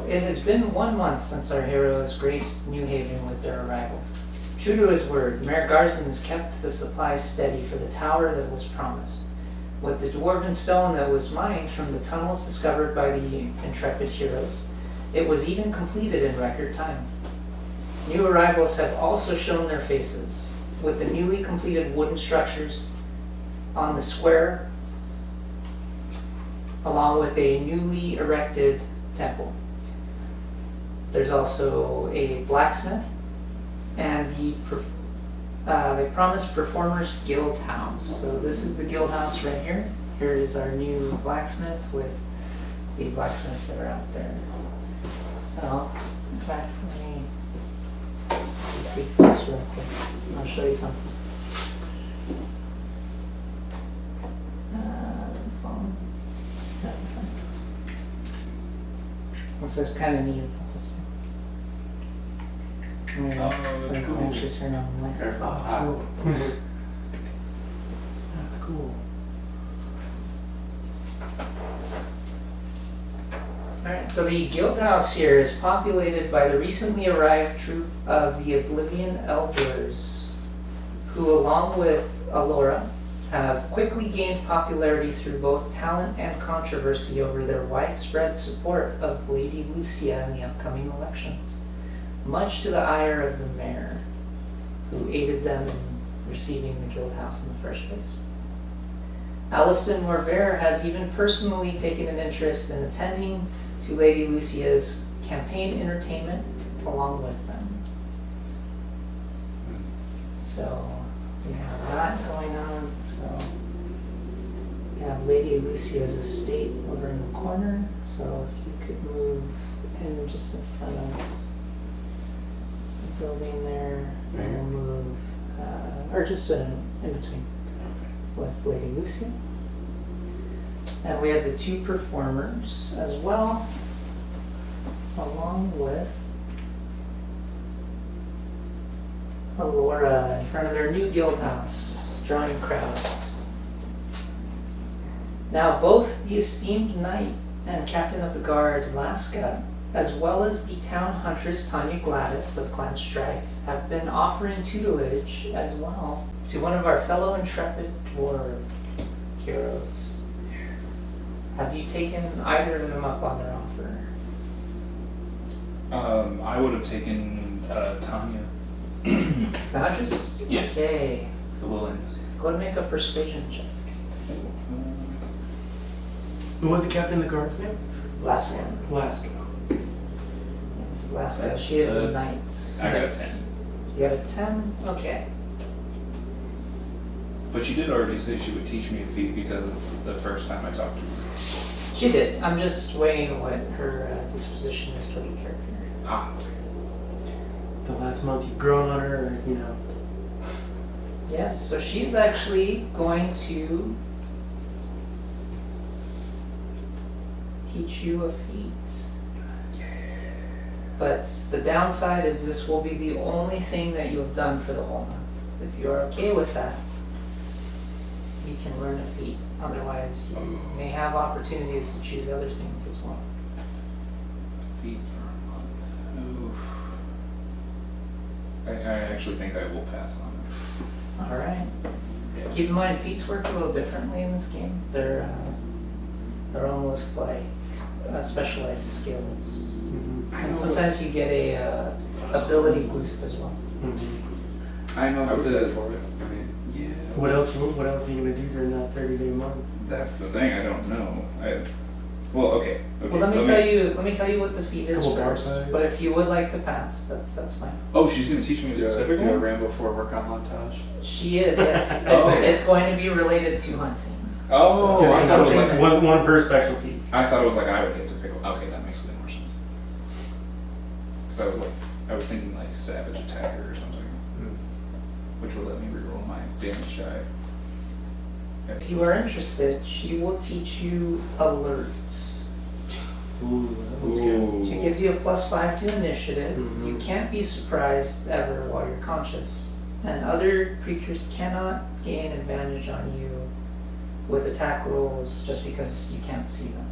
it has been 1 month since our heroes graced New Haven with their arrival. True to his word, Mayor Garzens kept the supplies steady for the tower that was promised. With the dwarven stone that was mined from the tunnels discovered by the intrepid heroes, it was even completed in record time. New arrivals have also shown their faces, with the newly completed wooden structures on the square, along with a newly erected temple. There's also a blacksmith and the promised Performers Guild House. So this is the guild house right here. Here is our new blacksmith with the blacksmiths that are out there. So, in fact, let me tweak this real quick. I'll show you something. Phone. This is kind of neat about this thing. So I can actually turn on the light. Careful, it's hot. That's cool. Alright, so the guild house here is populated by the recently arrived troop of the Oblivion Elders, who along with Alora have quickly gained popularity through both talent and controversy over their widespread support of Lady Lucia in the upcoming elections, much to the ire of the mayor, who aided them in receiving the guild house in the first place. Aliston Morvere has even personally taken an interest in attending to Lady Lucia's campaign entertainment along with them. So we have that going on. So we have Lady Lucia's estate over in the corner. So if you could move in just in front of the building there, and we'll move, or just in between with Lady Lucia. And we have the two performers as well, along with Alora in front of their new guild house, drawing crowds. Now both the esteemed knight and captain of the guard, Laska, as well as the town huntress Tanya Gladys of Clan Strife, have been offering tutelage as well to one of our fellow intrepid dwarf heroes. Have you taken either of them up on their offer? I would have taken Tanya. The huntress? Yes. Okay. The willingness. Go ahead and make a persuasion check. Who was the captain of the guard's name? Laska. Laska. Yes, Laska. That's, She is a knight. I got a 10. You got a 10? Okay. But she did already say she would teach me a feat because of the first time I talked to her. She did. I'm just weighing what her disposition is toward the character. Ah. The last month you've grown on her, or, you know. Yes, so she's actually going to teach you a feat. But the downside is this will be the only thing that you have done for the whole month. If you're okay with that, you can learn a feat. Otherwise, you may have opportunities to choose other things as well. Feat for a month. Oof. I actually think I will pass on it. Alright. Yeah. Keep in mind, feats work a little differently in this game. They're almost like specialized skills. Mm-hmm. And sometimes you get a ability boost as well. Mm-hmm. I know I would the go for it. I mean, yeah. What else are you gonna do during that 30-day month? That's the thing. I don't know. Well, okay. Well, let me tell you what the feat is Couple first. bonfires. But if you would like to pass, that's fine. Oh, she's gonna teach me a do specific a one. Rambo 4 workout montage. She is, yes. Oh. It's going to be related to hunting. Oh, So I it's thought it was it's like one per specialty. I thought it was like I would get to pick. Okay, that makes way more sense. Because I was thinking like savage attacker or something, which would let me reroll my damage die. If you are interested, she will teach you alert. Ooh, that one's good. She gives you a +5 to initiative. Mhm. You can't be surprised ever while you're conscious. And other creatures cannot gain advantage on you with attack rolls just because you can't see them.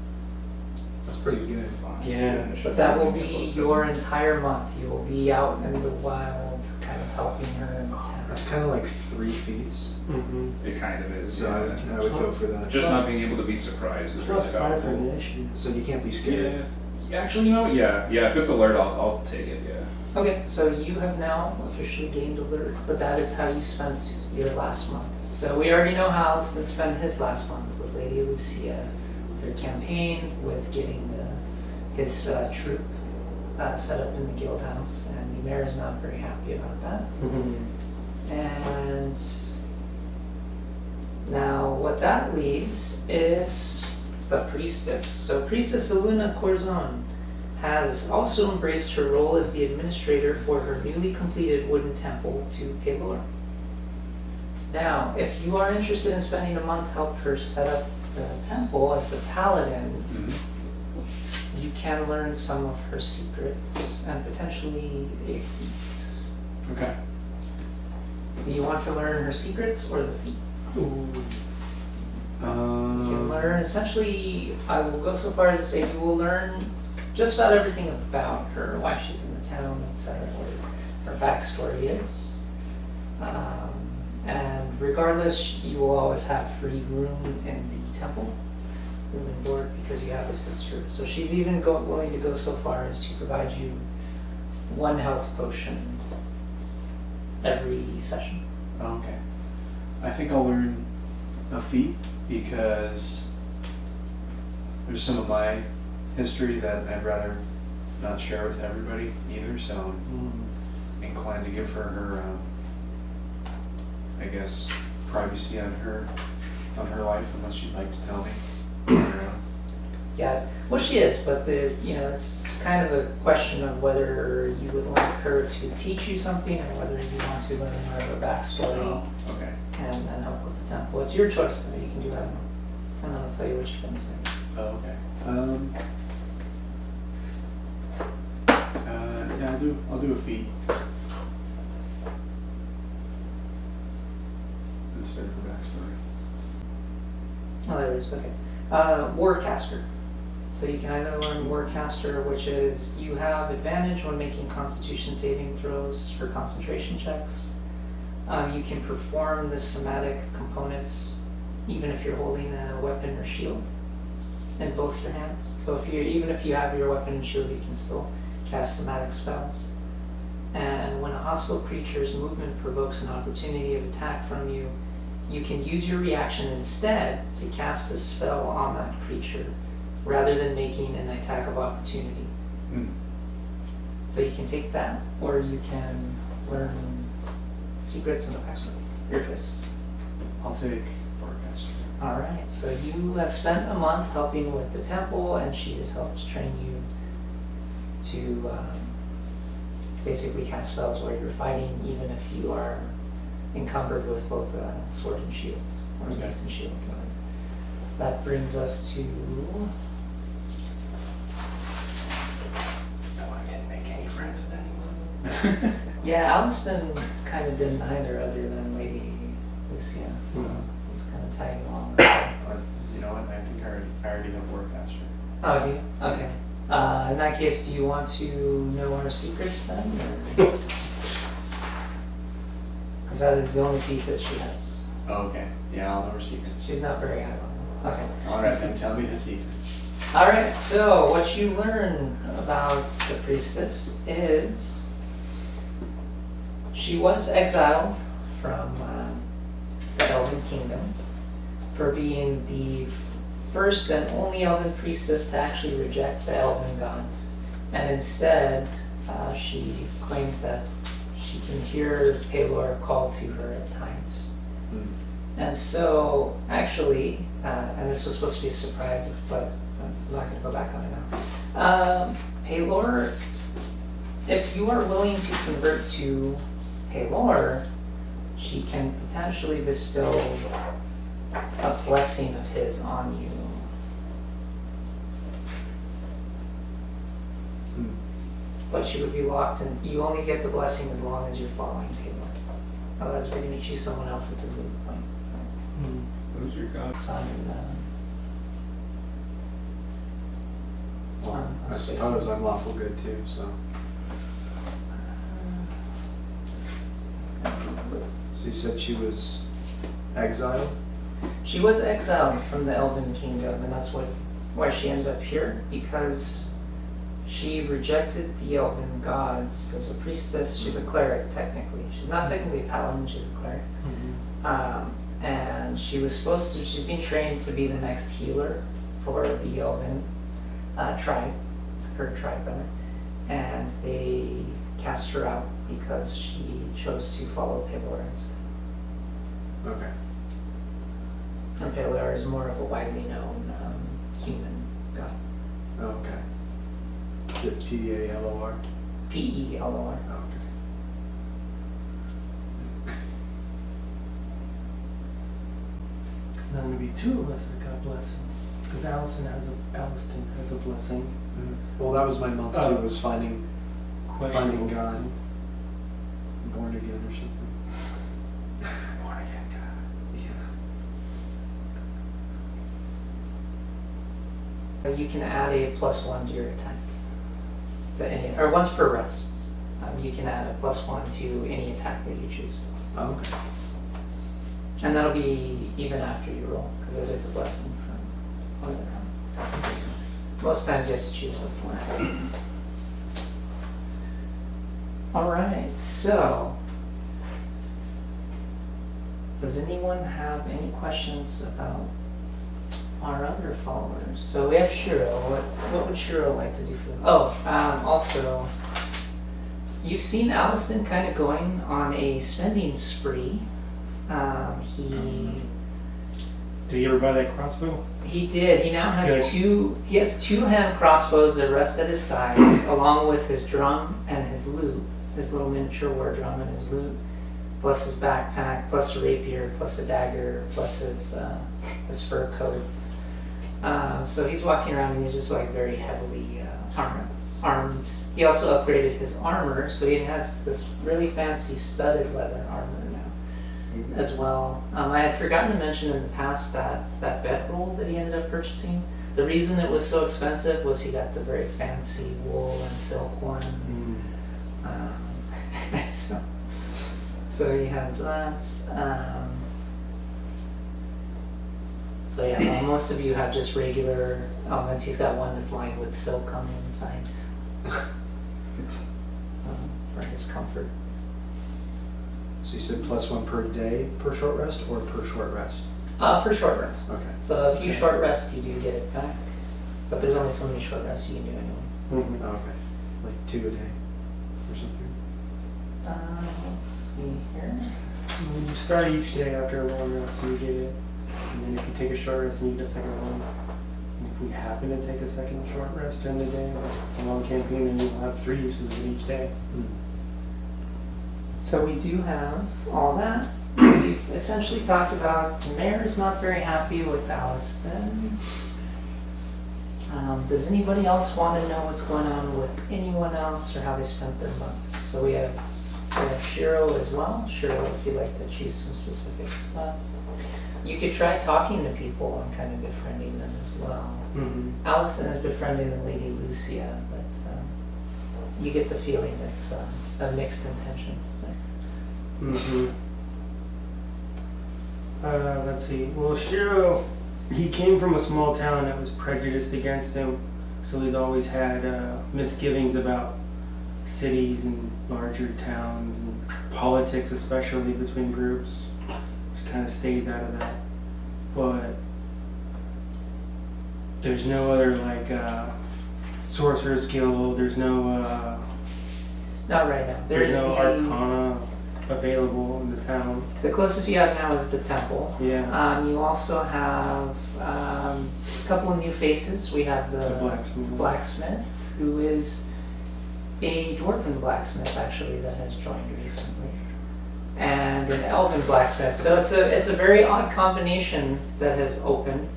That's pretty good. Fine. Yeah. But that will be your entire month. You will be out in the wild, kind of helping her in the town. That's kind of like 3 feats. Mm-hmm. It kind of is. So Yeah. I would go for that. Just not being able to be surprised is really Plus 5 for powerful. initiative. So you can't be scared. Yeah. Actually, you know, yeah. If it's alert, I'll take it. Yeah. Okay, so you have now officially gained alert, but that is how you spent your last month. So we already know how Alistair spent his last month with Lady Lucia, with her campaign, with getting his troop set up in the guild house, and the mayor is not very happy about that. And now what that leaves is the priestess. So Priestess Aluna Corzon has also embraced her role as the administrator for her newly completed wooden temple to Pelor. Now, if you are interested in spending a month to help her set up the temple as the paladin, you can learn some of her secrets and potentially a feat. Okay. Do you want to learn her secrets or the feat? You can learn, essentially, I will go so far as to say you will learn just about everything about her, why she's in the town, etc., what her backstory is. And regardless, you will always have free room in the temple, room and board, because you have a sister. So she's even willing to go so far as to provide you 1 health potion every session. Okay. I think I'll learn a feat because there's some of my history that I'd rather not share with everybody either, so I'm inclined to give her I guess, privacy on her life, unless she'd like to tell me. Yeah, well, she is, but it's kind of a question of whether you would like her to teach you something or whether you want to learn more of her backstory Oh, okay. and help with the temple. It's your choice, though. You can do that, and then I'll tell you what you're going to say. Oh, okay. Yeah, I'll do a feat. Instead of the backstory. Oh, there it is. Okay. Warcaster. So you can either learn Warcaster, which is you have advantage when making Constitution saving throws for concentration checks. You can perform the somatic components even if you're holding a weapon or shield in both your hands. So even if you have your weapon and shield, you can still cast somatic spells. And when a hostile creature's movement provokes an opportunity of attack from you, you can use your reaction instead to cast a spell on that creature, rather than making an attack of opportunity. So you can take that, or you can learn secrets in the backstory. Your choice. I'll take Forecaster. Alright, so you have spent a month helping with the temple, and she has helped train you to basically cast spells where you're fighting, even if you are encumbered with both sword and shield, or mace and shield. That brings us to... No, I didn't make any friends with anyone. Yeah, Alliston kind of didn't either, other than Lady Lucia, so it's kind of tagging along. You know what? I think I already have Forecaster. Oh, do you? Okay. In that case, do you want to know our secrets then? Because that is the only feat that she has. Oh, okay. Yeah, I'll know her secrets. She's not very high on them. Okay. Alright, then tell me the secret. Alright, so what you learn about the priestess is she was exiled from the Elven Kingdom for being the first and only Elven priestess to actually reject the Elven gods. And instead, she claims that she can hear Pelor call to her at times. And so, actually, and this was supposed to be a surprise, but I'm not going to go back on it now. Pelor, if you are willing to convert to Pelor, she can potentially bestow a blessing of his on you. But she would be locked in. You only get the blessing as long as you're following Pelor. Otherwise, if you're going to choose someone else, it's a moot point. Who's your god? Son, Well, I space. suppose I'm lawful good too, so. So you said she was exiled? She was exiled from the Elven Kingdom, and that's why she ended up here, because she rejected the Elven gods as a priestess. She's a cleric, technically. She's not technically a paladin, she's a cleric. And she's being trained to be the next healer for the Elven tribe, her tribe rather. And they cast her out because she chose to follow Pelor instead. Okay. And Pelor is more of a widely known human god. Okay. Is it P-A-L-O-R? Pelor. Okay. There's not going to be two of us that got blessings. Because Allison has a blessing. Well, that was my month too, was finding Questionable. God. Born again or something. Born again God. Yeah. You can add a +1 to your attack. To any, or once per rest. You can add a +1 to any attack that you choose. Oh, okay. And that'll be even after you roll, because it is a blessing from one of the gods. Most times you have to choose before. Alright, so does anyone have any questions about our other followers? So we have Shiro. What would Shiro like to do for them? Oh, also, you've seen Allison kind of going on a spending spree. Did he ever buy that crossbow? He did. He now has Good. two. He has 2 hand crossbows that rest at his sides, along with his drum and his lute, his little miniature war drum and his lute, plus his backpack, plus a rapier, plus a dagger, plus his fur coat. So he's walking around and he's just like very heavily armed. He also upgraded his armor, so he has this really fancy studded leather armor now as well. I had forgotten to mention in the past that bedroll that he ended up purchasing. The reason it was so expensive was he got the very fancy wool and silk one. So he has that. So yeah, well, most of you have just regular elements. He's got one that's lined with silk on the inside for his comfort. So you said +1 per day per short rest or per short rest? Per short rest. Okay. So if you short rest, you do get it back. But there's only so many short rests you can do anyway. Okay. Like 2 a day or something? Let's see here. You start each day after a long rest, so you get it. And then if you take a short rest, and you get a second one. And if we happen to take a second short rest during the day, like it's a long campaign, then you'll have 3 uses of it each day. So we do have all that. We've essentially talked about the mayor's not very happy with Alliston. Does anybody else want to know what's going on with anyone else or how they spent their month? So we have Shiro as well. Shiro, if you'd like to choose some specific stuff. You could try talking to people and kind of befriending them as well. Allison is befriending Lady Lucia, but you get the feeling it's of mixed intentions there. Let's see. Well, Shiro, he came from a small town that was prejudiced against him, so he's always had misgivings about cities and larger towns and politics, especially between groups. Just kind of stays out of that. But there's no other like sorcerer's guild. There's no Not right now. there's no arcana available in the town. The closest you have now is the temple. Yeah. You also have a couple of new faces. We have the blacksmith, who is a dwarven blacksmith actually that has joined recently, and an elven blacksmith. So it's a very odd combination that has opened,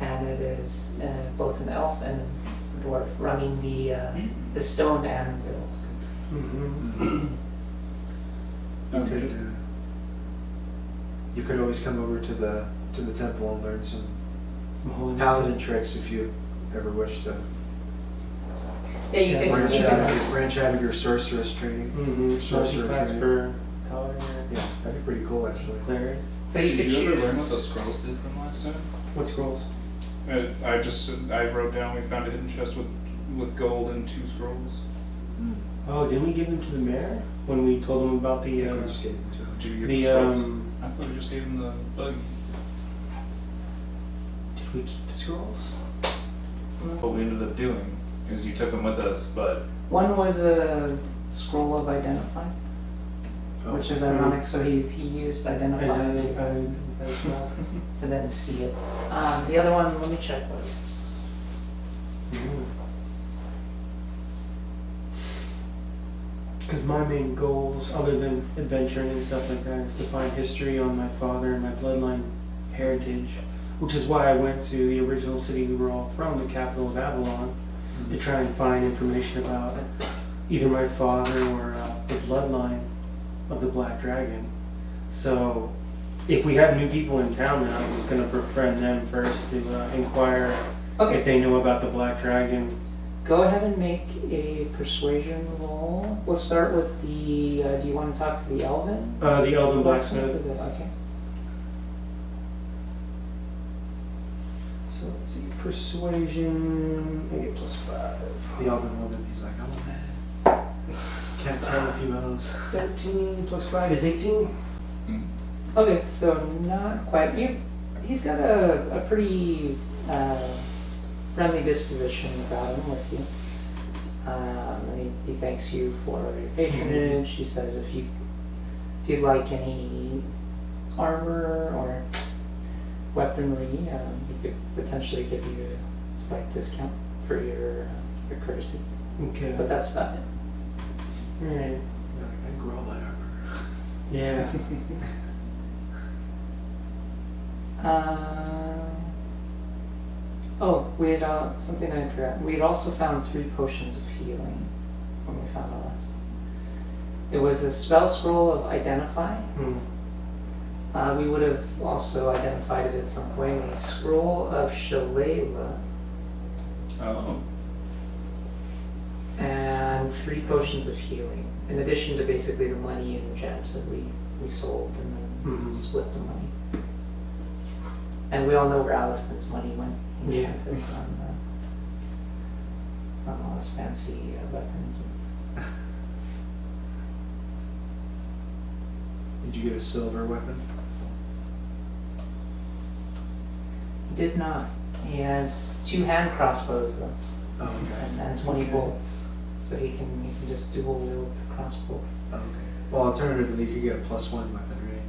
and it is both an elf and a dwarf running the stone anvil. You could always come over to the temple and learn some Holy paladin tricks if you ever wish to Yeah, you can. Branch out of your sorceress training. Mm-hmm. Sorcerer Class training. for paladin Yeah, that'd be pretty cool actually. or cleric. So you Did could you ever choose. learn what those scrolls did from last time? What scrolls? I wrote down we found a hidden chest with gold and 2 scrolls. Oh, didn't we give them to the mayor when we told him about the I think we just gave it to him. Did you give the them scrolls? I thought we just gave them the buggy. Did we keep the scrolls? What we ended up doing is you took them with us, but One was a scroll of identify, which is ironic. So he used identify to then see it. The other one, let me check what it's. Because my main goals, other than adventuring and stuff like that, is to find history on my father and my bloodline heritage, which is why I went to the original city we were all from, the capital of Avalon, to try and find information about either my father or the bloodline of the Black Dragon. So if we have new people in town, then I was going to befriend them first to inquire Okay. if they know about the Black Dragon. Go ahead and make a persuasion roll. We'll start with the. Do you want to talk to the Elven? The Elven Blacksmith. Okay. So let's see, persuasion, I get +5. The Elven woman, he's like, I'm a man. Can't tell if he knows. 13 +5 is 18. Okay, so not quite. He's got a pretty friendly disposition about him with you. And he thanks you for your patronage. He says if you'd like any armor or weaponry, he could potentially give you a slight discount for your courtesy. Okay. But that's about it. Alright. I grow my armor. Yeah. We had something I forgot. We had also found 3 potions of healing when we found our last. It was a spell scroll of identify. We would have also identified it at some point. A scroll of shillelagh. oh, And 3 potions of healing. In addition to basically the money and gems that we sold and then split the money. And we all know where Alison's money went. He Yeah. spent it on all his fancy weapons. Did you get a silver weapon? He did not. He has 2 hand crossbows though, Oh, okay. and 20 Okay. bolts, so he can just dual wield the crossbow. Oh, okay. Well, alternatively, you could get a +1 weapon, right?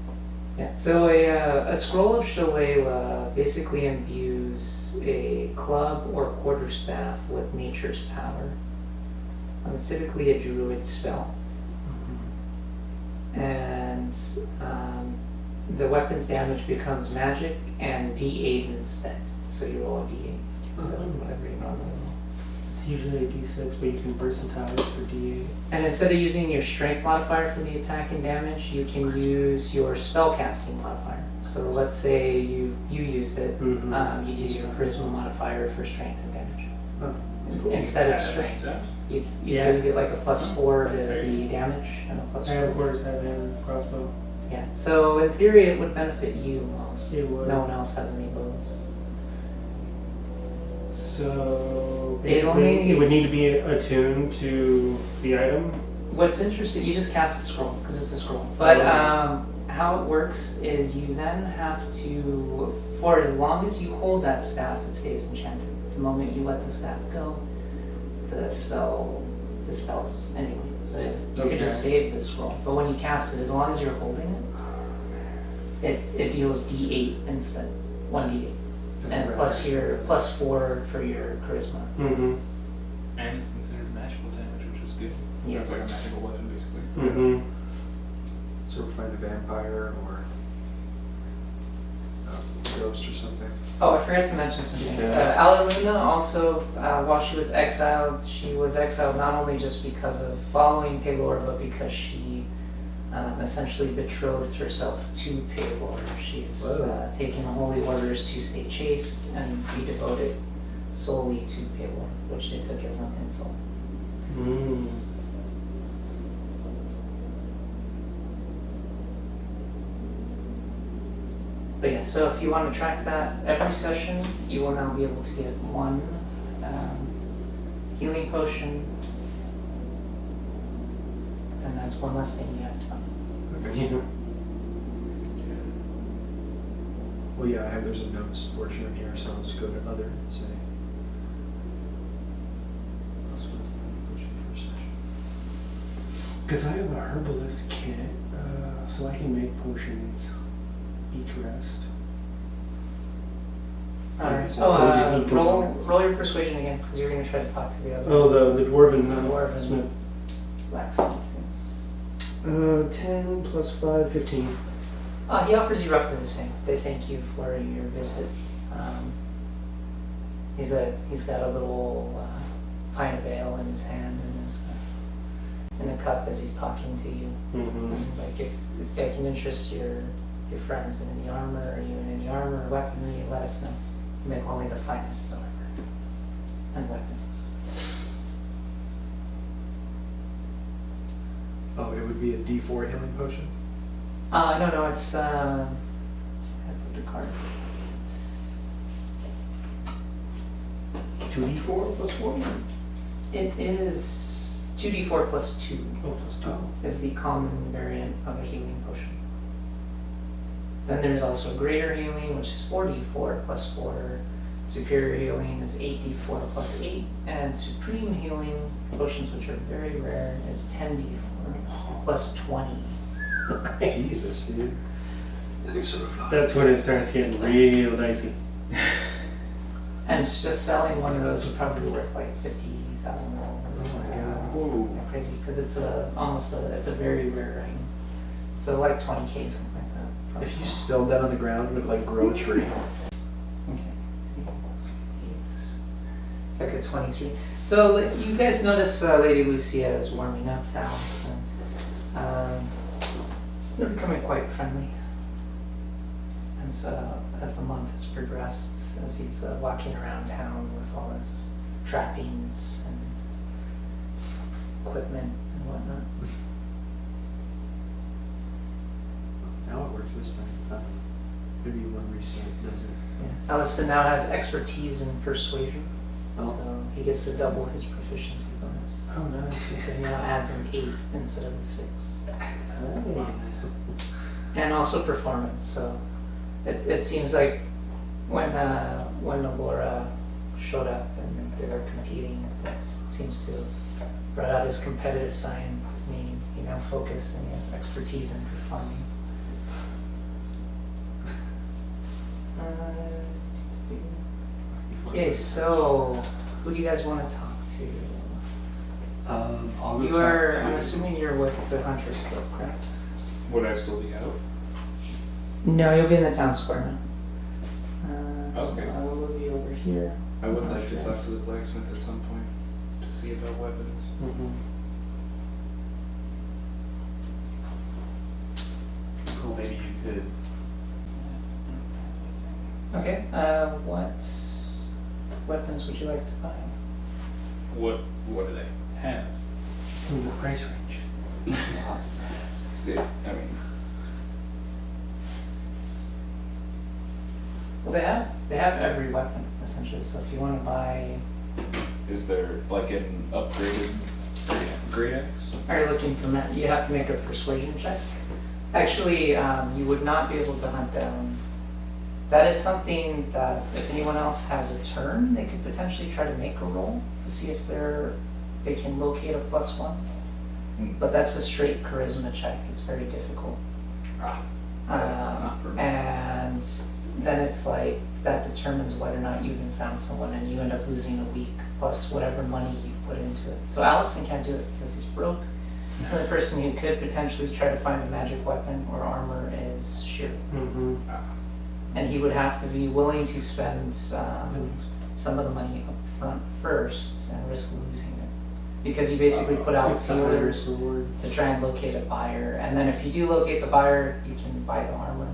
Yeah. So a scroll of shillelagh basically imbues a club or quarterstaff with nature's power. It's typically a druid spell, and the weapon's damage becomes magic and D8 instead. So you roll a D8 instead of whatever you normally roll. It's usually a D6, but you can versatile it for D8. And instead of using your strength modifier for the attack and damage, you can use your spellcasting modifier. So let's say you used it, you'd use your charisma modifier for strength and damage. Oh, Instead of strength. So you get like a +4 to the damage and a I have a +4. quarterstaff and a crossbow. Yeah. So in theory, it would benefit you most. It would. No one else has any bows. So It basically, only- it would need to be attuned to the item. What's interesting, you just cast the scroll because it's a scroll. But how it works is you then have to, for as long as you hold that staff, it stays enchanted. The moment you let the staff go, the spell dispels anyway. So you could just save the scroll. But when you cast it, as long as you're holding it, it deals D8 instead, 1D8. And plus your +4 for your charisma. Mm-hmm. and it's considered magical damage, which is good. Yes. It's like a magical weapon, basically. Mm-hmm. So we'll find a vampire or a ghost or something. Oh, I forgot to mention some things. Yeah. Alaluna also, while she was exiled not only just because of following Pelor, but because she essentially betrothed herself to Pelor. She's taken holy orders to stay chaste and be devoted solely to Pelor, which they took as an insult. Mm. But yeah, so if you want to track that, every session you will now be able to get one healing potion, and that's one less thing you have to buy. Okay. Yeah. Well, yeah, there's a notes portion in here, so I'll just go to other and say. Because I have a herbalist kit, so I can make potions each rest. Alright, So we just need roll components. your persuasion again, because you're going to try to talk to the other Oh, the dwarven Dwarven. smith. blacksmith things. 10 plus 5, 15. He offers you roughly the same. They thank you for your visit. He's got a little pint of ale in his hand and in a cup as he's talking to you. Mm-hmm. And he's like, if I can interest your friends in any armor, or you in any armor or weaponry, let us know. We make only the finest armor and weapons. Oh, it would be a D4 healing potion? No, it's I put the card. 2d4 plus 4? It is 2d4 plus 2 Oh, plus 2. is the common variant of a healing potion. Then there's also greater healing, which is 4d4 plus 4. Superior healing is 8d4 plus 8. And supreme healing potions, which are very rare, is 10d4 plus 20. Jesus, dude. That's when it starts getting real dicey. And it's just selling one of those would probably be worth like 50,000 dollars. Whoa. Crazy, because it's it's a very rare item. So like 20K, something like that. Probably. If you spilled that on the ground, would it like grow a tree? Okay. It's like a 23. So you guys notice Lady Lucia is warming up to Alice, and they're becoming quite friendly. And so as the month has progressed, as he's walking around town with all his trappings and equipment and whatnot. Now it worked this time. Huh. Maybe one reset does it. Yeah. Allison now has expertise in persuasion, Oh. so he gets to double his proficiency bonus. Oh, nice. So he now adds an 8 instead of a 6. Nice. And also performance, so it seems like when Laura showed up and they were competing, it seems to have brought out his competitive side, meaning he now focuses and he has expertise in performing. Okay, so who do you guys want to talk to? I'll go You talk are, to- I'm assuming you're with the Huntress still, correct? Would I still be out? No, you'll be in the town square now. Okay. So I will move you over here. I would like to talk to the blacksmith at some point to see about weapons. Mm-hmm. Cool, maybe you could. Okay, what weapons would you like to buy? What do they have? It's in the price range. I mean, Well, they have every weapon essentially. So if you want to buy, is there like an upgraded great axe? are you looking for that? You have to make a persuasion check. Actually, you would not be able to hunt down. That is something that if anyone else has a turn, they could potentially try to make a roll to see if they can locate a +1. But that's a straight charisma check. It's very difficult. That's not for me. And then it's like that determines whether or not you even found someone, and you end up losing a week plus whatever money you put into it. So Allison can't do it because he's broke. The only person who could potentially try to find a magic weapon or armor is Shiro. Mm-hmm. And he would have to be willing to spend some of the money up front first and risk losing it. Because you basically put out feelers to try and locate a buyer. And then if you do locate the buyer, you can buy the armor.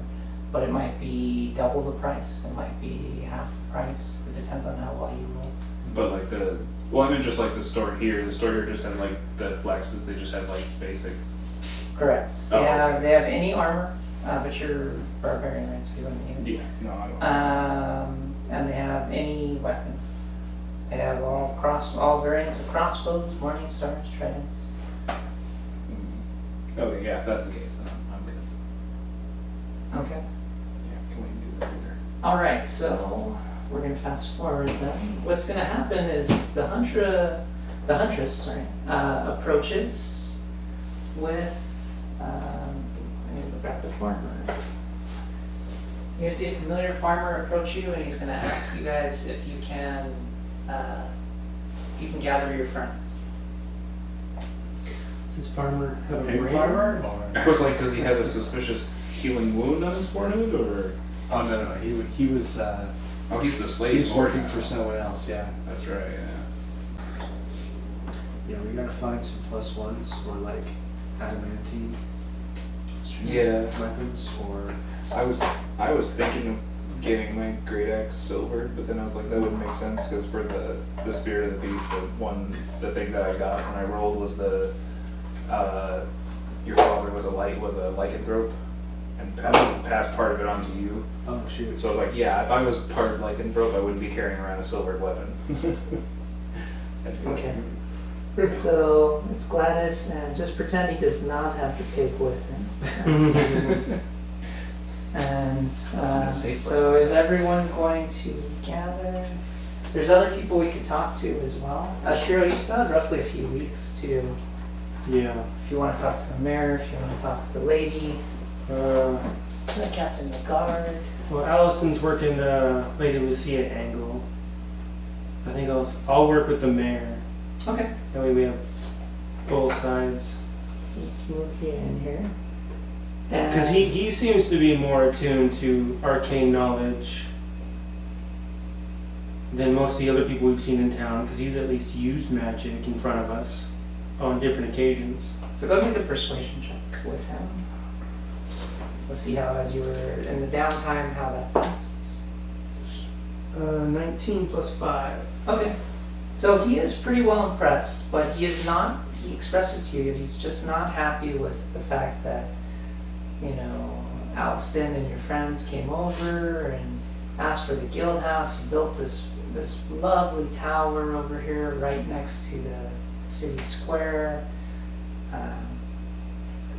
But it might be double the price, it might be half the price. It depends on how well you roll. But like I mean just like the store here just had like the blacksmiths, they just had like basic. Correct. Oh, They okay. have any armor, but you're barbarian, right? So you wouldn't need it. Yeah, no, I don't. And they have any weapon. They have all variants of crossbows, morning stars, tridents. Okay, yeah, if that's the case, then I'm good. Okay. Yeah, can we do that later? All right, so we're gonna fast forward then. What's gonna happen is the huntress, approaches with. I need to look at the farmer. You're gonna see a familiar farmer approach you, and he's gonna ask you guys if you can gather your friends. Does this farmer have a Pig ring? farmer? Or? I was like, does he have a suspicious healing wound on his forehead, or? Oh no, he was Oh, he's the slave. he's owner working now. for someone else. Yeah. That's right, yeah. Yeah, we gotta find some +1s or like adamantine Yeah, weapons or I was thinking of getting my great axe silver, but then I was like, that wouldn't make sense because for the spirit of the beast, the thing that I got when I rolled was your father was a lycanthrope and passed part of it on to you. oh shoot. So I was like, yeah, if I was part lycanthrope, I wouldn't be carrying around a silvered weapon. Okay. So it's Gladys, and just pretend he does not have the pig with him. And so is everyone going to gather? There's other people we could talk to as well. Shiro, you still have roughly a few weeks to, Yeah. if you want to talk to the mayor, if you want to talk to the lady, the captain of the guard. Well, Allison's working Lady Lucia angle. I think I'll work with the mayor. Okay. That way we have both sides. Let's move you in here. Because he seems to be more attuned to arcane knowledge than most of the other people we've seen in town, because he's at least used magic in front of us on different occasions. So go make a persuasion check with him. We'll see how, as you were in the downtime, how that passed. 19 plus 5. Okay. So he is pretty well impressed, but he expresses to you, he's just not happy with the fact that, Alston and your friends came over and asked for the guild house. You built this lovely tower over here right next to the city square.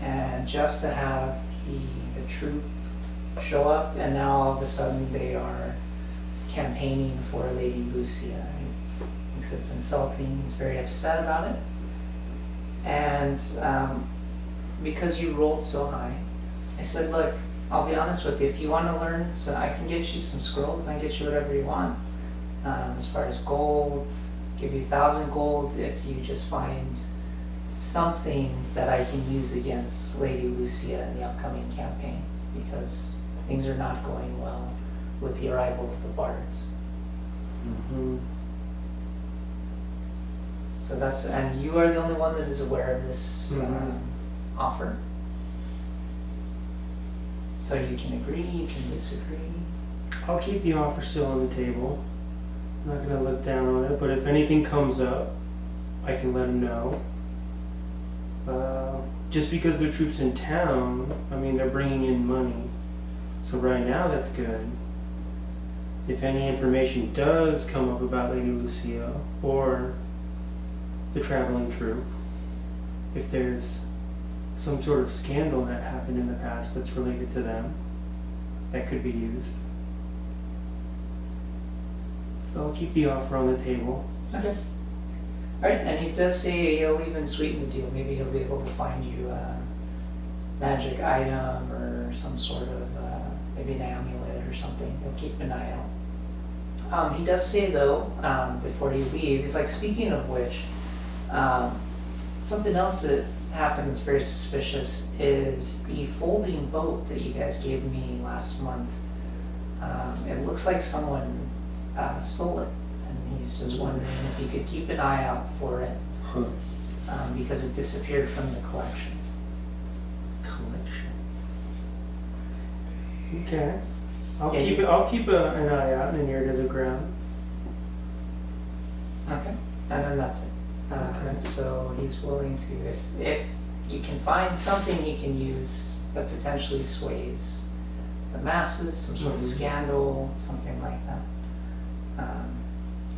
And just to have the troop show up, and now all of a sudden they are campaigning for Lady Lucia. He thinks it's insulting, he's very upset about it. And because you rolled so high, I said, look, I'll be honest with you, if you want to learn, so I can get you some scrolls, I can get you whatever you want. As far as gold, give you 1,000 gold if you just find something that I can use against Lady Lucia in the upcoming campaign, because things are not going well with the arrival of the bards. Mm-hmm. So and you are the only one that is aware of this offer. So you can agree, you can disagree. I'll keep the offer still on the table. I'm not going to look down on it, but if anything comes up, I can let him know. Just because there are troops in town, I mean, they're bringing in money. So right now, that's good. If any information does come up about Lady Lucia or the traveling troop, if there's some sort of scandal that happened in the past that's related to them, that could be used. So I'll keep the offer on the table. Okay. Alright, and he does say he'll even sweeten the deal. Maybe he'll be able to find you a magic item or some sort of, maybe an amulet or something. He'll keep an eye out. He does say though, before you leave, he's like, speaking of which, something else that happened that's very suspicious is the folding boat that you guys gave me last month. It looks like someone stole it, and he's just wondering if you could keep an eye out for it, because it disappeared from the collection. Okay. I'll Yeah, keep you- it. I'll keep an eye out and an ear to the ground. Okay, and then that's it. So he's willing to, if you can find something he can use that potentially sways the masses, some sort of scandal, something like that.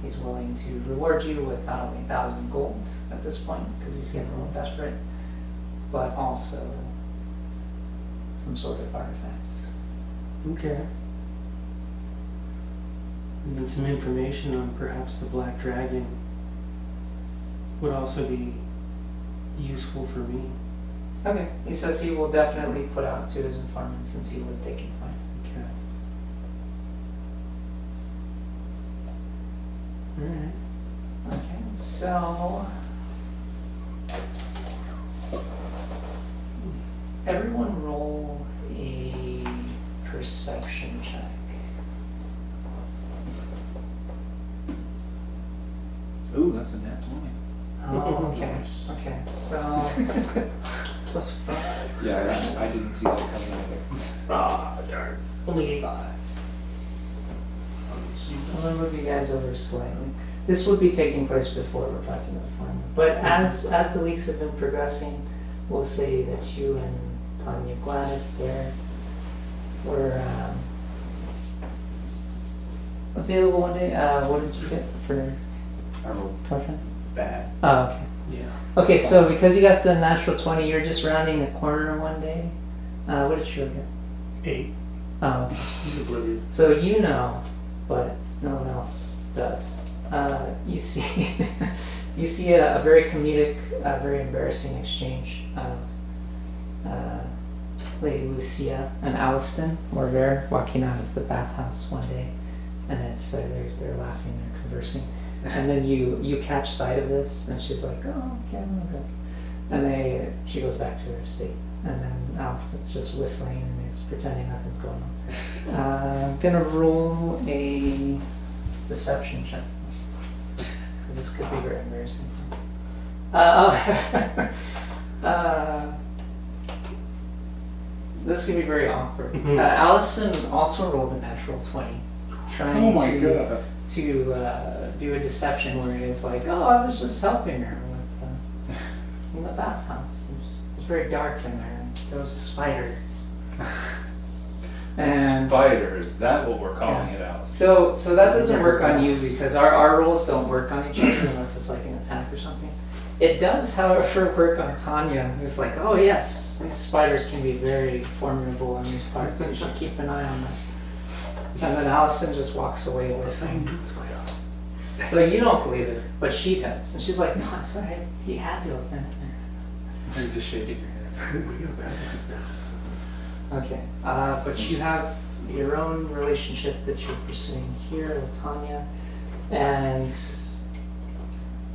He's willing to reward you with not only 1,000 gold at this point, because he's getting a little desperate, but also some sort of artifacts. Okay. And then some information on perhaps the Black Dragon would also be useful for me. Okay, he says he will definitely put out to his informants and see what they can find. Okay. Alright. Okay, so everyone roll a perception check. Ooh, that's a nat 20. Oh, okay. Okay, so +5. Yeah, I didn't see that coming either. Ah, darn. Only 8. 5. I'm gonna move you guys over slightly. This would be taking place before we're talking about farming. But as the weeks have been progressing, we'll say that you and Tanya Gladys there were available one day. What did you get for I rolled torture? bad. Oh, okay. Yeah. Okay, so because you got the natural 20, you're just rounding the corner one day. What did you get? 8. Oh, okay. He's oblivious. So you know, but no one else does. You see, you see a very comedic, very embarrassing exchange of Lady Lucia and Alliston Morver walking out of the bathhouse one day, and it's they're laughing, they're conversing, and then you catch sight of this, and she's like, oh, okay, I'm good, and she goes back to her estate, and then Alliston's just whistling and he's pretending nothing's going on. I'm gonna roll a deception check. Because this could be very embarrassing. This could be very awkward. Allison also rolled a natural 20, trying to do a deception where he's like, oh, I was just helping her with in the bathhouse. It's very dark in there. There was a spider. And Spider, is that what we're calling it out? so that doesn't work on you because our rolls don't work on each other unless it's like an attack or something. It does, however, work on Tanya. It's like, oh yes, these spiders can be very formidable in these parts. So you should keep an eye on them. And then Allison just walks away listening. So you don't believe it, but she does. And she's like, no, I'm sorry, he had to have been in there. You're just shaking your head. Okay, but you have your own relationship that you're pursuing here with Tanya, and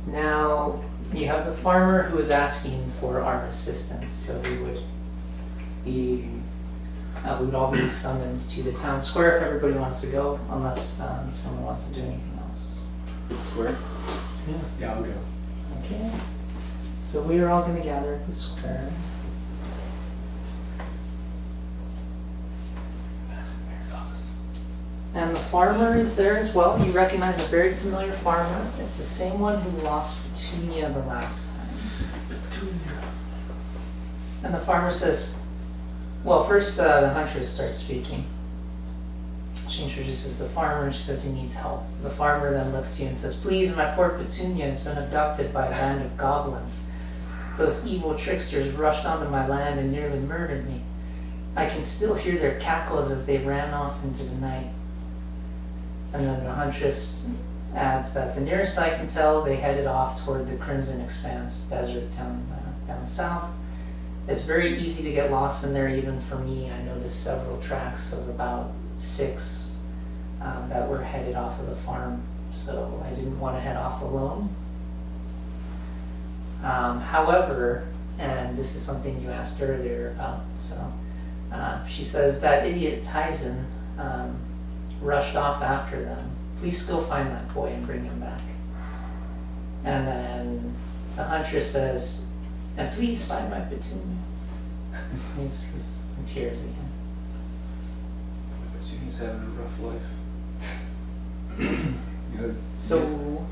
now you have the farmer who is asking for our assistance. So we would all be summoned to the town square if everybody wants to go, unless someone wants to do anything else. Square? Yeah, I'll go. Okay, so we are all going to gather at the square. And the farmer is there as well. You recognize a very familiar farmer. It's the same one who lost Petunia the last time. And the farmer says, well, first the huntress starts speaking. She introduces the farmer and she says he needs help. The farmer then looks to you and says, please, my poor Petunia has been abducted by a band of goblins. Those evil tricksters rushed onto my land and nearly murdered me. I can still hear their cackles as they ran off into the night. And then the huntress adds that the nearest I can tell, they headed off toward the Crimson Expanse desert down south. It's very easy to get lost in there, even for me. I noticed several tracks of about 6 that were headed off of the farm, so I didn't want to head off alone. However, and this is something you asked earlier about, so she says that idiot Tyson rushed off after them. Please go find that boy and bring him back. And then the huntress says, and please find my Petunia. He's in tears again. He's having a rough life. Good. So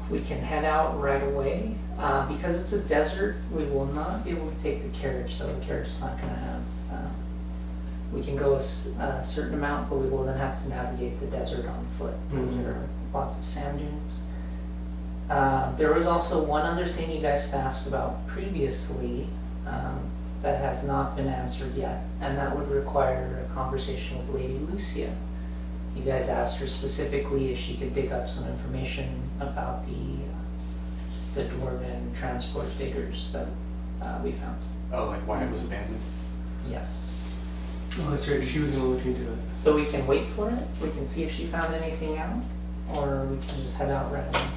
we can head out right away. Because it's a desert, we will not be able to take the carriage, though the carriage is not going to have. We can go a certain amount, but we will then have to navigate the desert on foot because there are lots of sand dunes. There was also one other thing you guys had asked about previously that has not been answered yet, and that would require a conversation with Lady Lucia. You guys asked her specifically if she could dig up some information about the dwarven transport diggers that we found. Oh, like why it was abandoned? Yes. Oh, that's right. She was gonna look into it. So we can wait for it. We can see if she found anything out, or we can just head out right away.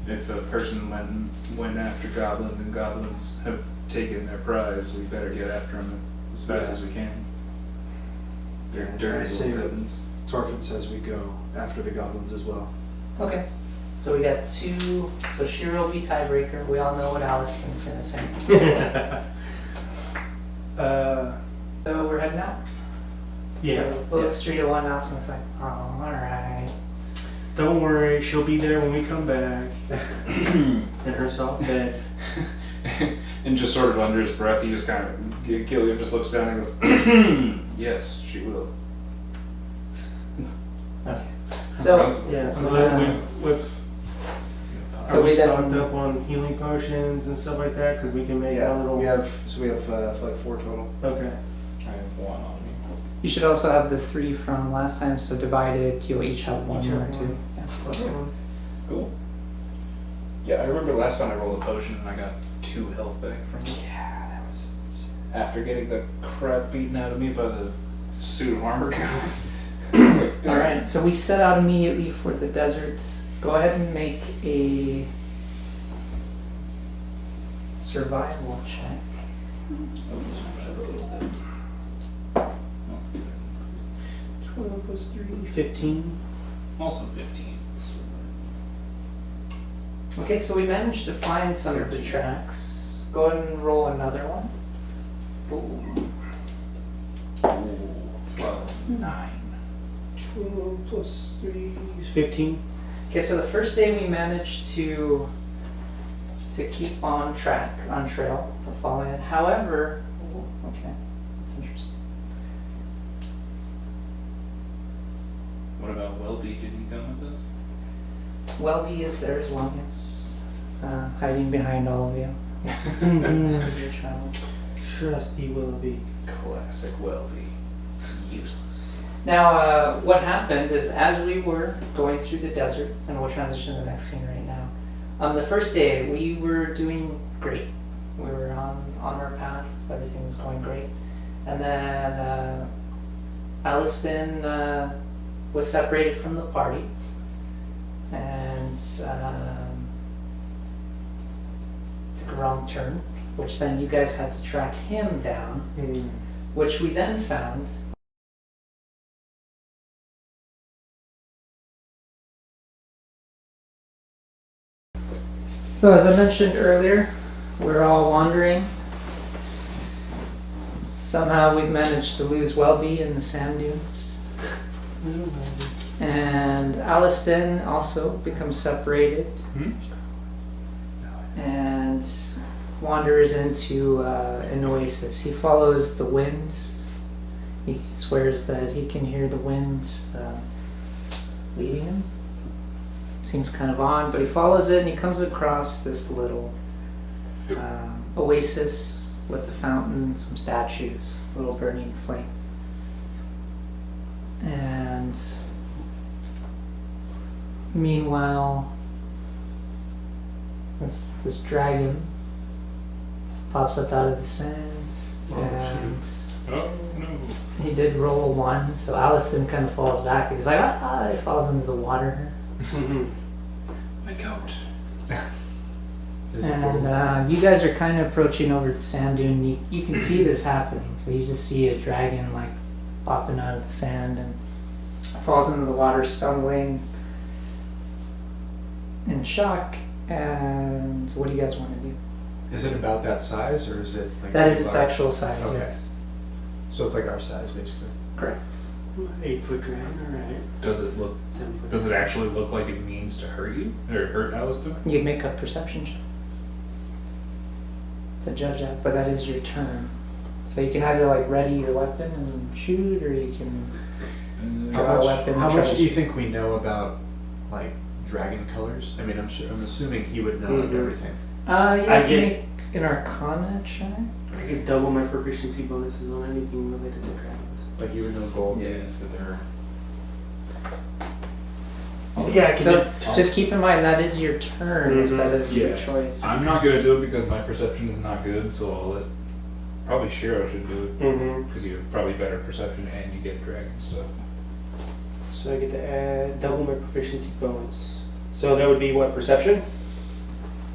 If a person went after goblins and goblins have taken their prize, we better get after them as fast as we can. They're Yeah, dirty I say little goblins. Torfin says we go after the goblins as well. Okay. So we got two. So Shira will be tiebreaker. We all know what Allison's gonna say. So we're heading out. Yeah. Bullet Street at 1. Allison's like, oh, all right. Don't worry, she'll be there when we come back. In her soft bed. And just sort of under his breath, he just kind of, Gilliam just looks down and goes, yes, she will. Okay. So Yeah. So then let's. So Are we we then- stocked up on healing potions and stuff like that? Because we can make a Yeah, little. we have like 4 total. Okay. I have one on me. you should also have the 3 from last time. So divided, you'll each have one Each or have 2. one. Yeah. Cool. Yeah, I remember last time I rolled a potion and I got 2 health back from it. Yeah, that was. After getting the crap beaten out of me by the suit of armor guy. All right. So we set out immediately for the desert. Go ahead and make a survival check. 12 plus 3, 15. Also 15. Okay, so we managed to find some of the tracks. Go ahead and roll another one. Ooh. 12, 9. 12 plus 3 is 15. Okay, so the first day we managed to keep on track, on trail, we're following it. However, okay, that's interesting. What about Welby? Did he come with us? Welby is there as long as hiding behind all of you. As you're traveling. Trusty Willoughby. Classic Welby. Useless. Now, what happened is as we were going through the desert, and we'll transition to the next scene right now. The first day we were doing great. We were on our path. Everything was going great. And then Alliston was separated from the party, and took a wrong turn, which then you guys had to track him down, which we then found. So as I mentioned earlier, we're all wandering. Somehow we've managed to lose Welby in the sand dunes. And Alliston also becomes separated and wanders into an oasis. He follows the wind. He swears that he can hear the wind leading him. Seems kind of odd, but he follows it and he comes across this little oasis with the fountain, some statues, a little burning flame. And meanwhile, this dragon pops up out of the sands, and Oh no. he did roll a 1, so Alliston kind of falls back. He's like, he falls into the water. My coat. And you guys are kind of approaching over the sand dune. You can see this happening. So you just see a dragon like popping out of the sand and falls into the water, stumbling in shock. And what do you guys want to do? Is it about that size, or is it like? That is its actual size, Okay. yes. So it's like our size, basically. Correct. 8-foot dragon, alright. Does it look? 7-foot. Does it actually look like it means to hurt you or hurt Alistair? You make a perception check to judge that, but that is your turn. So you can either like ready your weapon and shoot, or you can draw a weapon. How and try much to do you think we know about like dragon colors? I mean, I'm assuming he would know everything. You I have to get- make an Arcana check. I could double my proficiency bonuses on anything related to dragons. Like you would know gold Yeah. means that they're. Yeah, I can So do- just keep in mind that is your turn if that is your Yeah. choice. I'm not gonna do it because my perception is not good, so I'll let. Probably Shiro should do it Mm-hmm. because you have probably better perception and you get dragons. So So I get to add double my proficiency bonus. So that would be what, perception?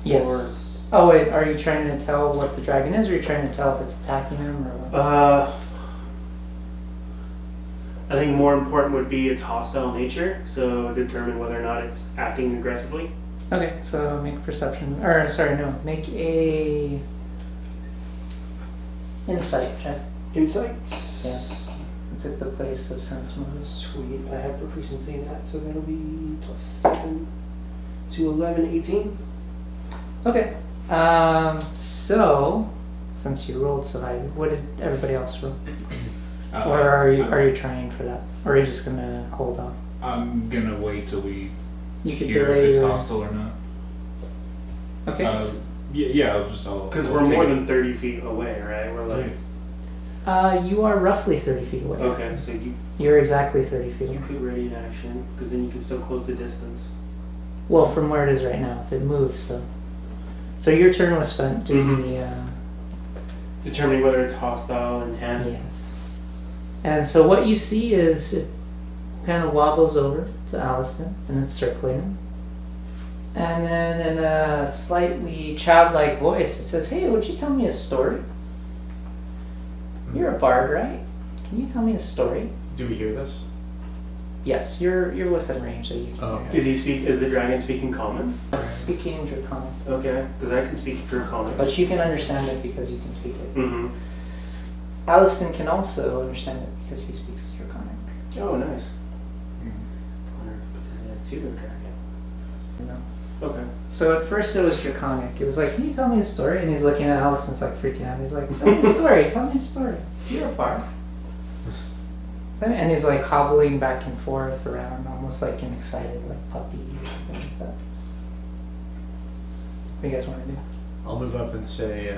Yes. Oh wait, are you trying to tell what the dragon is, or are you trying to tell if it's attacking him, or what? I think more important would be its hostile nature, so determine whether or not it's acting aggressively. Okay, so make a perception, or sorry, no, make a insight check. Insights? Yes. It took the place of sense motive. Sweet, I have proficiency in that, so that'll be +7 to 11, 18. Okay. So since you rolled so high, what did everybody else roll? Or are you trying for that? Or are you just gonna hold off? I'm gonna wait till we You could hear delay if it's your. hostile or not. Okay. Yeah, I'll Because I'll we're take more it. than 30 feet away, right? We're like, You are roughly 30 feet away. okay, so you You're exactly 30 feet away. could ready an action, because then you can still close the distance. Well, from where it is right now, if it moves, so. So your turn was spent doing Mhm. Determining whether it's hostile intent. yes. And so what you see is it kind of wobbles over to Alliston, and it's circling him. And then in a slightly childlike voice, it says, "Hey, would you tell me a story? You're a bard, right? Can you tell me a story?" Do we hear this? Yes, you're within range, so you can. Oh, hear okay. Is the dragon speaking common? it. It's speaking Draconic, Okay, because I can speak Draconic. but you can understand it because you can speak it. Mm-hmm. Alliston can also understand it because he speaks Draconic. Oh, nice. Wonder if it's a pseudo dragon. You know? Okay. So at first it was Draconic. It was like, "Can you tell me a story?" And he's looking at Alliston's like freaking out. He's like, "Tell me a story. Tell me a story. You're a bard." And he's like hobbling back and forth around, almost like an excited like puppy or something like that. What do you guys want to do? I'll move up and say,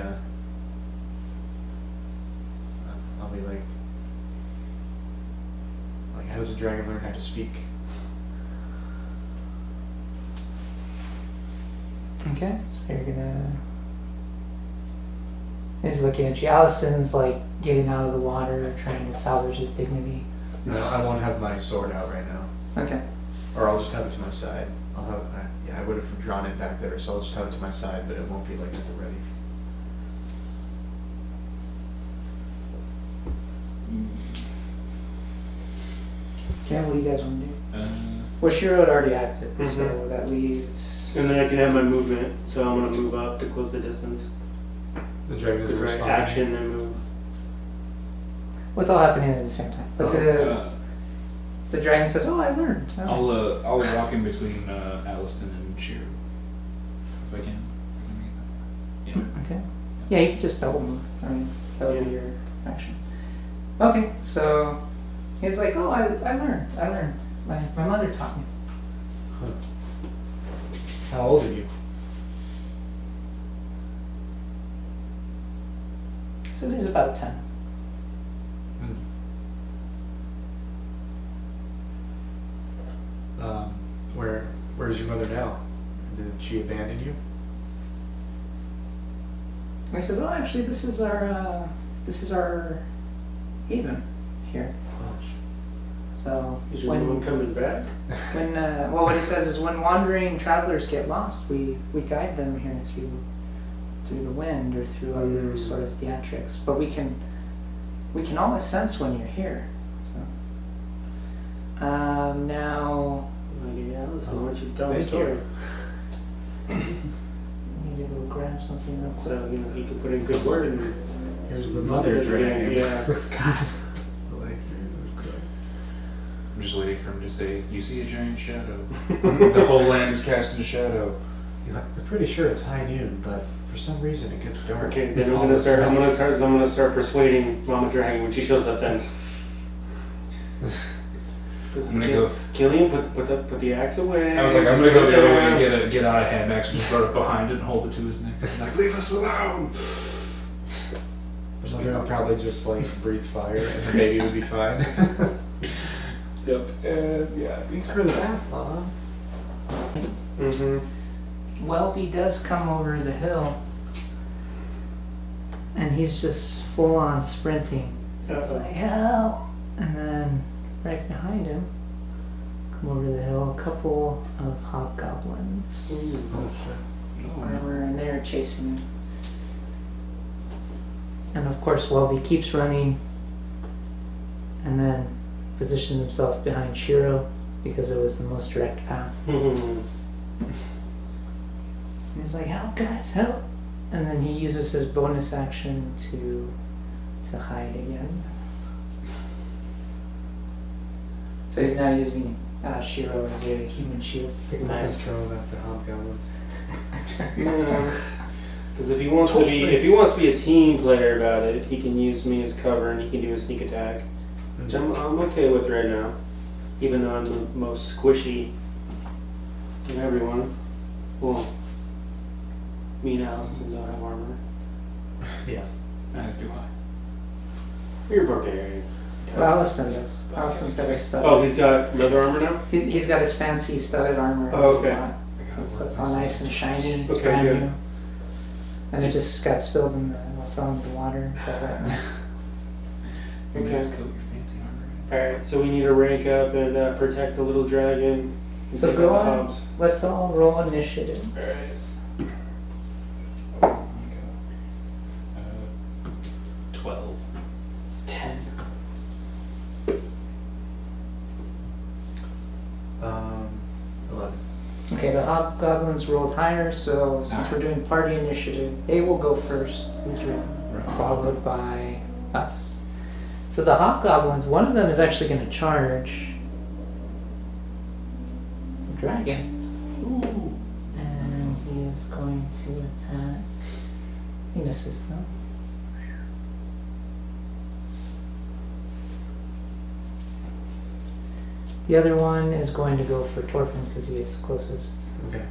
I'll be like, how does a dragon learn how to speak? Okay, so you're gonna. He's looking at you. Alliston's like getting out of the water, trying to salvage his dignity. No, I won't have my sword out right now. Okay. Or I'll just have it to my side. I would have drawn it back there, so I'll just have it to my side, but it won't be like at the ready. Okay, what do you guys want to do? Uh, Well, Shiro had already acted, so Mhm. that leaves. And then I can have my movement, so I'm gonna move up to close the distance. The dragon is Because right, responding. action and move. What's all happening at the same time? But the dragon says, "Oh, I learned." Oh. I'll walk in between Alliston and Shiro if I can. Yeah. Okay. Yeah, you can just double move. I mean, that would be your action. Okay, so he's like, "Oh, I learned. My mother taught me." How old are you? So he's about 10. Where's your mother now? Did she abandon you? And he says, "Oh, actually, this is our haven here." So Is your mom coming back? what he says is, when wandering travelers get lost, we guide them here through the wind or through other sort of theatrics. But we can always sense when you're here. So now Yeah, so why don't you tell the Thank story? I need to go grab something real quick. So, he could put in a good word and Here's the mother dragon. Yeah. We say, you see a giant shadow. The whole land is cast in shadow. You're like, I'm pretty sure it's high noon, but for some reason it gets dark. Okay, then all of a sudden. I'm gonna start persuading Mama Dragon when she shows up. Then I'm gonna go. Kill him. Put the axe away. I was like, I'm gonna go the other way and get out of hand axe and just throw it behind it and hold it to his neck. Like, leave us alone. I'll probably just like breathe fire and the baby would be fine. Yep. And yeah. Thanks for the bath, Mom. Mm-hmm. Welby does come over the hill, and he's just full on sprinting. It's like, help! And then right behind him, come over the hill, a couple of Hog Goblins. Armor, and they're chasing him. And of course, Welby keeps running, and then positions himself behind Shiro because it was the most direct path. Mm-hmm. And he's like, help guys, help! And then he uses his bonus action to hide again. So he's now using Shiro as a human shield. Nice. Throw him at the hobgoblins. Yeah. Because if he wants to be a team player about it, he can use me as cover and he can do a sneak attack, which I'm okay with right now, even though I'm the most squishy of everyone. Well, me and Allison don't have armor. Yeah. Neither do I. You're a barbarian. Well, Allison does. Allison's got his studded. Oh, he's got leather armor now? He's got his fancy studded armor. Oh, okay. That's all nice and shiny. It's Okay, brand good. new. And it just got spilled in the water. It's all right. You Okay. guys coat your fancy armor. Alright, so we need to rank up and protect the little dragon. And So take go out the on. hubs. Let's all roll initiative. Alright. Oh my god. 12. 10. 11. Okay, the Hobgoblins rolled higher, so since we're doing party initiative, they will go first, followed by us. So the Hobgoblins, one of them is actually going to charge the dragon. Ooh. And he is going to attack. He misses though. The other one is going to go for Torfin because he is closest. Okay.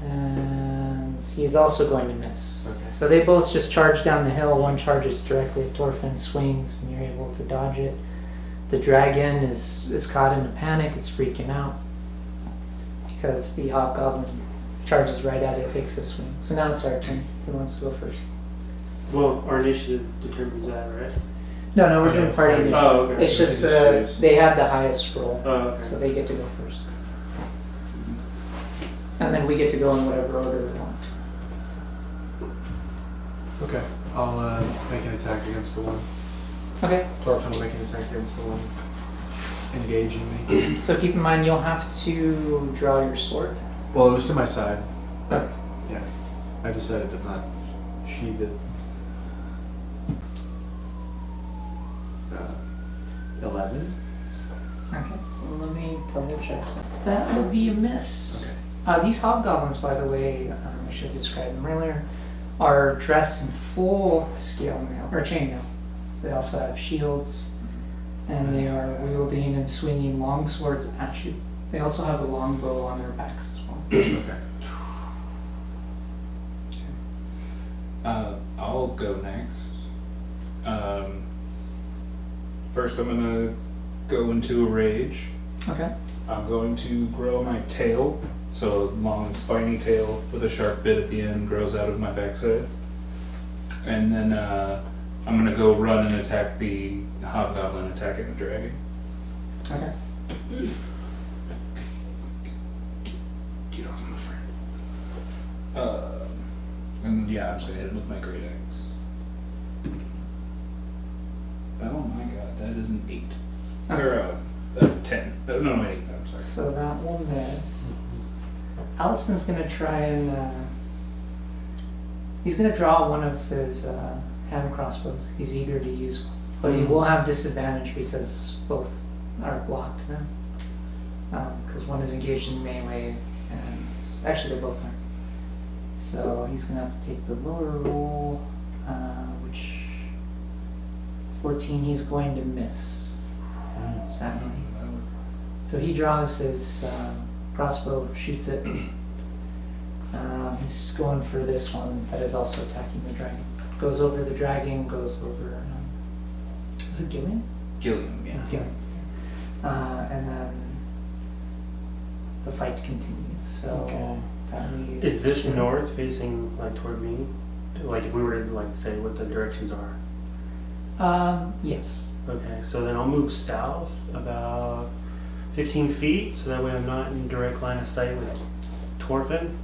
And he is also going to miss. Okay. So they both just charge down the hill. One charges directly at Torfin, swings, and you're able to dodge it. The dragon is caught in a panic. It's freaking out because the Hobgoblin charges right at it, takes a swing. So now it's our turn. Who wants to go first? Well, our initiative determines that, right? No, we're doing party initiative. Oh, okay. It's just They just choose. they had the highest roll, Oh, okay. so they get to go first. And then we get to go in whatever order we want. Okay, I'll make an attack against the one. Okay. Thorfinn will make an attack against the one engaging me. So keep in mind you'll have to draw your sword. Well, it was to my side. Oh. Yeah, I decided to not sheathe it. 11? Okay. Well, let me double check. That would be a miss. Okay. These hobgoblins, by the way, I should have described them earlier, are dressed in full scale mail or chainmail. They also have shields, and they are wielding and swinging long swords at you. They also have a long bow on their backs as well. Okay. I'll go next. First, I'm gonna go into a rage. Okay. I'm going to grow my tail, so a long spiny tail with a sharp bit at the end grows out of my backside. And then I'm gonna go run and attack the hobgoblin attacking the dragon. Okay. Get off my friend. And then, yeah, I'm just gonna hit him with my great axe. Oh my god, that is an 8. Or 10. No, 8. I'm sorry. So that will miss. Allison's gonna try and he's gonna draw one of his hammer crossbows. He's eager to use one, but he will have disadvantage because both are blocked now. because one is engaged in melee, and actually they both are. So he's gonna have to take the lower roll, which is 14. He's going to miss, sadly. So he draws his crossbow, shoots it. He's going for this one that is also attacking the dragon. Goes over the dragon, goes over. Is it Gillian? Gilliam, yeah. Gillian. And then the fight continues. So Okay. that leaves. Is this north facing like toward me? Like if we were to like say what the directions are. Yes. Okay, so then I'll move south about 15 feet, so that way I'm not in direct line of sight with Torfin.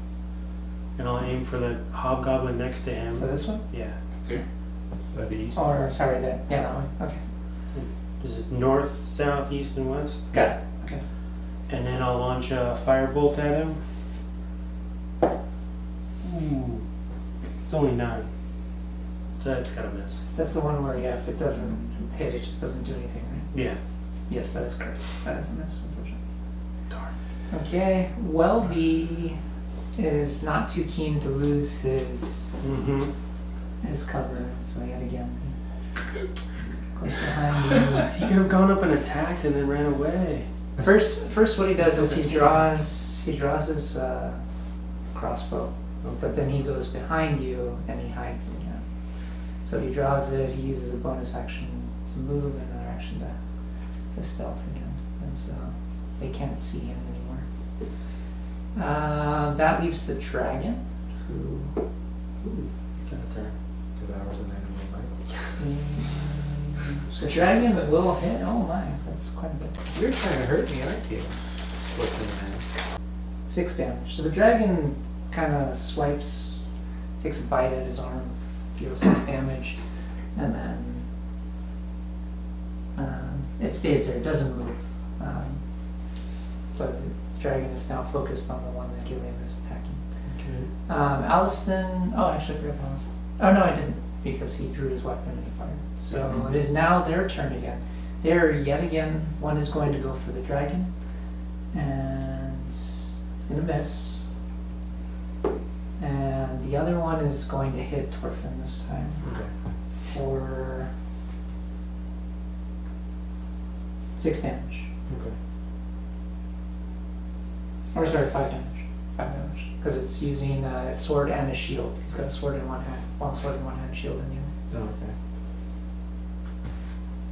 And I'll aim for the hobgoblin next to him. So this one? Yeah. That'd be east. Or sorry, that yeah, that one. Okay. This is north, south, east, and west. Got it. Okay. And then I'll launch a firebolt at him. Ooh. It's only 9. So it's gotta miss. That's the one where yeah, if it doesn't hit, it just doesn't do anything, right? Yeah. Yes, that is correct. That is a miss, unfortunately. Darn. Okay. Welby is not too keen to lose his cover, so yet again goes behind you. He could have gone up and attacked and then ran away. First, what he does is he draws his crossbow, but then he goes behind you and he hides again. So he draws it. He uses a bonus action to move and another action to stealth again, and so they can't see him anymore. That leaves the dragon, who. Got a turn. Devours an enemy life. The dragon will hit. Oh my, that's quite a bit. You're trying to hurt me, aren't you? Splits in half. 6 damage. So the dragon kind of swipes, takes a bite at his arm, deals 6 damage, and then it stays there. It doesn't move. But the dragon is now focused on the one that Gilliam is attacking. Okay. Alliston. Oh, actually, I forgot Alliston. Oh no, I didn't, because he drew his weapon and he fired. So it is now their turn again. There, yet again, one is going to go for the dragon, and it's going to miss. And the other one is going to hit Torfin this time Okay. for 6 damage. Okay. Or sorry, 5 damage. 5 damage. Because it's using a sword and a shield. He's got a sword in one hand, long sword in one hand, shield in the other. Oh, okay.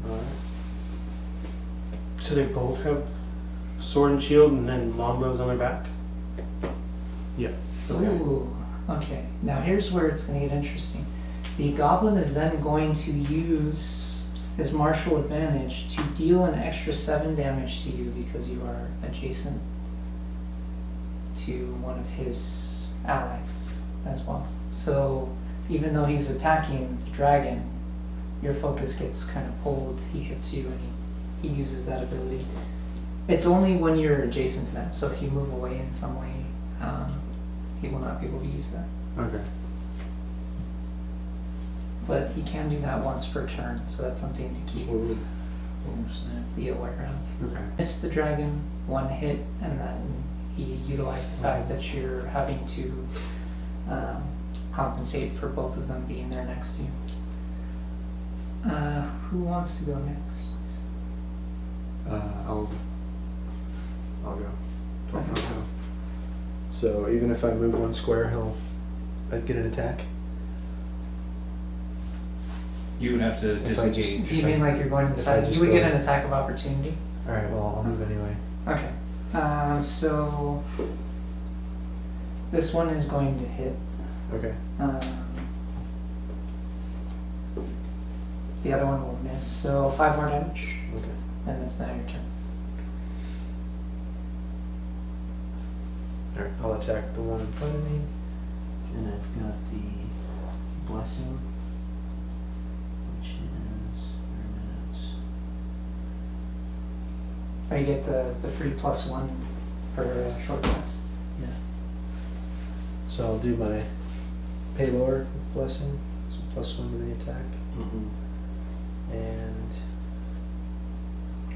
Alright. So they both have sword and shield and then longbows on their back? Yeah. Okay. Ooh, okay. Now here's where it's going to get interesting. The goblin is then going to use his martial advantage to deal an extra 7 damage to you because you are adjacent to one of his allies as well. So even though he's attacking the dragon, your focus gets kind of pulled. He hits you and he uses that ability. It's only when you're adjacent to them. So if you move away in some way, he will not be able to use that. Okay. But he can do that once per turn, so that's something to keep be aware of. Okay. Missed the dragon, 1 hit, and then he utilized the fact that you're having to compensate for both of them being there next to you. Who wants to go next? I'll go. Okay. I'll go. So even if I move 1 square, he'll get an attack. You would have to If I disengage. just- Do you mean like you're going to the If I side? just You would go- get an attack of opportunity. All right. Well, I'll move anyway. Okay. So this one is going to hit. Okay. The other one will miss. So 5 more damage, Okay. and that's now your turn. All right. I'll attack the one in front of me. And I've got the blessing, which is Or you get the free +1 for short rest. So I'll do my Paylor blessing. So +1 to the attack. Mm-hmm. And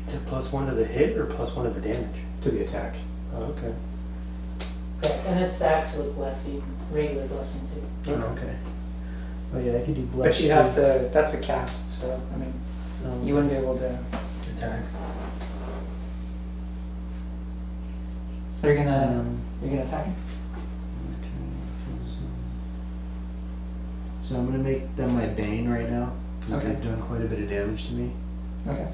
Is it +1 to the hit or +1 to the damage? to the attack. Oh, okay. Okay, and it stacks with blessing, regular blessing too. Okay. Oh yeah, I could do bless. But you have to, that's a cast, so, I mean, you wouldn't be able to. Attack. You're gonna attack him? So I'm gonna make them my bane right now because Okay. they've done quite a bit of damage to me. Okay.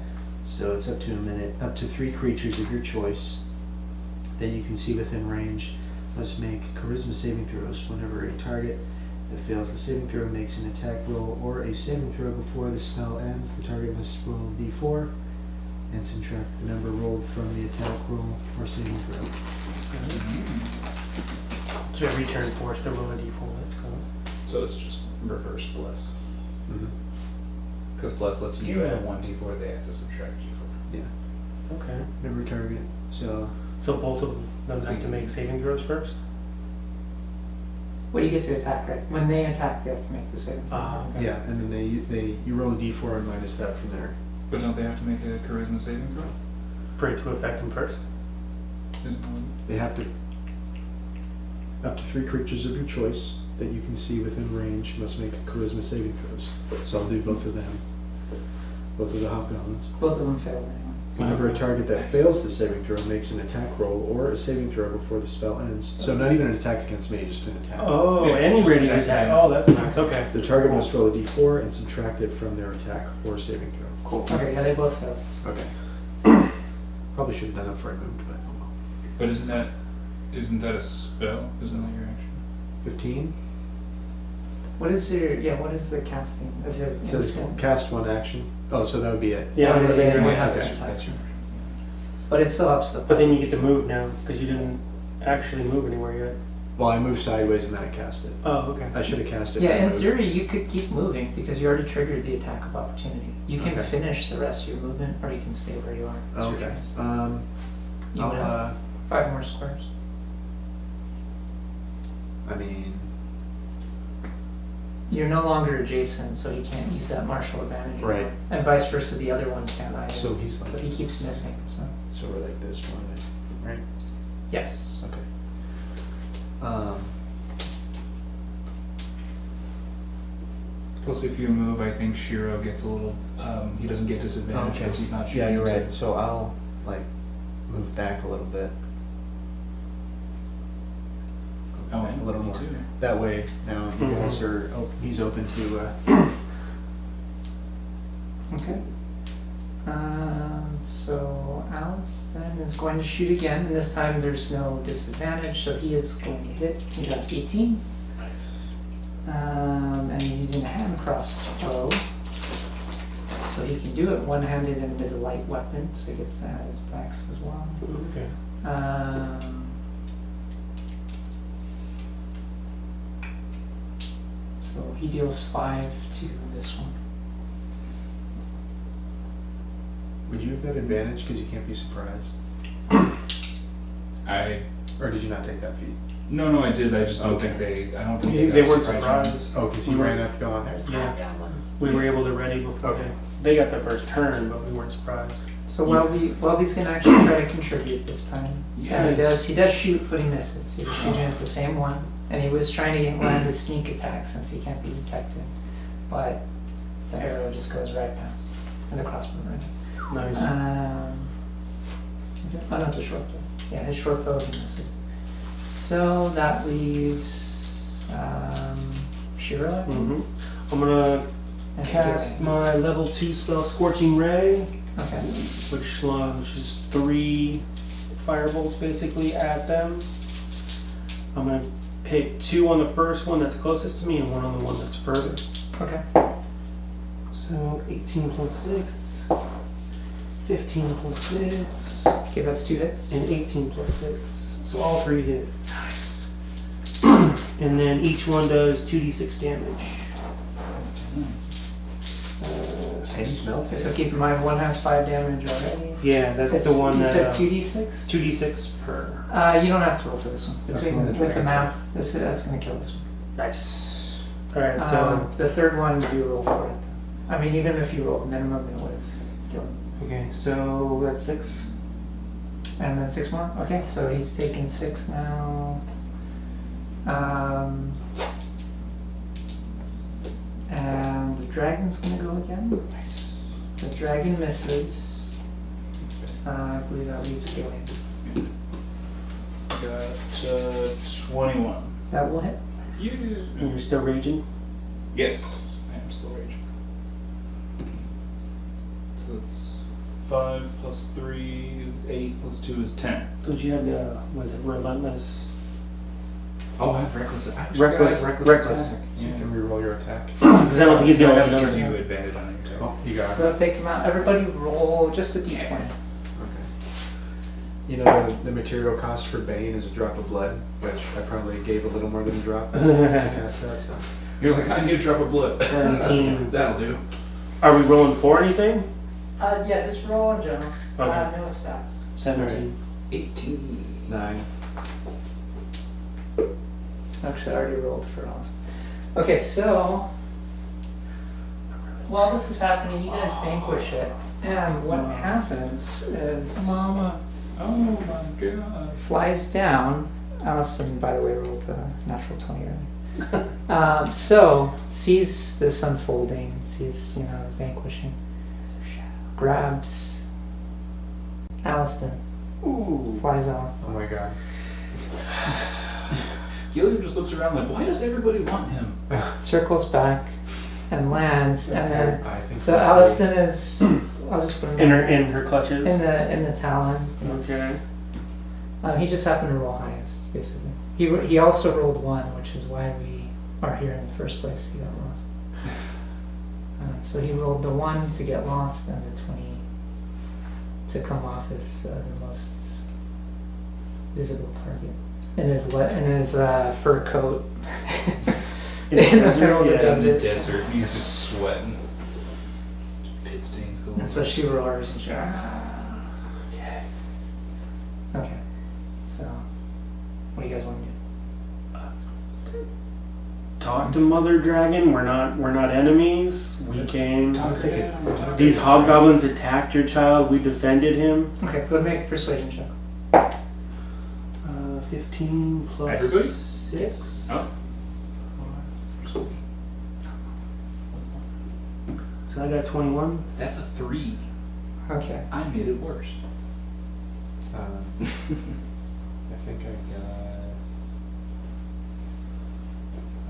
So it's up to a minute. Up to 3 creatures of your choice that you can see within range must make charisma saving throws. Whenever a target that fails the saving throw makes an attack roll or a saving throw before the spell ends, the target must roll d4 and subtract the number rolled from the attack roll or saving throw. So every turn forced to roll a d4. Let's go. So it's just reverse bless. Mm-hmm. Because bless lets you add 1d4, they have to subtract d4. Yeah. Okay. Never target. So So both of them have to make saving throws first? Well, you get to attack, right? When they attack, they have to make the saving throw. Ah, okay. Yeah, and then you roll a d4 and minus that from there. But don't they have to make a charisma saving throw? For it to affect them first? Isn't one? They have to. Up to 3 creatures of your choice that you can see within range must make charisma saving throws. So I'll do both of them. Both of the hobgoblins. Both of them failed anyway. Whenever a target that fails the saving throw makes an attack roll or a saving throw before the spell ends. So not even an attack against me, just an attack. Oh, Yeah, any just ready attack. attack. Oh, that's nice. Okay. The target must roll a d4 and subtract it from their attack or saving throw. Cool. Okay, yeah, they both failed. Okay. Probably should have done that before I moved, but oh well. But isn't that a spell? Isn't that your action? 15? What is the casting? Is it It says instant? cast 1 action. Oh, so that would be it. Yeah, Oh, I'm gonna yeah, be yeah, doing yeah. that. Okay. That's your But it still ups the. But then you get to move now because you didn't actually move anywhere yet. Well, I moved sideways and then I cast it. Oh, okay. I should have cast it. Yeah, when I in moved. theory, you could keep moving because you already triggered the attack of opportunity. You can Okay. finish the rest of your movement, or you can stay where you are. It's your Okay. choice. You I'll, have 5 more squares. I mean, You're no longer adjacent, so you can't use that martial advantage. Right. anymore. And vice versa, the other one can't either. so he's like, But he keeps missing, so. so we're like this one, right? Yes. Okay. Plus, if you move, I think Shiro gets a little. He doesn't get disadvantage because he's not shooting. Yeah, you're into- right. So I'll like move back a little bit. Oh, Back a little me more. too. That way, now you Mhm. guys are. He's open to. Okay. So Alice then is going to shoot again, and this time there's no disadvantage, so he is going to hit. He got 18. Nice. And he's using a hand crossbow. So he can do it one-handed and it is a light weapon, so he gets to add his stacks as well. Okay. So he deals 5 to this one. Would you have got advantage because you can't be surprised, or did you not take that feat? No, I did. I just don't Okay. think they. I don't think They got weren't surprised. surprised. Oh, because he We were- ran up going. There's Yeah. Goblins. We were able to ready before Okay. they got the first turn, but we weren't surprised. So Welby's gonna actually try to contribute this time. And Yes. he does shoot, but he misses. He was shooting at the same one, and he was trying to get land his sneak attack since he can't be detected. But the arrow just goes right past, and the crossbow right. Nice. Is it? Oh no, it's a short bow. Yeah, his short bow he misses. So that leaves Shiro. I think? Mm-hmm. I'm gonna And cast Jeremy. my level 2 spell, Scorching Ray, Okay. which launches 3 firebolts basically at them. I'm gonna pick 2 on the first one that's closest to me and 1 on the one that's further. Okay. So 18 plus 6, 15 plus 6, Okay, that's 2 hits. and 18 plus 6. So all 3 hit. Nice. And then each one does 2d6 damage. I smell Okay, so keep in mind one has 5 damage already. Yeah, that's It's- the one you that. said 2d6? 2d6 per. You don't have to roll for this one. That's Between the one that with the drags math, that's gonna kill this one. Nice. Alright, so. The third one, you roll for it. I mean, even if you roll the minimum, it would have killed him. Okay, so that's 6. And then 6 more? Okay, so he's taking 6 now. And the dragon's gonna go again. The dragon misses. I believe that leaves Gillian. Got 21. That will hit. And you're still raging? Yes, I am still raging. So that's 5 plus 3 is 8 plus 2 is 10. Don't you have the, was it relentless? Oh, I have reckless. Reckless attack. So you can reroll your attack. Because I don't think he's No, gonna it have just gives another. you advantage on your attack. Oh, you got So it. let's take him out. Everybody roll just a d20. Okay. You know, the material cost for Bane is a drop of blood, which I probably gave a little more than a drop to cast that, so. You're like, I need a drop of blood. 17. That'll do. Are we rolling for anything? Yeah, just roll in general. Okay. No stats. 17. 18. 9. Actually, I already rolled for Austin. Okay, so while this is happening, you guys vanquish it, and what happens is Mama. Oh my god. flies down. Allison, by the way, rolled a natural 20 earlier. So sees this unfolding, sees vanquishing, grabs Allison, Ooh. flies off. Oh my god. Gillian just looks around like, why does everybody want him? Circles back and lands, and then I think so that's Allison is. I'll just put him In down. her clutches. In the talon. Yes. Okay. He just happened to roll highest, basically. He also rolled 1, which is why we are here in the first place. He got lost. So he rolled the 1 to get lost and the 20 to come off as the most visible target. In his fur coat. In the desert, middle of the yeah. In the desert. desert, he's just sweating. Pit stains going. And so she roars and she. Okay. So, what do you guys want to do? Talk to Mother Dragon. We're not enemies. We came. Talk to him. These hobgoblins attacked your child. We defended him. Okay, go make persuasion checks. 15 plus Everybody? 6. Oh. So I got 21. That's a 3. Okay. I made it worse. I think I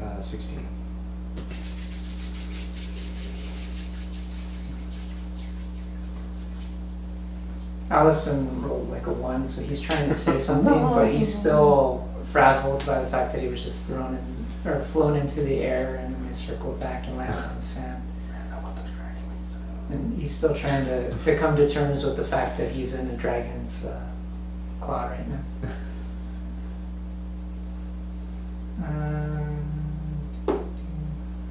got 16. Allison rolled like a 1, so he's trying to say something, but he's still frazzled by the fact that he was just flown into the air and then circled back and landed on the sand. And he's still trying to come to terms with the fact that he's in a dragon's claw right now.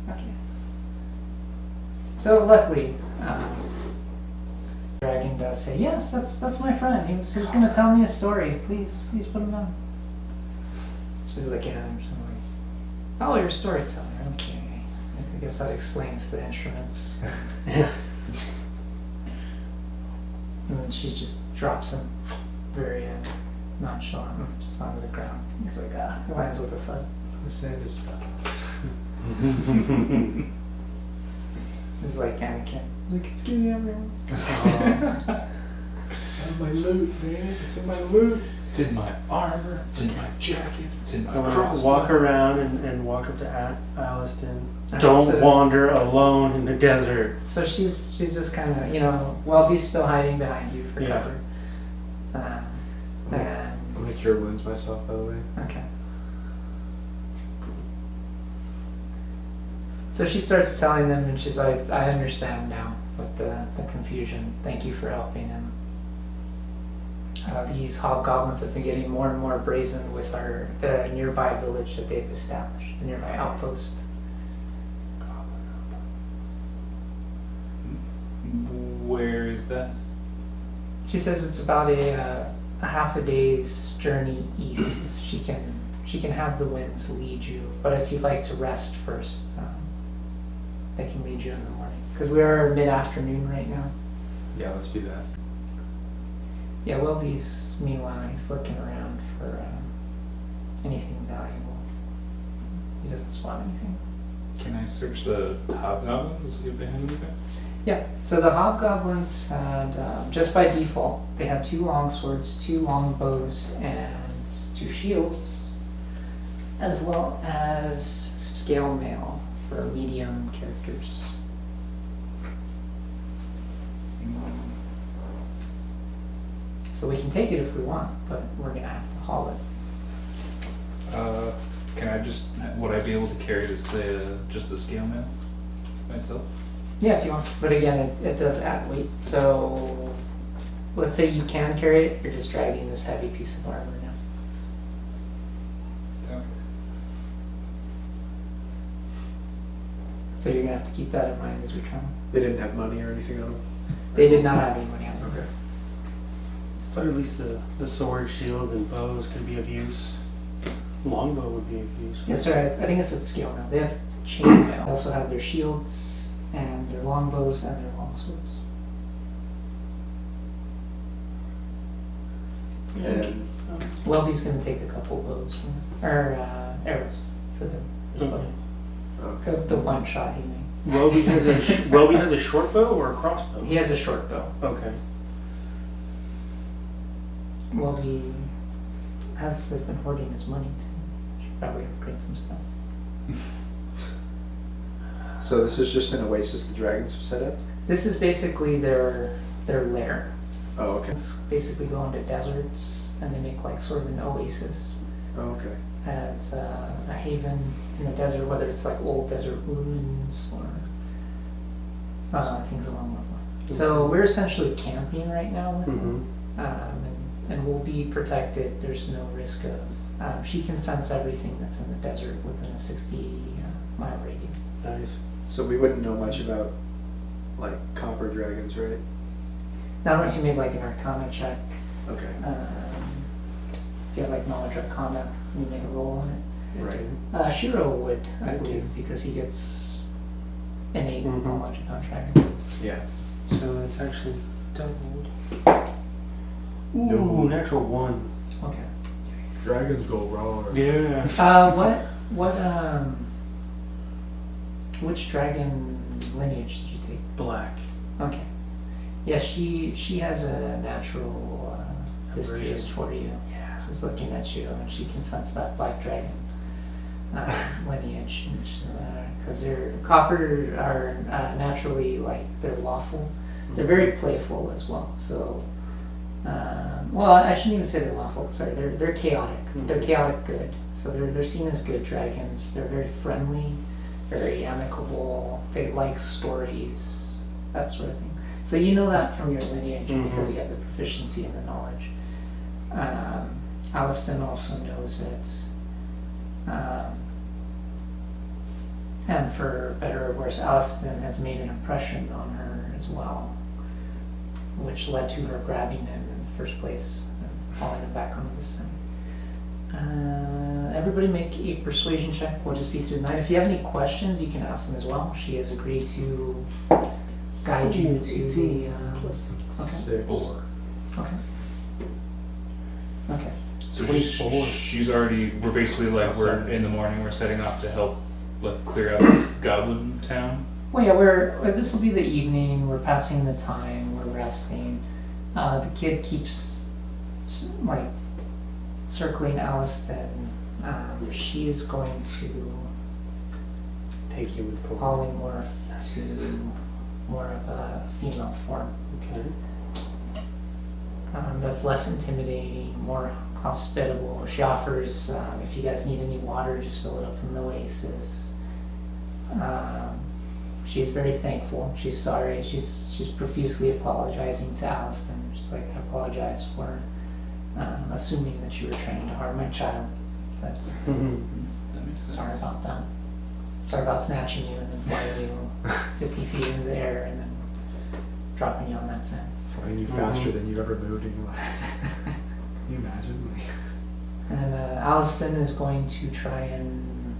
Okay. So luckily, dragon does say, "Yes, that's my friend. He was going to tell me a story. Please put him down." She's like, "Yeah, I'm just like, oh, you're a storyteller. Okay. I guess that explains the instruments." And then she just drops him very nonchalant, just onto the ground. He's like, it lands with a thud. The sand is. This is like Anakin. Like, it's getting everyone. My loot, man. It's in my loot. It's in my armor, it's in my jacket, it's in my So I crossbow. walk around and walk up to Alliston. Alright, Don't so- wander alone in the desert. So she's just kind of, while he's still hiding behind you for Yeah. cover. I'm And gonna cure wounds myself, by the way. okay. So she starts telling them, and she's like, "I understand now with the confusion. Thank you for helping him. These hobgoblins have been getting more and more brazen with the nearby village that they've established, the nearby outpost." Where is that? She says it's about a half a day's journey east. She can have the winds lead you, but if you'd like to rest first, they can lead you in the morning. Because we are mid-afternoon right now. Yeah, let's do that. Yeah, Welby's, meanwhile, he's looking around for anything valuable. He doesn't spot anything. Can I search the hobgoblins to see if they have anything? Yeah, so the hobgoblins had, just by default, they had 2 long swords, 2 long bows, and 2 shields, as well as scale mail for medium characters. So we can take it if we want, but we're gonna have to haul it. Can I just, would I be able to carry just the scale mail by itself? Yeah, if you want, but again, it does add weight, so let's say you can carry it, you're just dragging this heavy piece of armor now. Okay. So you're gonna have to keep that in mind as we try. They didn't have money or anything on them? They did not have any money on them. Okay. But at least the sword, shield, and bows could be of use. Longbow would be of use. Yes, sir. I think it's at scale now. They have chainmail. They also have their shields and their longbows and their longswords. And Welby's gonna take a couple bows from them, or arrows for them as well. okay. The one shot he made. Welby has a short bow or a crossbow? He has a short bow. Okay. Welby has been hoarding his money too. Should probably upgrade some stuff. So this is just an oasis the dragons have set up? This is basically their lair. Oh, okay. It's basically go into deserts and they make like sort of an oasis Oh, okay. as a haven in the desert, whether it's like old desert ruins or things along those lines. So we're essentially camping right now with them, and we'll be protected. There's no risk of. She can sense everything that's in the desert within a 60-mile radius. Nice. So we wouldn't know much about like copper dragons, right? Not unless you made like an Arcana check. Okay. If you have like knowledge Arcana, you make a roll on it. Right. Shiro would, I Thank believe, you. because he gets innate Mhm. knowledge about dragons. Yeah. So it's actually doubled. Ooh, natural 1. Okay. Dragons go raw. Yeah. Which dragon lineage did you take? Black. Okay. Yeah, she has a natural distaste for you. Yeah. She's looking at you and she can sense that black dragon lineage. Because they're copper are naturally like they're lawful. They're very playful as well. So, well, I shouldn't even say they're lawful. Sorry, they're chaotic. They're chaotic good. So they're seen as good dragons. They're very friendly, very amicable. They like stories, that sort of thing. So you know that from your lineage because you have the proficiency and the knowledge. Aliston also knows it. And for better or worse, Aliston has made an impression on her as well, which led to her grabbing him in the first place and hauling him back onto the side. Everybody make a persuasion check. We'll just be through the night. If you have any questions, you can ask them as well. She has agreed to guide you to the... okay. 6. 4. Okay. Okay. So 24. she's already, we're basically like, we're in the morning, we're setting off to help like clear out this goblin town. Well, yeah, this will be the evening. We're passing the time. We're resting. The kid keeps like circling Aliston. She is going to Take you with polymorph to more of a female form. Okay. That's less intimidating, more hospitable. She offers, if you guys need any water, just fill it up in the oasis. She's very thankful. She's sorry. She's profusely apologizing to Aliston. She's like, I apologize for assuming that you were trying to harm my child. That's That makes sense. sorry about that. Sorry about snatching you and then flying you 50 feet into the air and then dropping you on that sand. Flying you faster than you've ever moved in your life. Can you imagine? And Aliston is going to try and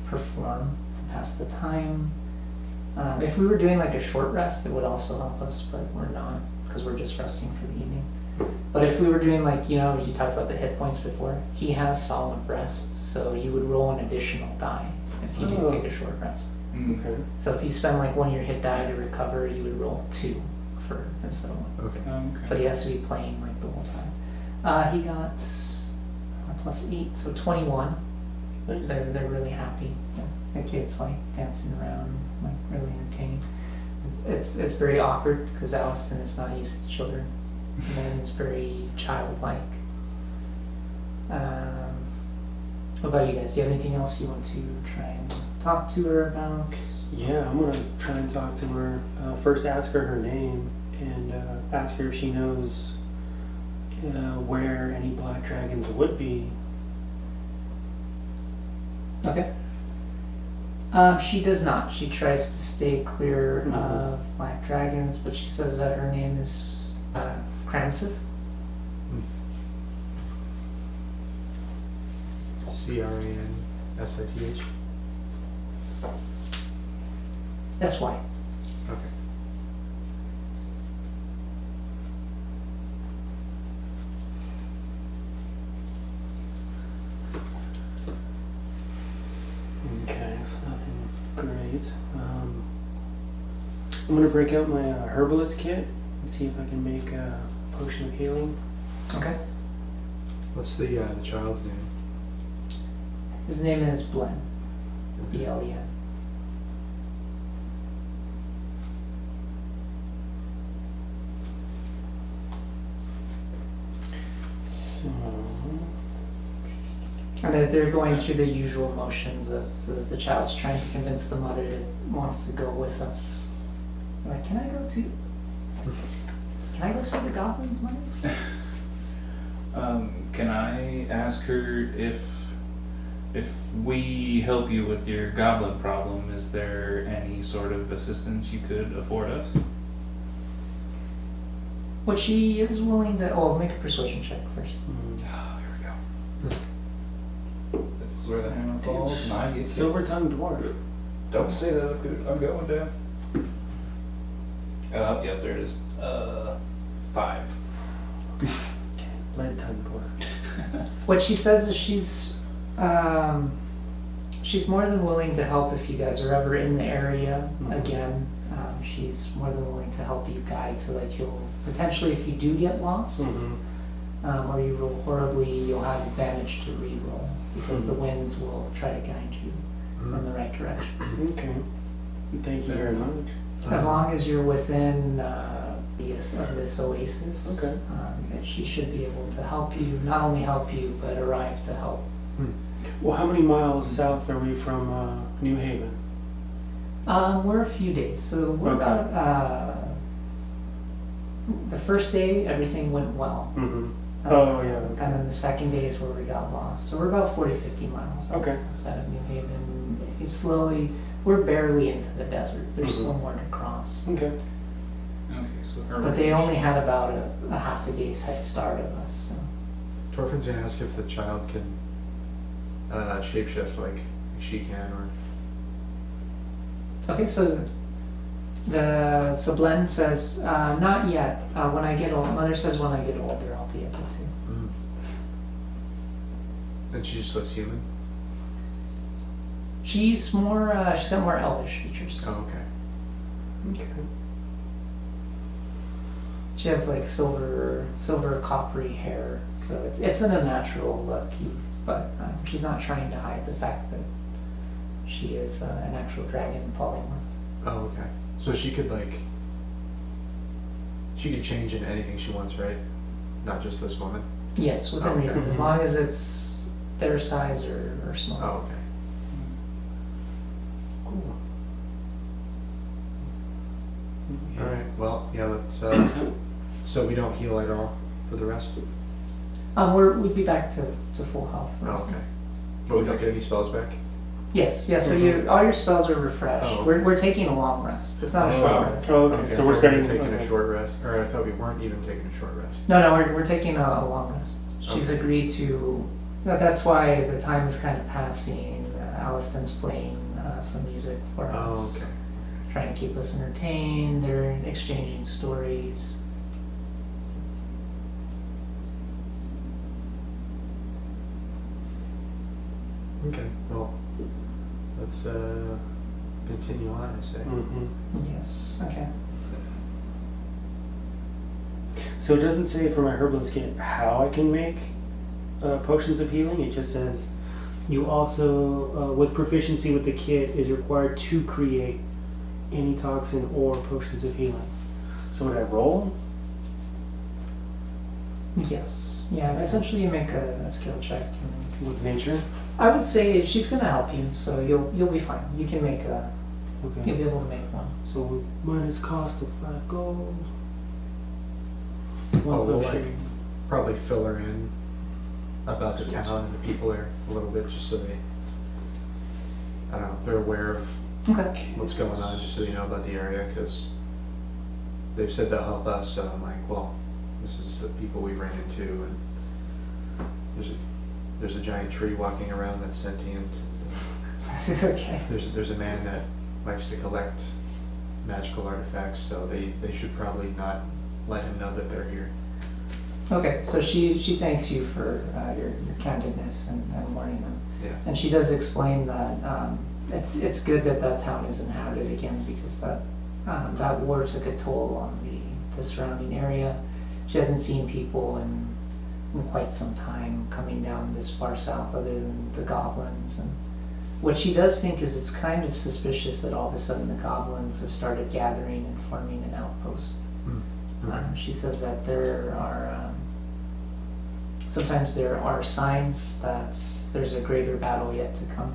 perform to pass the time. If we were doing like a short rest, it would also help us, but we're not because we're just resting for the evening. But if we were doing like, you know, you talked about the hit points before, he has Psalm of Rest, so you would roll an additional die if you do Oh. take a short rest. Okay. So if you spend like one of your hit die to recover, you would roll 2 for instead of 1. Okay. But he has to be playing like the whole time. He got +8, so 21. They're really happy. The kids like dancing around, like really entertaining. It's very awkward because Alliston is not used to children, and it's very childlike. What about you guys? Do you have anything else you want to try and talk to her about? Yeah, I'm gonna try and talk to her. First, ask her name and ask her if she knows where any black dragons would be. Okay. She does not. She tries to stay clear of black dragons, but she says that her name is Cransith. CRANSITH. S.Y. Okay. Okay, so nothing great. I'm gonna break out my herbalist kit and see if I can make a potion of healing. Okay. What's the child's name? His name is Blen. B-L-E-N. So, And that they're going through the usual motions of the child's trying to convince the mother that wants to go with us. Like, can I go see the goblins, Mother? Can I ask her if we help you with your goblin problem, is there any sort of assistance you could afford us? What she is willing to... Oh, make a persuasion check first. Oh, here we go. This is where the hammer falls, and I get silver-tongued dwarf. Don't say that, I'm going down. Yep, there it is. 5. Lead-tongued dwarf. What she says is she's more than willing to help if you guys are ever in the area again. She's more than willing to help you guide so that you'll potentially, if you do get lost or you roll horribly, you'll have advantage to re-roll because the winds will try to guide you in the right direction. Okay. Thank you very much. As long as you're within this oasis, Okay. that she should be able to help you, not only help you, but arrive to help. Well, how many miles south are we from New Haven? We're a few days, so we're Okay. about, the first day, everything went well. Oh, yeah. And then the second day is where we got lost. So we're about 40-50 miles Okay. outside of New Haven. We're barely into the desert. There's still more to cross. Okay. Okay, so her But they range- only had about a half a day's head start of us, so. Torfin's gonna ask if the child can shapeshift like she can, or Okay, so Blen says, not yet. When I get old, Mother says when I get older, I'll be able to. and she just looks human. She's got more elvish features. Oh, okay. Okay. She has like silver coppery hair, so it's an unnatural look, but she's not trying to hide the fact that she is an actual dragon polymorph. Oh, okay. So she could change into anything she wants, right? Not just this woman. Yes, within Okay. reason, as long as it's their size or smaller. Oh, okay. Cool. All right. Well, yeah. Let's. So we don't heal at all for the rest. We'd be back to full health. Oh, okay. But we don't get any spells back. Yes, yeah. So all your spells are refreshed. Oh. We're taking a long rest. It's not a short rest. Oh, okay. So I we're thought we spending taking okay. a short rest, or I thought we weren't even taking a short rest. No, we're taking a long rest. She's Okay. agreed to. That's why the time is kind of passing. Alliston's playing some music for Oh, us, okay. trying to keep us entertained. They're exchanging stories. Okay, well, let's continue on, I say. Yes. Okay. So it doesn't say for my herbalist kit how I can make potions of healing. It just says you also, with proficiency with the kit, is required to create antitoxin or potions of healing. So would I roll? Yes. Yeah. Essentially, you make a skill check. And With nature? I would say she's gonna help you, so you'll be fine. You can make a. Okay. You'll be able to make one. So minus cost of 5 gold. Oh, One we'll potion. probably fill her in about the town and the people there a little bit, just so they, I don't know, they're aware of Okay. what's going on, just so they know about the area, because they've said they'll help us, so I'm like, well, this is the people we ran into, and there's a giant tree walking around that's sentient. Okay. There's a man that likes to collect magical artifacts, so they should probably not let him know that they're here. Okay. So she thanks you for your candidness and warning them. Yeah. And she does explain that it's good that that town is inhabited again, because that war took a toll on the surrounding area. She hasn't seen people in quite some time coming down this far south, other than the goblins. And what she does think is it's kind of suspicious that all of a sudden the goblins have started gathering and forming an outpost. She says that there are sometimes there are signs that there's a greater battle yet to come,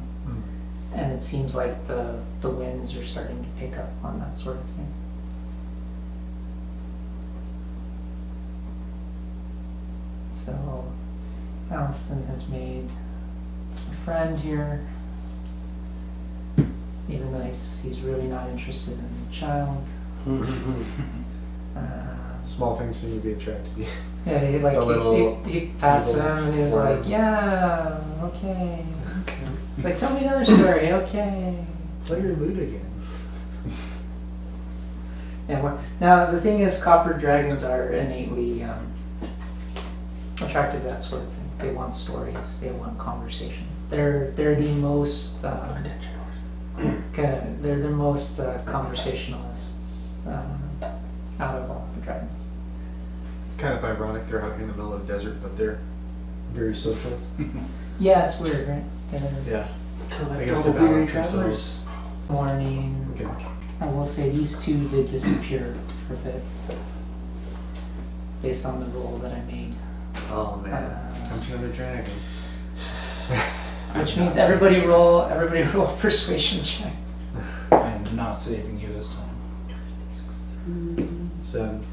and it seems like the winds are starting to pick up on that sort of thing. So Alston has made a friend here, even though he's really not interested in the child. Small things seem to be attracted. Yeah, he pats him and he's like, yeah, okay. He's like, tell me another story, okay. Play your lute again. Yeah. Now the thing is, copper dragons are innately attracted to that sort of thing. They want stories. They want conversation. They're the most they're the most conversationalists out of all the dragons. Kind of ironic, they're out here in the middle of the desert, but they're very social. Yeah, it's weird, right? They're Yeah. I Collect guess all to the weary balance travelers. themselves. Warning. Okay. I will say these two did disappear for a bit, based on the roll that I made. Oh man, comes another dragon. Which means everybody roll persuasion check. I am not saving you this time. 7.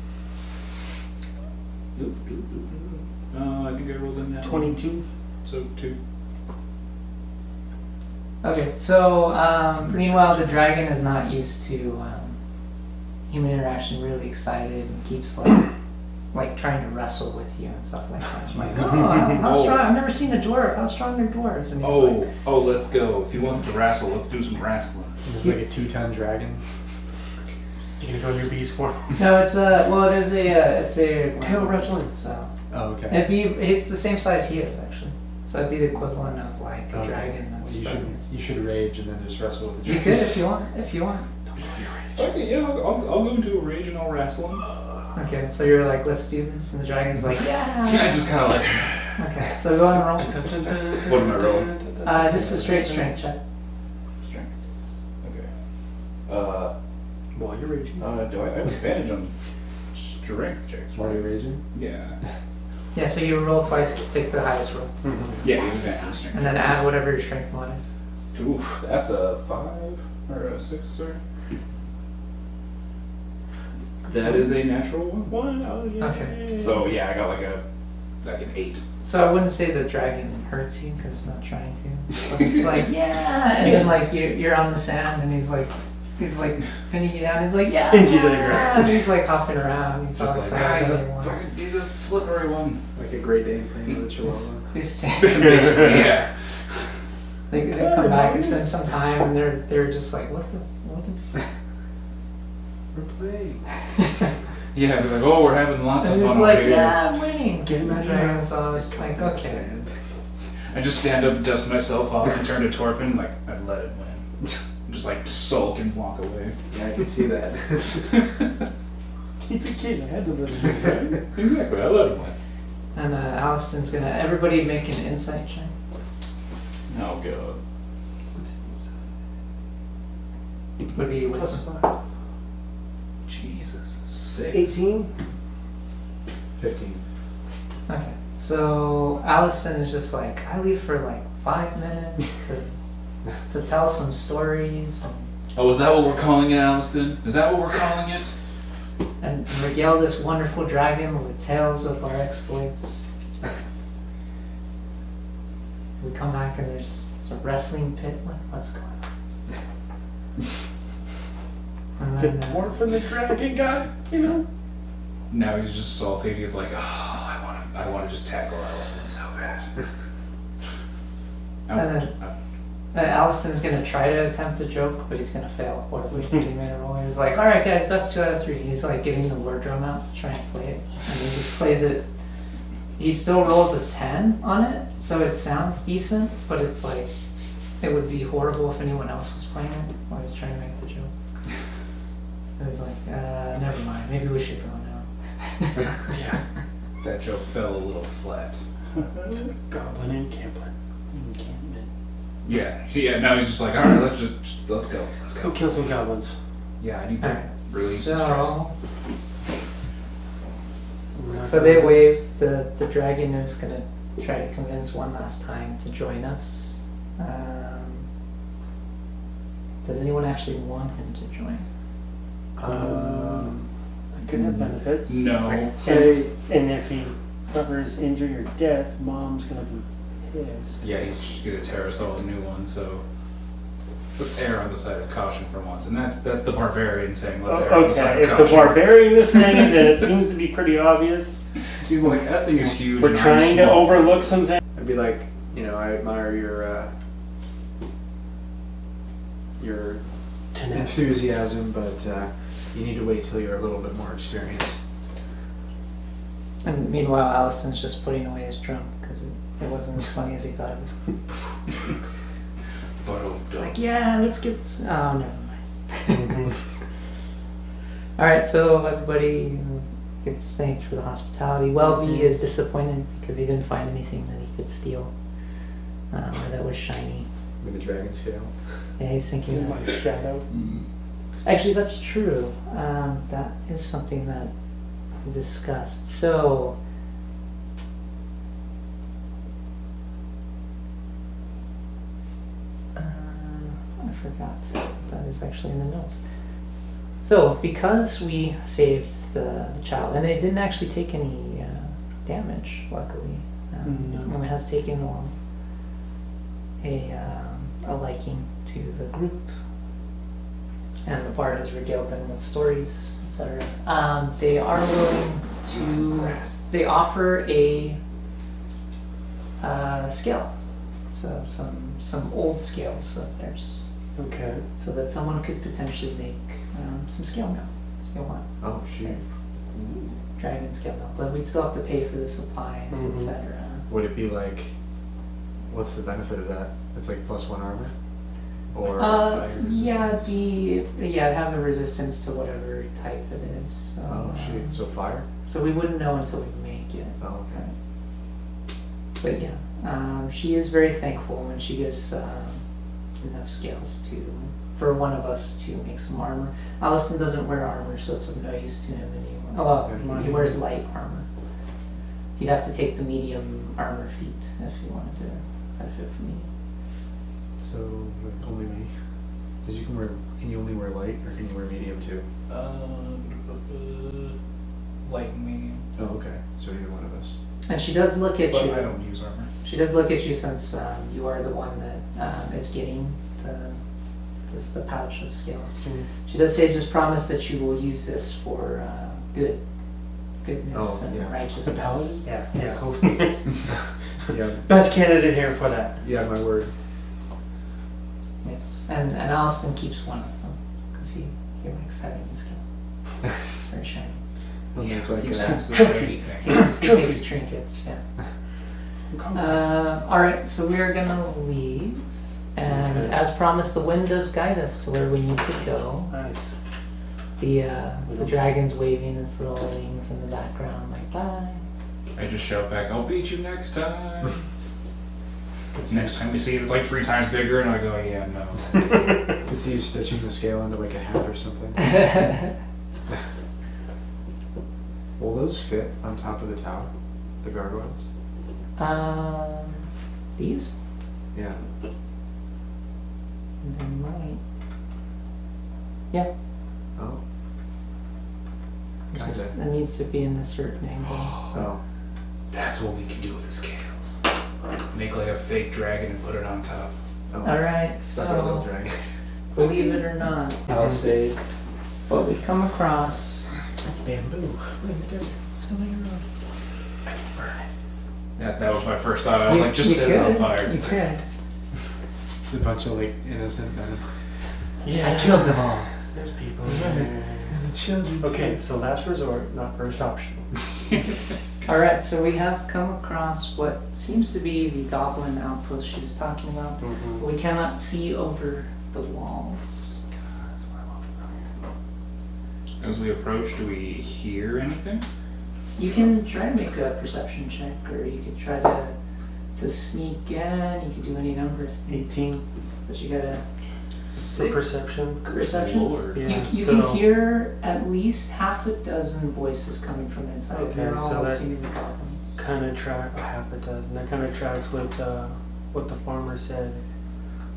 I think I rolled in that. 22. So 2. Okay, so meanwhile the dragon is not used to human interaction, really excited and keeps like trying to wrestle with you and stuff like that. I'm like, how strong? I've never seen a dwarf. How strong are dwarves? And he's like, Let's go. If he wants to wrestle, let's do some wrestling. It's like a 2-ton dragon. You gonna go in your beast form? no, it's a Tail wrestling. So Oh, okay. it's the same size he is actually. So it'd be the equivalent of like a Okay. dragon that's You should rage and then just wrestle with the You dragon. could if you want. Okay, yeah, I'll go into a rage and I'll wrestle him. Okay, so you're like, let's do this, and the dragon's like, yeah. I just kind of like. Okay, so go ahead and roll. What am I rolling? Just a straight strength check. Strength. Okay. While you're raging. Do I have advantage on strength checks? While you're raging? Yeah. Yeah, so you roll twice, take the highest roll, Yeah, you have advantage on strength. and then add whatever your strength mod is. Oof, that's a 5 or a 6, sorry. That is a natural one. Oh, yeah. Okay. So yeah, I got like an 8. So I wouldn't say the dragon hurts you because it's not trying to. But it's like, yeah, and then like you're on the sand and he's like pinning you down. He's like, yeah, Into the ground. and he's like hopping around. He's all Just like, excited. he's about a everyone. fucking, he's a slippery one. Like a Great Dane playing with a Chihuahua. These Basically, yeah. They come back and spend some time and they're just like, what is this? We're playing. Yeah, they're like, oh, we're having lots And of he's fun like, over here. yeah, I'm winning. Get him out of Dragon, here. so I was just like, okay. I just stand up, dust myself off, and turn to Torfin like I'd let it win. Just like sulk and walk away. Yeah, I can see that. He's a kid. I had to let him right? Exactly, I let him win. And Alliston's gonna, everybody make an insight check. Oh god. Would be wisdom. Jesus. 6. 18. 15. Okay, so Allison is just like, I leave for like 5 minutes to tell some stories Oh, is that what we're calling it, Alliston? Is that what we're calling it? and regale this wonderful dragon with tales of our exploits. We come back and there's a wrestling pit. What's going on? And The then, dwarf and the dragon guy, you know? Now he's just salty. He's like, oh, I want to just tackle Alliston so bad. Allison's gonna try to attempt a joke, but he's gonna fail horribly because he made a roll. He's like, alright guys, best 2 out of 3. He's like getting the war drum out to try and play it. And he just plays it. He still rolls a 10 on it, so it sounds decent, but it's like, it would be horrible if anyone else was playing it while he's trying to make the joke. So he's like, never mind, maybe we should go now. Yeah. That joke fell a little flat. Goblin encampment. Yeah, now he's just like, alright, let's go. Go kill some goblins. Yeah, I need to Alright, release the stress. So they wave. The dragon is gonna try to convince one last time to join us. Does anyone actually want him to join? That could have benefits. No. And if he suffers injury or death, Mom's gonna be pissed. Yeah, he's just gonna tear us all a new one, so let's err on the side of caution for once. And that's the barbarian saying let's err on the side Okay, of if caution. the barbarian is saying it, then it seems to be pretty obvious. He's like, that thing is huge. We're and I'm trying to small." overlook something. I'd be like, I admire your enthusiasm, but you need to wait till you're a little bit more experienced. And meanwhile, Allison's just putting away his drum because it wasn't as funny as he thought it was. It's like, yeah, let's get this. Oh, never mind. All right, so everybody gets thanked for the hospitality. Welby is disappointed because he didn't find anything that he could steal or that was shiny. With the dragon scale. Yeah, he's thinking My that. shadow. Actually, that's true. That is something that we discussed. So, I forgot. That is actually in the notes. So, because we saved the child, and it didn't actually take any damage, luckily. No. It has taken a liking to the group, and the bard has regaled them with stories, etc. They are willing to. They offer a scale, so some old scales of theirs, Okay. so that someone could potentially make some scale mail if they want. Oh, shoot. Dragon scale mail, but we'd still have to pay for the supplies, Mhm. etc. Would it be like, what's the benefit of that? It's like +1 armor? Or fire Yeah, resistance? have a resistance to whatever type it is. So, Oh, shoot. So fire? so we wouldn't know until we make it. Oh, okay. But yeah, she is very thankful when she gets enough scales for one of us to make some armor. Allison doesn't wear armor, so it's of no use to him anymore. Oh well, he wears light armor. He'd have to take the medium armor feat if he wanted to benefit from me. So, only me? Because can you only wear light, or can you wear medium too? Light and medium. Oh, okay. So either one of us. And she does look at But you. I don't use armor. She does look at you since you are the one that is getting the pouch of scales. Mhm. She does say, just promise that you will use this for goodness Oh, and yeah. The righteousness. paladin? Yeah. Yes. Yeah. Yeah, Best candidate here for that. yeah, my word. Yes, and Alliston keeps one of them because he likes having the scales. It's very shiny. He'll make like He a, seems to Trophy. be He takes trinkets, yeah. Alright, so we are gonna leave. And Okay. as promised, the wind does guide us to where we need to go. Nice. The dragon's waving its little wings in the background, like bye. I just shout back, I'll beat you next time. It's Next used, time we see it, it's like 3 times bigger, and I go, yeah, no. it's you stitching the scale into like a hat or something. Will those fit on top of the tower? The gargoyles? These? Yeah. They might. Yeah, Oh. it Kinda. just, it needs to be in a certain angle. Oh. That's what we can do with the scales. Make like a fake dragon and put it on top. Oh. Alright, Like a little so dragon. believe it or not, Palisade. what we come across. That's bamboo. We're in the desert. What's going on? I can burn it. That was my first thought. I was You- like, just you set it on could, fire. You could. It's a bunch of like innocent men. Yeah. I killed them all. There's people. And the children. Okay, so last resort, not first option. Alright, so we have come across what seems to be the Goblin Outpost she was talking about. We cannot see over the walls. As we approach, do we hear anything? You can try to make a perception check, or you could try to sneak in. You could do any number of things. 18 But you gotta for perception. perception. Lord. Yeah. You so, can hear at least half a dozen voices coming from inside. Okay, You're so all that- seeing the goblins. kind of track half a dozen. That kind of tracks with what the farmer said.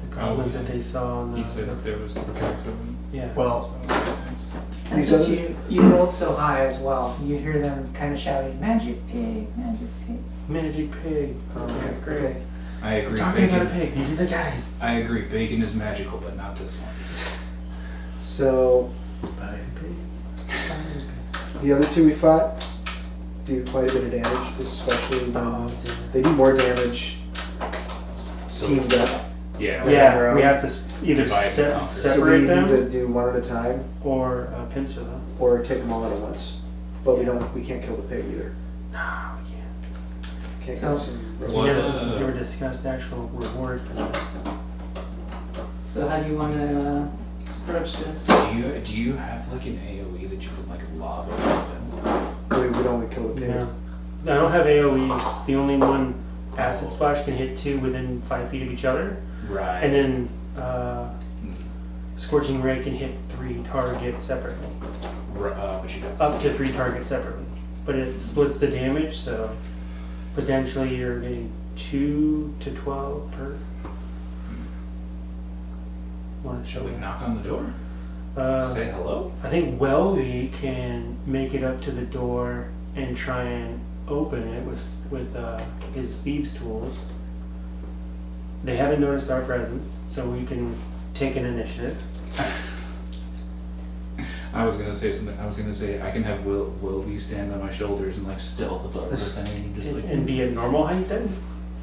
The goblins that they saw on the. He said that there was 6 of them. Yeah. Well, So that makes sense. And These since other- you rolled so high as well, you hear them kind of shouting, "Magic pig, magic pig." Magic pig. Okay, great. okay. I agree. Talking about a Bacon. pig. These are the guys. I agree. Bacon is magical, but not this one. So, the other two we fought do quite a bit of damage, especially when they do more damage teamed up. Yeah. Yeah. Yeah, we have to either Divide and conquer. So we separate need them to do one at a time, or pincer them. or take them all at once. But Yeah. we can't kill the pig either. No, we can't. Can't So- get some roast. What, We never discussed actual reward for this. So how do you want to approach this? Do you have like an AoE that you could like lob at weapons? We would only kill the pig. No. I don't have AoEs. The only one, Acid Splash, can hit 2 within 5 feet of each other. Right. And then Scorching Ray can hit 3 targets separately. What you got? Up to 3 targets separately. But it splits the damage, so potentially you're getting 2 to 12 per. Want to Shall show we it? knock on the door? Say hello? I think Welby can make it up to the door and try and open it with his thieves' tools. They haven't noticed our presence, so we can take an initiative. I was gonna say something. I was gonna say I can have Wilby stand on my shoulders and like stealth above the thing and just like. And be at normal height then?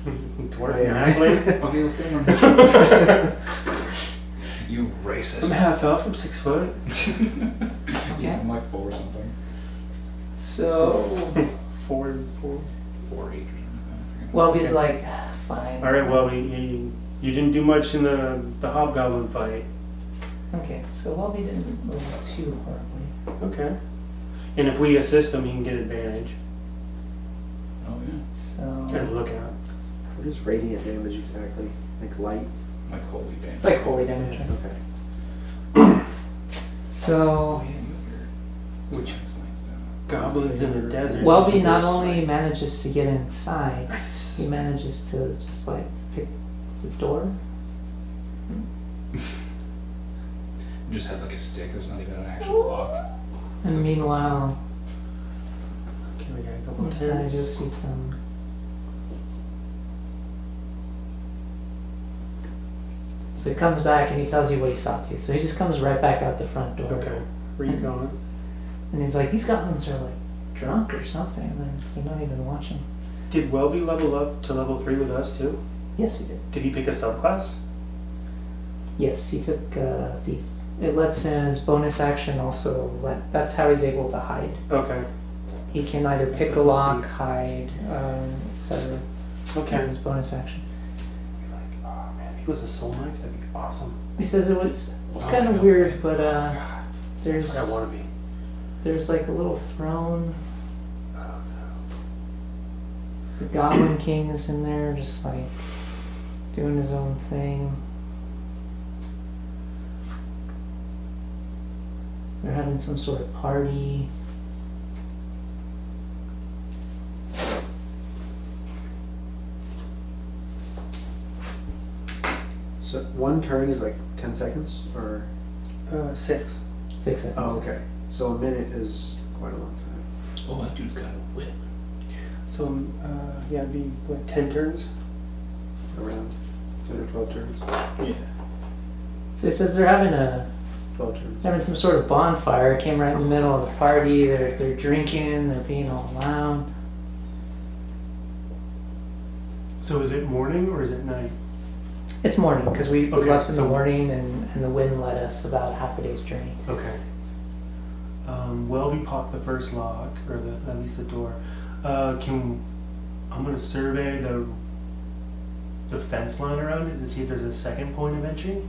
Dwarf Oh, yeah. halfling? Okay, we'll stand on my shoulders. You I'm racist. half elf, I'm 6 foot. Yeah, I'm like 4 or something. So, 4. 4'8" or something. Welby's like, fine. Alright, Welby, you didn't do much in the hobgoblin fight. Okay, so Welby didn't move too horribly. Okay. And if we assist him, he can get advantage Oh yeah. So, as a lookout. What is radiant damage exactly? Like light? Like holy damage. it's like holy damage. right? Okay. So, Which goblins in the desert. Welby not only manages to get inside, Nice. he manages to just like pick the door. Just had like a stick. There's not even an actual lock. And meanwhile, Okay, we got a couple of inside you'll tents. see some. So he comes back and he tells you what he saw too. So he just comes right back out the front door. Okay. Where you going? And he's like, these goblins are like drunk or something. They're not even watching. Did Welby level up to level 3 with us too? Yes, he did. Did he pick a subclass? Yes, he took thief. It lets his bonus action also that's how he's able to hide. Okay. He can either pick a lock, hide, etc. Okay. as his bonus action. You're like, oh man, if he was a soul knight, that'd be awesome. He says it's Wow. kind of weird, but That's there's what I want to be. there's like a little throne. Oh no. The Goblin King is in there, just like doing his own thing. They're having some sort of party. So one turn is like 10 seconds, or 6. 6 seconds. oh, okay. So a minute is quite a long time. Oh, that dude's got a whip. So yeah, it'd be what, 10 turns? Around 10 or 12 turns. Yeah. So he says they're having 12 turns. some sort of bonfire. It came right in the middle of the party. They're drinking. They're being all loud. So is it morning or is it night? It's morning because we Okay, left in the so- morning and the wind led us about half a day's journey. Okay. Well, we popped the first lock, or at least the door. I'm gonna survey the fence line around it to see if there's a second point of entry.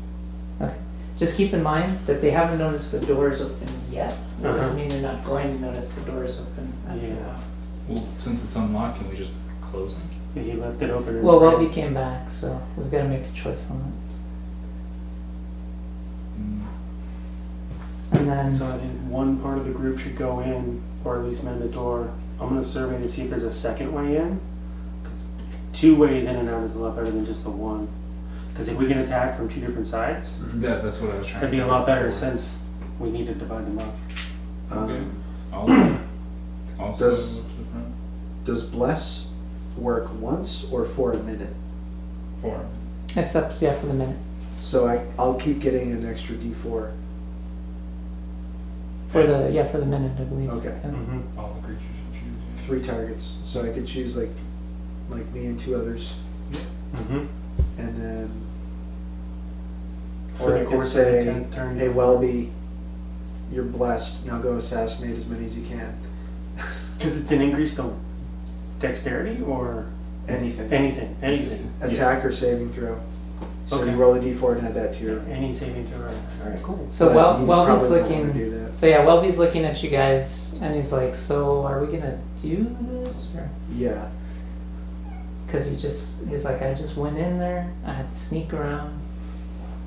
Just keep in mind that they haven't noticed the doors open yet. That Uh-huh. doesn't mean they're not going to notice the doors open after a Yeah. while. Well, since it's unlocked, can we just close it? Yeah, he left it open. Well, Welby came back, so we've got to make a choice on Mm. that. And then So I think one part of the group should go in, or at least man the door. I'm gonna survey to see if there's a second way in. 'Cause 2 ways in and out is a lot better than just the one. Because if we can attack from 2 different sides, Yeah, that's what I was trying that'd be to a do lot better before. since we need to divide them up. Okay. Um, Also, Does- different does bless work once or for a minute? form. it's up for the minute. So I'll keep getting an extra D4. For the minute, I believe. Okay. Yeah. Mm-hmm. All the creatures should choose. 3 targets. So I could choose like me and 2 others, Mm-hmm. and then For or the I could course of the say, 10th turn. hey Welby, you're blessed. Now go assassinate as many as you can. Because it's an increase to dexterity or Anything. anything. Attack or saving throw. So Okay. you roll a D4 and add that to your. Any saving throw. Alright, cool. So But you Welby's probably won't wanna looking. do that. So yeah, Welby's looking at you guys, and he's like, "So are we gonna do this?" Yeah. Because he's like, "I just went in there. I had to sneak around,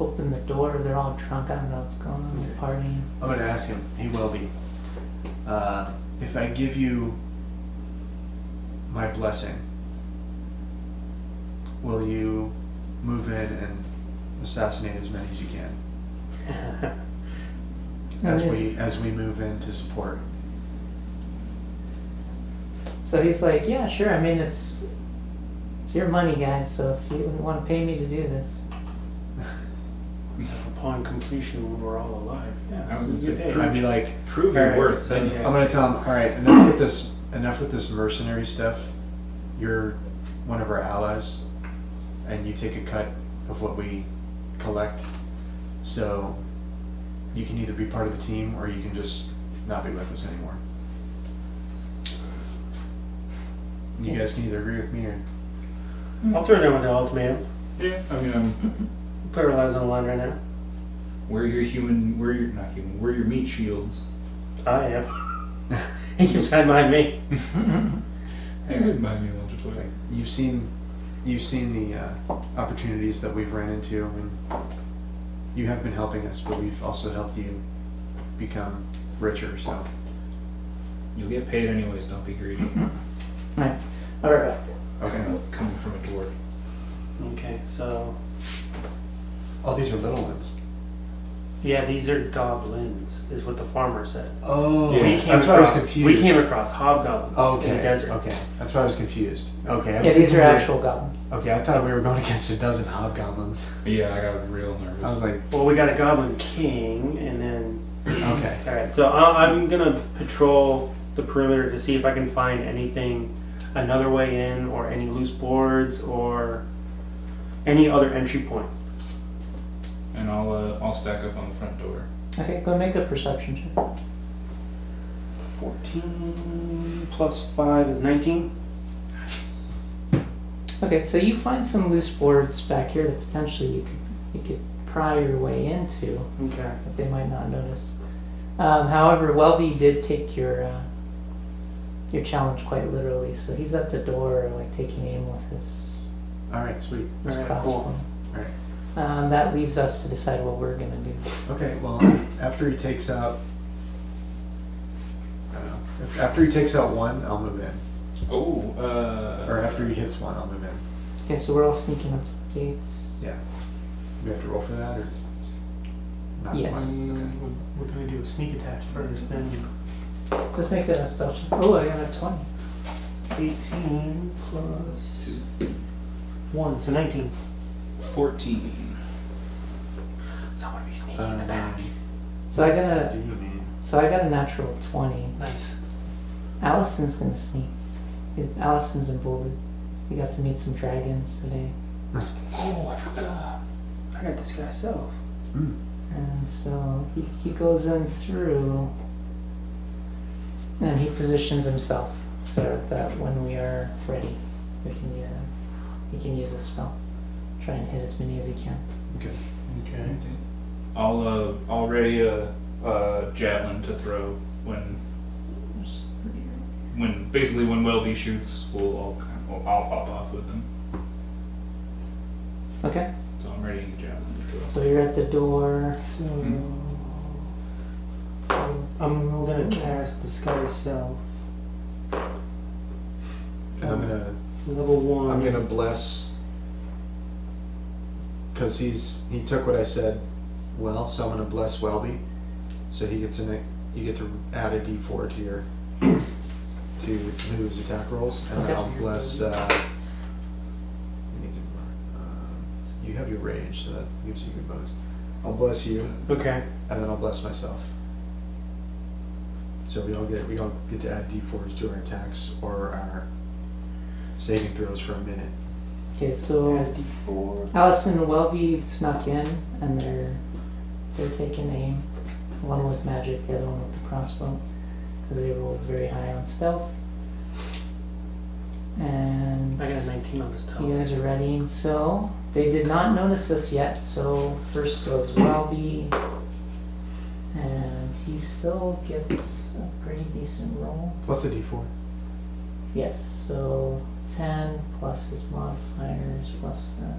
open the door. They're all drunk. I don't know what's going on. They're partying." I'm gonna ask him, hey Welby, if I give you my blessing, will you move in and assassinate as many as you can as we move in to support? So he's like, "Yeah, sure. I mean, it's your money, guys. So if you want to pay me to do this." Upon completion when we're all alive. Yeah. I was gonna say, Yeah. I'd be like, Prove your Alright, worth. so Then yeah. I'm gonna tell him, all right, enough with this mercenary stuff. You're one of our allies, and you take a cut of what we collect. So you can either be part of the team, or you can just not be with us anymore. You guys can either agree with me or. I'll throw down with the ultimatum. Yeah, I mean, Put our lives on the line right now. we're your not human, we're your meat shields. I am. He keeps behind me. He's been by me once or twice. You've seen the opportunities that we've ran into, and you have been helping us, but we've also helped you become richer. So You'll get paid anyways, don't be greedy. Right. All right. okay, Coming from a dwarf. Okay, so all these are little ones. yeah, these are goblins, is what the farmer said. Oh, We came that's why I was across- confused. We came across hoggoblins in the Okay, desert. okay, that's why I was confused. Okay, I Yeah, was these are thinking actual goblins. Okay, I thought we were going against a dozen hobgoblins. Yeah, I got real nervous. I was like, Well, we got a Goblin King, and then okay, alright, so I'm gonna patrol the perimeter to see if I can find anything, another way in, or any loose boards, or any other entry point. and I'll stack up on the front door. Okay, go make a perception check. 14 plus 5 is 19. Okay, so you find some loose boards back here that potentially you could pry your way into, Okay. but they might not notice. However, Welby did take your challenge quite literally, so he's at the door, like taking aim with his Alright, sweet. Alright, crossbow. cool. Alright. That leaves us to decide what we're gonna do. Okay, well, after he takes out, I don't know, after he takes out one, I'll move in. Oh, Or after he hits one, I'll move in. Okay, so we're all sneaking up to the gates. Yeah. We have to roll for that, or? Not? Yes. We're gonna do a sneak attack first, then Just make a stealth check. Oh, I got a 20. 18 plus 1, so 19. 14. So I'm gonna be sneaking in the back. So I got Do a you mean? natural 20. Nice. Allison's gonna sneak. Allison's emboldened. He got to meet some dragons today. Oh, I forgot. I got this guy's self. Mm. And so he goes in through and he positions himself so that when we are ready, he can use a spell. Try and hit as many as he can. Okay. Okay. I'll ready a javelin to throw when Welby shoots. I'll pop off with him. Okay, So I'm readying a javelin to throw. so you're at the door. So, So I'm gonna cast Disguise Self. And Level 1. I'm gonna bless, cause he took what I said well, so I'm gonna bless Welby. So he gets you get to add a D4 to your, to his attack rolls, and then Okay. I'll bless, you have your rage, so that gives you good bonus. I'll bless you, Okay. and then I'll bless myself. So we all get to add D4s to our attacks or our saving throws for a minute. okay, so Add a D4. Allison and Welby snuck in and they're taking aim. One with magic, the other one with the crossbow, because they rolled very high on stealth. And I got a 19 on this you top. guys are ready. So they did not notice us yet. So first goes Welby, and he still gets a pretty decent roll. Plus a D4. Yes, so 10 plus his modifiers plus the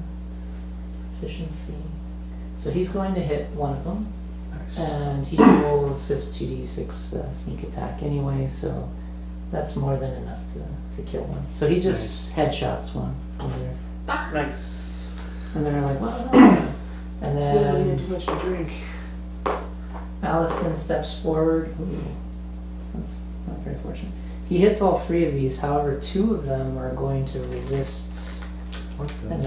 efficiency. So he's going to hit one of them. Nice. And he rolls his 2d6 sneak attack anyway, so that's more than enough to kill one. So he just headshots one. Nice. And they're like, well, and Yeah, we then had too much to drink. Allison steps forward. Ooh, that's not very fortunate. He hits all three of these, however, two of them are going to resist, What the? and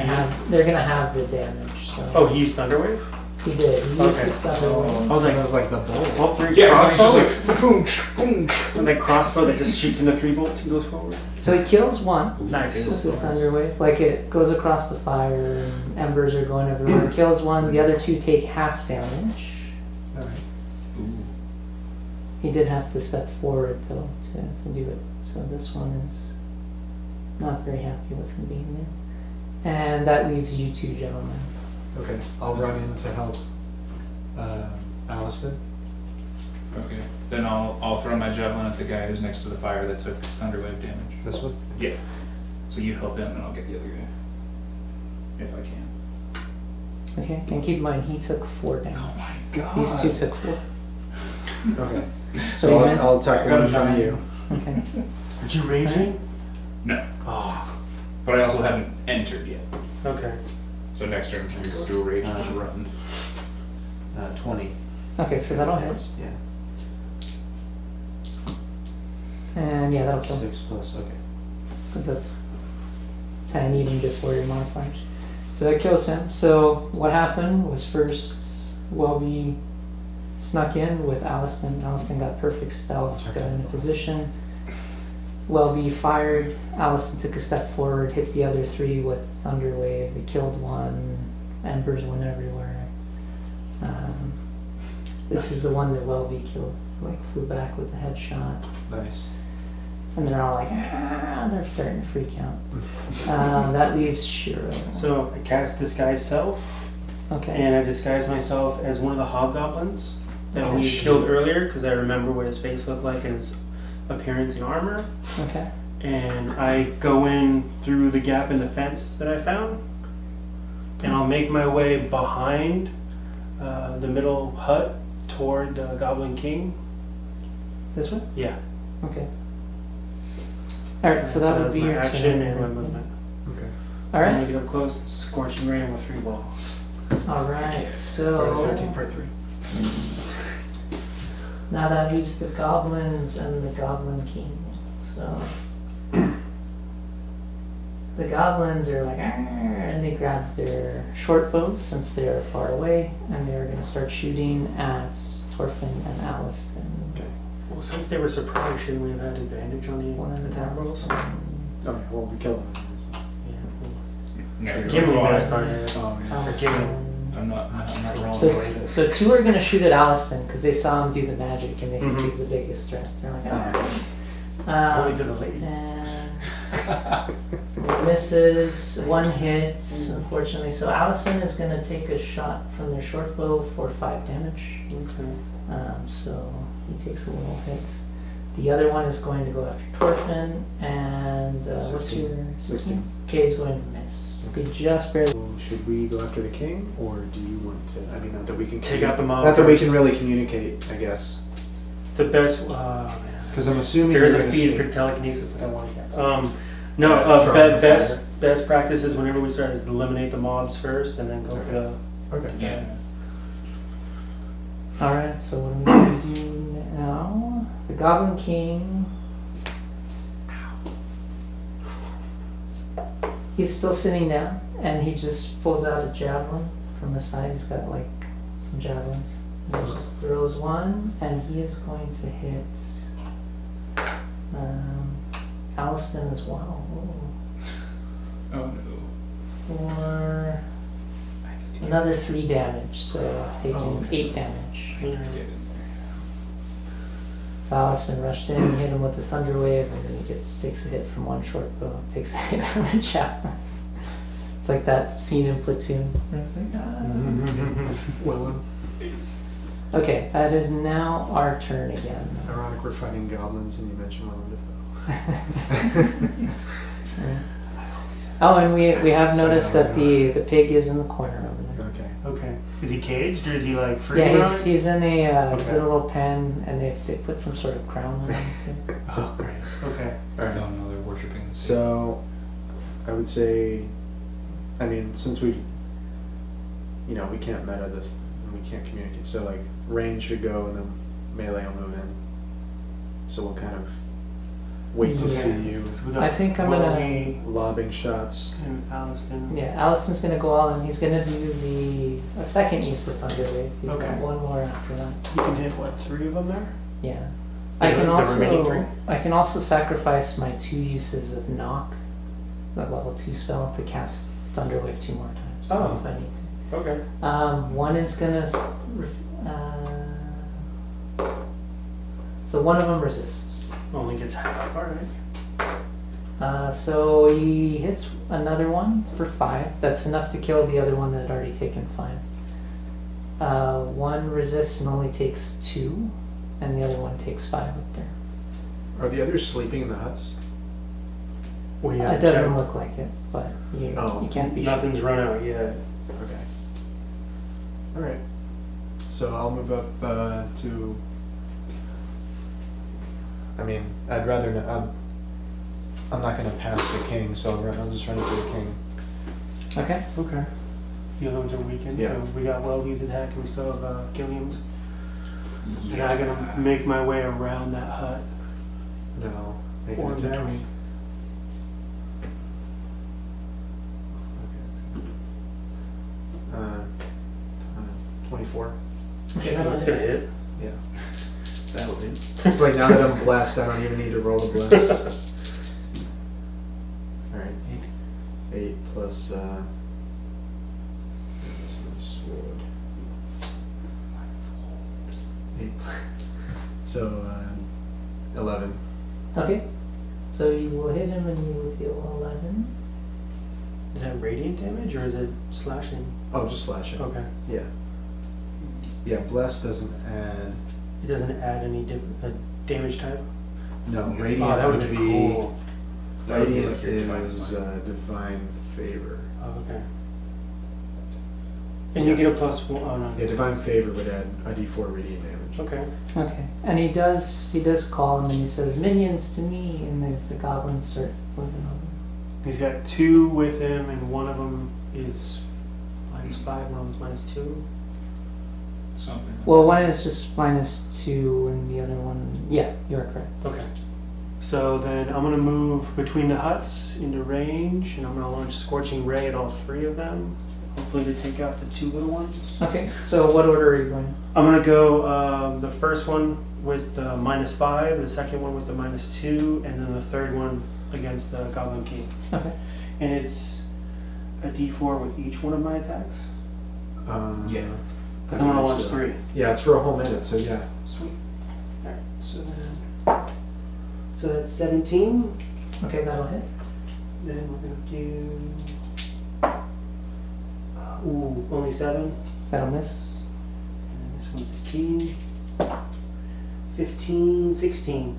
they're going to have the damage. So Oh, he used Thunderwave? he did. He used Okay. his thunder wave. I was That like, was like the bowl. all three Yeah, crossbow? it's just like boom, boom. And that crossbow that just shoots into 3 bolts and goes forward? So he kills one. Nice. With the thunder wave, like it goes across the fire and embers are going everywhere. Kills one, the other two take half damage. Alright. He did have to step forward though to do it, so this one is not very happy with him being there. And that leaves you two gentlemen. Okay, I'll run in to help Allison. Okay. Then I'll throw my javelin at the guy who's next to the fire that took thunderwave damage. This one? Yeah. So you help him and I'll get the other guy. If I can. Okay, and keep in mind he took 4 damage. Oh my god. These two took 4. Okay. So So you I'll missed? attack the I got one a in front of 9. you. Okay. Did you raging? No. Oh, But I also haven't entered yet. okay. So next turn we do a rage and just run. 20. Okay, so that'll hit. Yeah. And yeah, that'll kill. 6 plus, okay. Because that's 10 even before your modifiers. So that kills him. So what happened was first Welby snuck in with Allison. Allison got perfect stealth, got in a position. Welby fired. Allison took a step forward, hit the other 3 with Thunder Wave. It killed one. Embers went everywhere. This is the one that Welby killed. Like flew back with a headshot. Nice. And they're all like, ah, they're starting to freak out. That leaves Shiro. So I cast Disguise Self, Okay. and I disguise myself as one of the Hog Goblins that Oh, we shit. killed earlier, because I remember what his face looked like and his appearance in armor. Okay. And I go in through the gap in the fence that I found, and I'll make my way behind the middle hut toward the Goblin King. This one? Yeah. Okay. Alright, so that would was be my your action turn. and my movement. Okay. I'm gonna Alright. get up close, scorching ray with 3 balls. Alright, Part so 13, part 3. now that leaves the goblins and the Goblin King. So the goblins are like, "Arr," and they grab their short bows since they are far away, and they're going to start shooting at Torfin and Aliston. Well, since they were surprised, shouldn't we have had advantage on the One and attack rolls? Oh yeah, well we killed them. Yeah, Give me wrong. last time. Oh yeah. Aliston. I'm not wrong. So 2 are going to shoot at Aliston because they saw him do the magic and they think Mhm. he's the biggest threat. They're like, Only ah. to the ladies. And misses, 1 hit, unfortunately. So Allison is going to take a shot from their short bow for 5 damage. Okay. So he takes a little hit. The other one is going to go after Torfin, and what's 16. your 16? Okay, he's going to miss. Okay, just barely. So should we go after the king, or do you want to? I mean, not that we can Take out the mob. Not that we first. can really communicate, I guess. The best. Oh man. Because I'm assuming There's you're a gonna feed see- for telekinesis that I want to get. Yeah, No, throw in the best practices whenever we start is eliminate the mobs first and then go for the. Okay. Yeah. Alright, so what are we going to do now? The Goblin King. He's still sitting down, and he just pulls out a javelin from the side. He's got like some javelins. And he just throws one, and he is going to hit Aliston as well. Oh no. For another 3 damage, so I've taken 8 damage. So Aliston rushed in, hit him with the thunder wave, and then he takes a hit from one short bow, takes a hit from a javelin. It's like that scene in Platoon where it's like, ah. Well, Okay, that is now our turn again. ironic we're fighting goblins and you mentioned Willem Dafoe. Oh, and we have noticed that the pig is in the corner over there. Okay. Okay. Is he caged or is he like free? Yeah, running? he's in a he's in Okay. a little pen, and they put some sort of crown on him too. Oh, great. Okay. I don't know, they're worshipping the sea. So, I would say, I mean, since we've, we can't meta this, and we can't communicate, so like, range should go and then melee will move in. So we'll kind of wait to Yeah. see you So we got I think I'm gonna- Willoughby lobbing shots. and Aliston. Yeah, Allison's gonna go all in. He's gonna do a second use of Thunder Wave. He's got Okay. 1 more after that. You can hit what, 3 of them there? Yeah. The I can remaining 3? I can also sacrifice my 2 uses of Knock, that level 2 spell, to cast Thunder Wave 2 more times Oh. if I need to. Okay. One is gonna so one of them resists. Only gets half. Alright. So he hits another one for 5. That's enough to kill the other one that had already taken 5. One resists and only takes 2, and the other one takes 5 up there. Are the others sleeping in the huts? We It doesn't look like it, but you can't be sure. Nothing's run out yet. Okay. Alright. So I'll move up to. I mean, I'd rather not. I'm not going to pass the king, so I'll just run into the king. Okay. Okay. The other ones are weakened, Yeah. so we got Welby's attack and we still have Gilliam's. And I'm gonna make my way around that hut. No. Make Or an attack. back. Okay, that's good. 24. Okay, It's gonna hit. Yeah. That'll do. It's like now that I'm blessed, I don't even need to roll the bless. Alright, 8 plus sword. 8 so 11. Okay. So you will hit him and you will deal 11. Is that radiant damage or is it slashing? Oh, just slash it. Okay. Yeah. Yeah, bless doesn't add. It doesn't add any damage type? No, Okay. radiant Oh, that would would be be. cool. That would be Radiant like your divine is smite. divine favor. Oh, okay. And you get a +1. Oh, no. Yeah, divine favor would add a d4 radiant damage. Okay. Okay. And he does call him and he says, minions to me, and the goblins start moving over. He's got 2 with him, and one of them is -5, one of them's -2. Something. Well, one is just -2 and the other one, yeah, you're correct. Okay. So then I'm gonna move between the huts into range, and I'm gonna launch Scorching Ray at all 3 of them. Hopefully to take out the 2 little ones. Okay, so what order are you going? I'm gonna go the first one with the -5, the second one with the -2, and then the third one against the Goblin King. Okay. And it's a D4 with each one of my attacks? Yeah. Because I'm gonna launch 3. Yeah, it's for a whole minute, so yeah. Sweet. Alright, so that's 17. Okay, that'll hit. Then we're gonna do. Only 7. That'll miss. And this one's 15. 15, 16.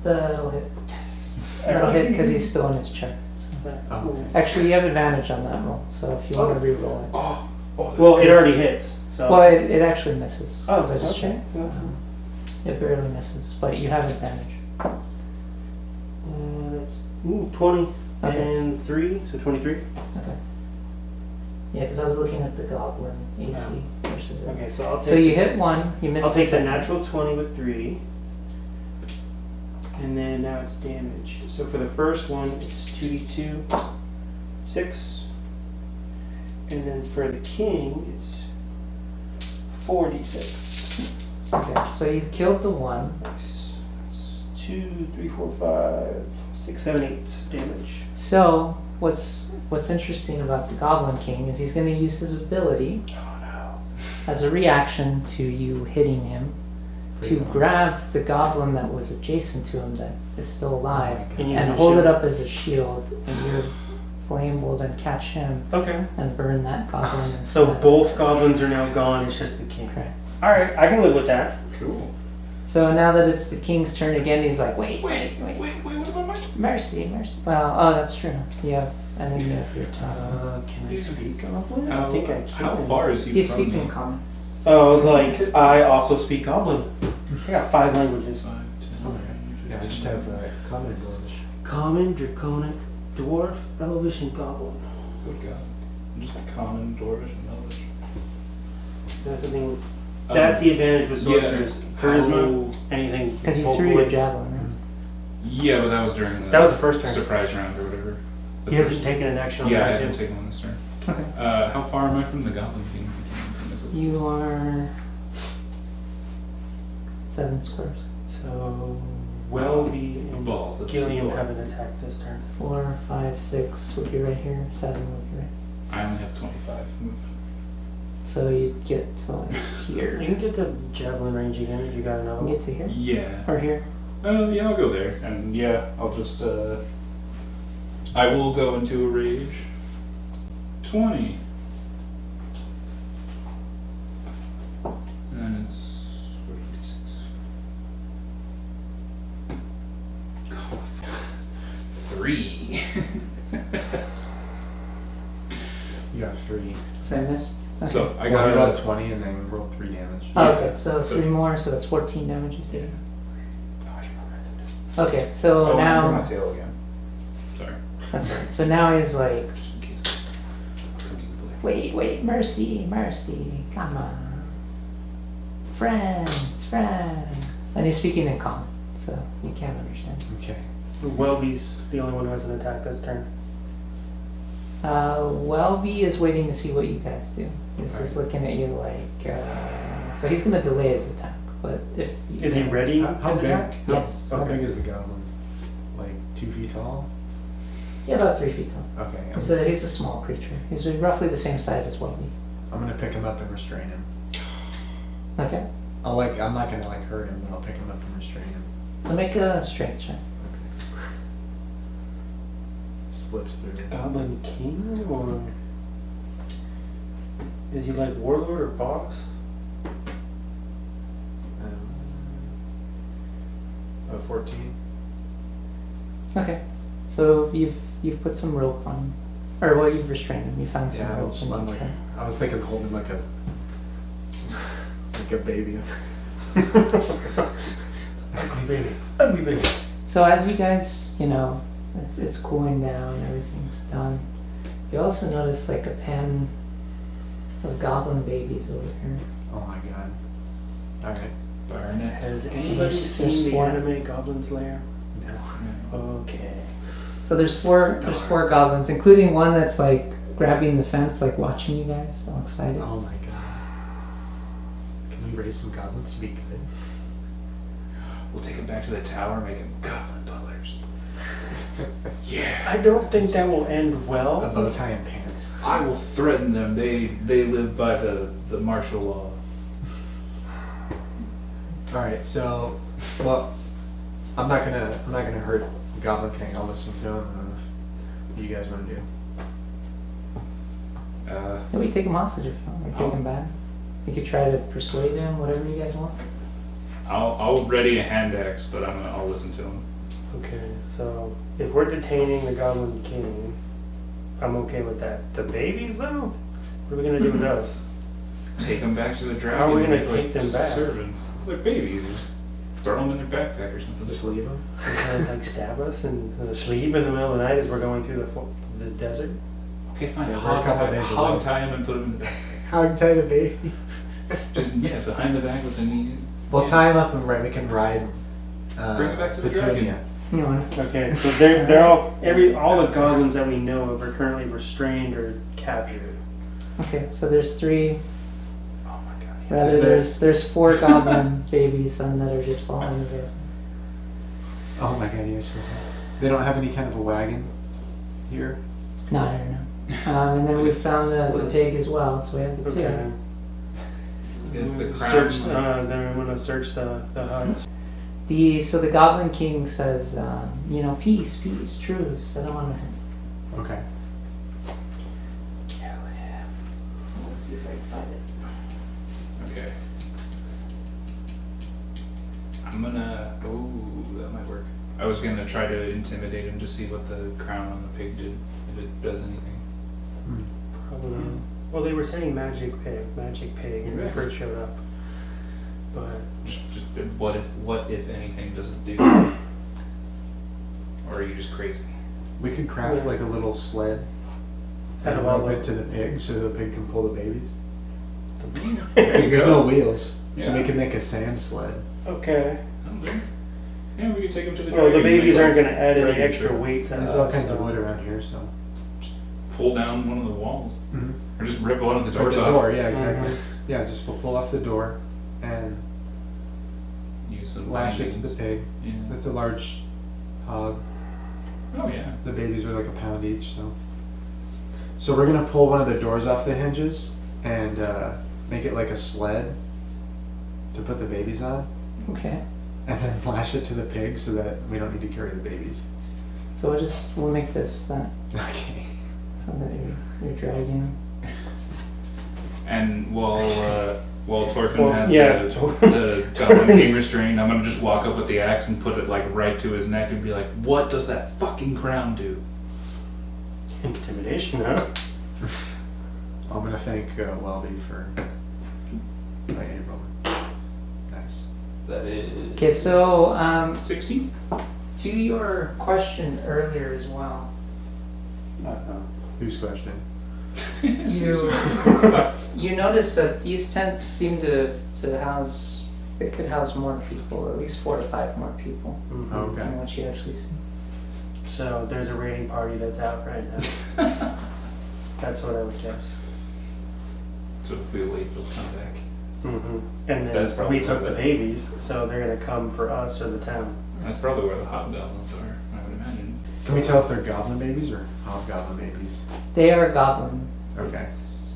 That'll hit. Yes. That'll hit because he's still in his check. So. Cool. Actually, you have advantage on that roll, so if you want to re-roll it. Oh, that's Well, it good. already hits. So. Well, it actually misses. Oh, because I just okay. checked. It barely misses, but you have advantage. That's 20 Okay. and 3, so 23. Okay. Yeah, because I was looking at the goblin AC versus it. Okay, so I'll take. So you hit one, you miss. I'll take the second. natural 20 with 3. And then now it's damage. So for the first one, it's 2d2, 6. And then for the king, it's 4d6. Okay, so you killed the one. Nice. It's 2, 3, 4, 5, 6, 7, 8 damage. So what's interesting about the Goblin King is he's going to use his ability Oh no. as a reaction to you hitting him to grab the goblin that was adjacent to him that is still alive And use and my hold shield. it up as a shield, and your flame will then catch him Okay. and burn that goblin instead. So both goblins are now gone, it's just the king. Correct. Alright, I can live with that. Cool. So now that it's the king's turn again, he's like, wait, Wait, what about my mercy. Well, oh, that's true. You have, and then you have your tongue. Can I speak goblin? How, I think I can. how far is he He's from speaking me? common. Oh, I was like, I also speak goblin. I got 5 languages. 5, 10, Yeah, I just have common and English. Common, Draconic, Dwarf, Elvish, and Goblin. Good God. I'm just common, dwarvish, and elvish. So that's the thing. That's the advantage with sorcerers. Charisma, anything. Because you both threw your wood. javelin, right? Yeah, but that was during the That was the first turn. surprise round or whatever. The He hasn't first- taken an action on Yeah, I that haven't too. taken one this turn. Okay. How far am I from the Goblin King? Is it- You are 7 squares. So, Welby and Balls, that's Gilliam 4. haven't attacked this turn. 4, 5, 6 would be right here. 7 would be right. I only have 25 movement. So you get to like You here. can get to javelin range again if you got another You one. get to here Yeah. or here. Yeah, I'll go there. And yeah, I'll just, I will go into a rage. 20. And it's, what are these things? 3. You got 3. So I missed. Okay. So I I got about a 20 and then roll 3 damage. Oh, yeah. okay, so So- 3 more, so that's 14 damage you did. Oh, I should probably write that down. Okay, so Oh, I'm now on my tail again. Sorry. that's right. So now he's like, Just in case it comes into play. wait, mercy, come on, friends, and he's speaking in common, so you can't understand. Okay. Welby's the only one who hasn't attacked this turn. Welby is waiting to see what you guys do. He's just looking at you like, so he's gonna delay his attack, but if you Is he ready How his big? attack? Yes. How Okay. big is the goblin? Like 2 feet tall? Yeah, about 3 feet tall. Okay. So he's a small creature. He's roughly the same size as Welby. I'm gonna pick him up and restrain him. Okay. I'm not gonna like hurt him, but I'll pick him up and restrain him. So make a strength check. Slips through. Goblin King, or is he like warlord or boss? 14. Okay. So you've put some rope on him. Or well, you've restrained him. You found some Yeah, rope. And I'm you've like, tied- I was thinking holding like a baby. Ugly baby. So as you guys, it's cooling down, everything's done. You also notice like a pen of goblin babies over here. Oh my god. Alright. Barnet. Has There's anybody seen the four. anime Goblin's Lair? No. Okay. So there's four goblins, including one that's like grabbing the fence, like watching you guys, all excited. Oh my god. Can we raise some goblins to be good? We'll take him back to the tower, make him goblin pullers. Yeah. I don't think that will end A well. bow tie and pants. I will threaten them. They live by the martial law. Alright, so well I'm not gonna hurt Goblin King, I'll listen to him and what you guys wanna do. Yeah, we take him hostage if you want. We take him back. You could try to persuade him, whatever you guys want. I'll ready a hand axe, but I'll listen to him. Okay, so if we're detaining the Goblin King, I'm okay with that. The babies though? What are we gonna do with those? Take them back to the dragon. How are we gonna and take them back? Servants. They're babies. Just throw them in their backpack or something. Just leave him? They're gonna like stab us and sleep in the middle of the night as we're going through the desert? Okay, fine. Yeah, we're a couple days away. Hog tie him and put him in the backpack. Hog tie the baby. Just behind the back with the knee. We'll tie him up and we can ride Bring it back to the Petunia. You want Okay, so they're all the goblins that we know of are currently restrained or captured. Okay, so there's three. Oh my god. Rather, Is there- there's four goblin babies and that are just falling in the basement. Oh my god, you actually they don't have any kind of a wagon here? No. And then we found the pig as well, so we have the pig. Okay. Is the crown Search. Then we want to search the huts. So the Goblin King says, peace, truce. I don't want to. Okay. Let's see if I can find it. Okay. I'm gonna. Oh, that might work. I was gonna try to intimidate him to see what the crown on the pig did, if it does anything. Probably. Well, they were saying magic pig, when we Yeah. first showed up. But Just what if anything does it do? Or are you just crazy? We could craft like a little sled Out and of all rope the- it to the pig so the pig can pull the babies. There Because you there's go. no wheels. So Yeah. we can make a sand sled. okay. Yeah, we can take him to the Well, the dragon. babies Make aren't like going to add any dragon extra trip. weight to There's us. all kinds so- of wood around here, so. Pull down one of the walls. Mm-hmm. Or just rip one of the Or doors the off. door, yeah, exactly. Mhm. Yeah, just we'll pull off the door and Use some lash it to bindings. the pig. Yeah. It's a large hog. Oh yeah. The babies are like a pound each, so. So we're gonna pull one of the doors off the hinges and make it like a sled to put the babies on, Okay. and then lash it to the pig so that we don't need to carry the babies. So we'll make this Okay. something that you're dragging. And while Torfin Well, has yeah. the Goblin King restrained, I'm gonna just walk up with the axe and put it like right to his neck and be like, "What does that fucking crown do?" Intimidation, huh? I'm gonna thank Welby for my aid roll. Nice. That is. Okay, so 16. to your question earlier as well, Whose question? you notice that these tents seem to house. They could house more people, at least 4 to 5 more people Mhm. Okay. than what you actually see. So there's a raiding party that's out right now. That's what I would guess. So if we wait, they'll come back. Mm-hmm. And That's then probably we took where the the- babies, so they're gonna come for us or the town. That's probably where the hobgoblins are, I would imagine. Can we tell if they're goblin babies or hobgoblin babies? They are goblin. Okay. babies.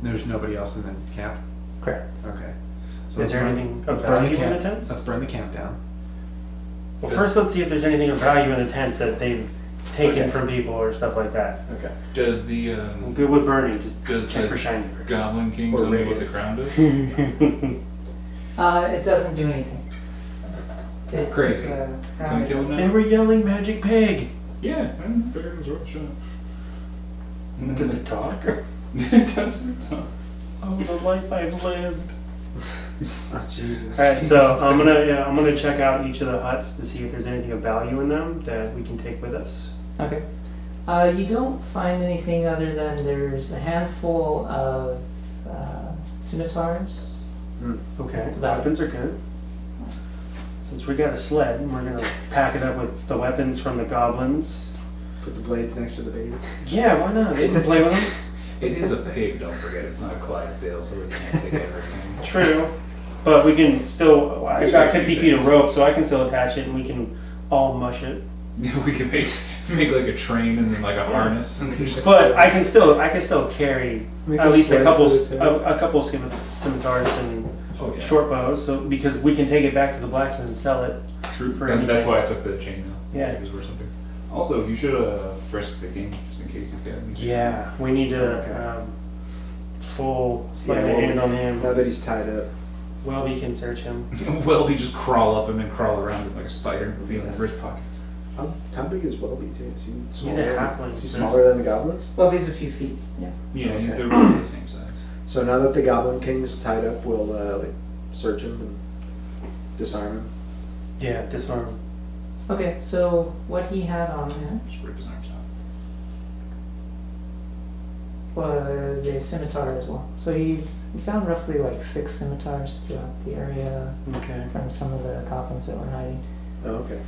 There's nobody else in the camp? Correct. Okay. So Is there burn- anything of let's burn the value in the camp. tents? Let's burn the camp down. Well, first let's see if there's anything of value in the tents that they've taken Okay. from people or stuff like that. Okay. Does the I'm good with burning, just Does check the for shiny first. Goblin King Or tell me raid what it. the crown does? It doesn't do anything. It Crazy. just, Can I kill him They now? were yelling magic pig. Yeah, I figured it was worth a shot. Does it talk? It doesn't talk. Oh, the life I've lived. Oh, Jesus. Alright, so I'm gonna check out each of the huts to see if there's anything of value in them that we can take with us. Okay. You don't find anything other than there's a handful of scimitars. Okay, That's about weapons are good. Since we got a sled, we're gonna pack it up with the weapons from the goblins. Put the blades next to the baby. Yeah, why not? They can play with them. It is a pig, don't forget. It's not a Clydesdale, so we can't take everything. True, but we can still. I've We got can 50 feet of rope, so I can still attach it, and we can all mush it. We can make like a train and then like a harness. And then just But I can still carry Make at a least a sled couple for the tail. a couple scimitars and oh yeah, short bows, so because we can take it back to the blacksmith and sell it. true. for That's anything. why I took the chainmail. Yeah. It was worth something. Also, you should frisk the king just in case he's got anything. Yeah, we need to Okay. full sleight Yeah, of well, hand on him. Now that he's tied up. Well, we can search him. Welby just crawl up him and crawl around him like a spider, feeling for his pockets. How big is Welby too? Is he smaller? He's a halfling. Is he smaller than the goblins? Well, he's a few feet. Yeah. Yeah, Okay. they're really the same size. So now that the Goblin King's tied up, we'll like search him and disarm him. Yeah, disarm him. Okay, so what he had on him Just rip his arms off. was a scimitar as well. So he found roughly like 6 scimitars throughout the area Okay. from some of the goblins that were hiding. Oh, okay.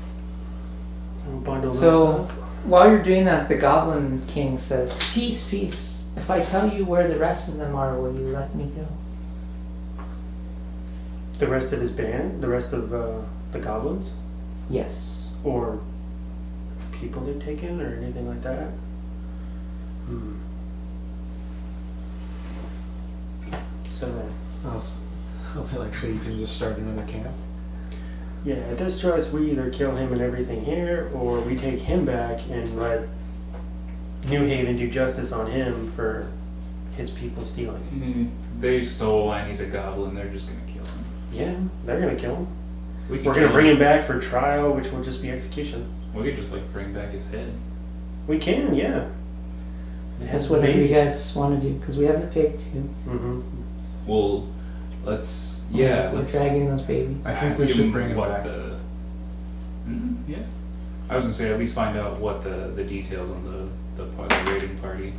We'll bundle So those up. while you're doing that, the Goblin King says, "Peace, peace. If I tell you where the rest of them are, will you let me go?" The rest of his band, the rest of the goblins, Yes. or people they've taken, or anything like that. So I'll be like, so you can just start another camp? yeah, at this choice, we either kill him and everything here, or we take him back and let New Haven do justice on him for his people stealing. They stole and he's a goblin. They're just gonna kill him. Yeah, they're gonna kill him. We can We're gonna kill bring him back for trial, which will just be execution. We could just like bring back his head. We can, yeah. That's whatever you guys want to do, because we have the pig too. Mm-hmm. Well, let's yeah, We're let's dragging those babies. I think ask we should bring him what back. Yeah, I was gonna say at least find out what the details on the raiding party,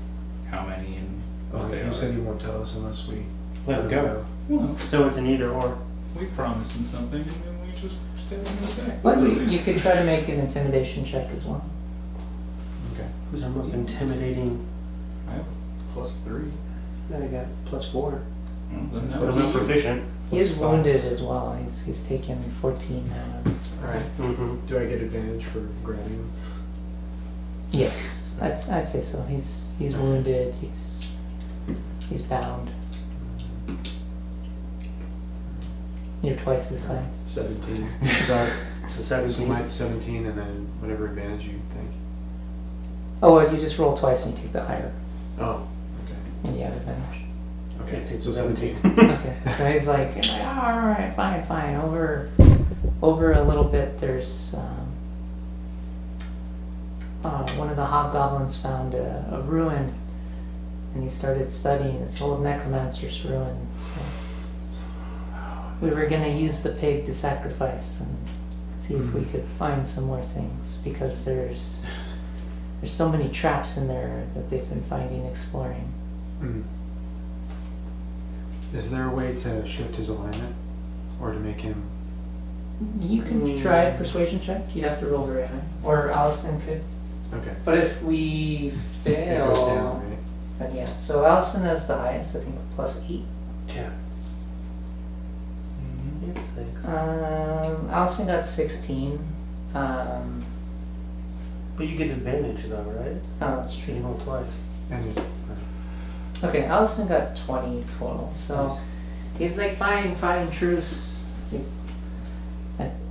how many and what they He are. said he won't tell us unless we Let him go. Well, So it's an either or. we promised him something and then we just stab him in the back. But you could try to make an intimidation check as well. Okay. Who's our most intimidating? I have +3. I got +4. Well, then that But was I'm not proficient. He is Plus 5. wounded as well. He's taken 14 now. Alright. Mm-hmm. Do I get advantage for grabbing him? Yes, I'd say so. He's wounded. He's bound. You're twice his size. 17. So So 17. mine's 17 and then whatever advantage you think. Oh, well, you just roll twice and you take the higher, Oh, okay. and you have advantage. Okay, take so 17. 17. Okay, so he's like, oh, all right, fine. Over a little bit, there's one of the Hog Goblins found a ruin, and he started studying. It's old necromancer's ruin. So we were gonna use the pig to sacrifice and see if we could find some more things, because there's so many traps in there that they've been finding exploring. Mm. Is there a way to shift his alignment? Or to make him... You can try a persuasion check. You'd have to roll very high, or Allison could. Okay. But if we It fail, goes down, right? then yeah. So Allison has the highest, I think, +8. Yeah. Allison got 16. But you get advantage though, right? Oh, that's You true. roll twice. And Okay, Allison got 20 total. So He's like, fine, truce.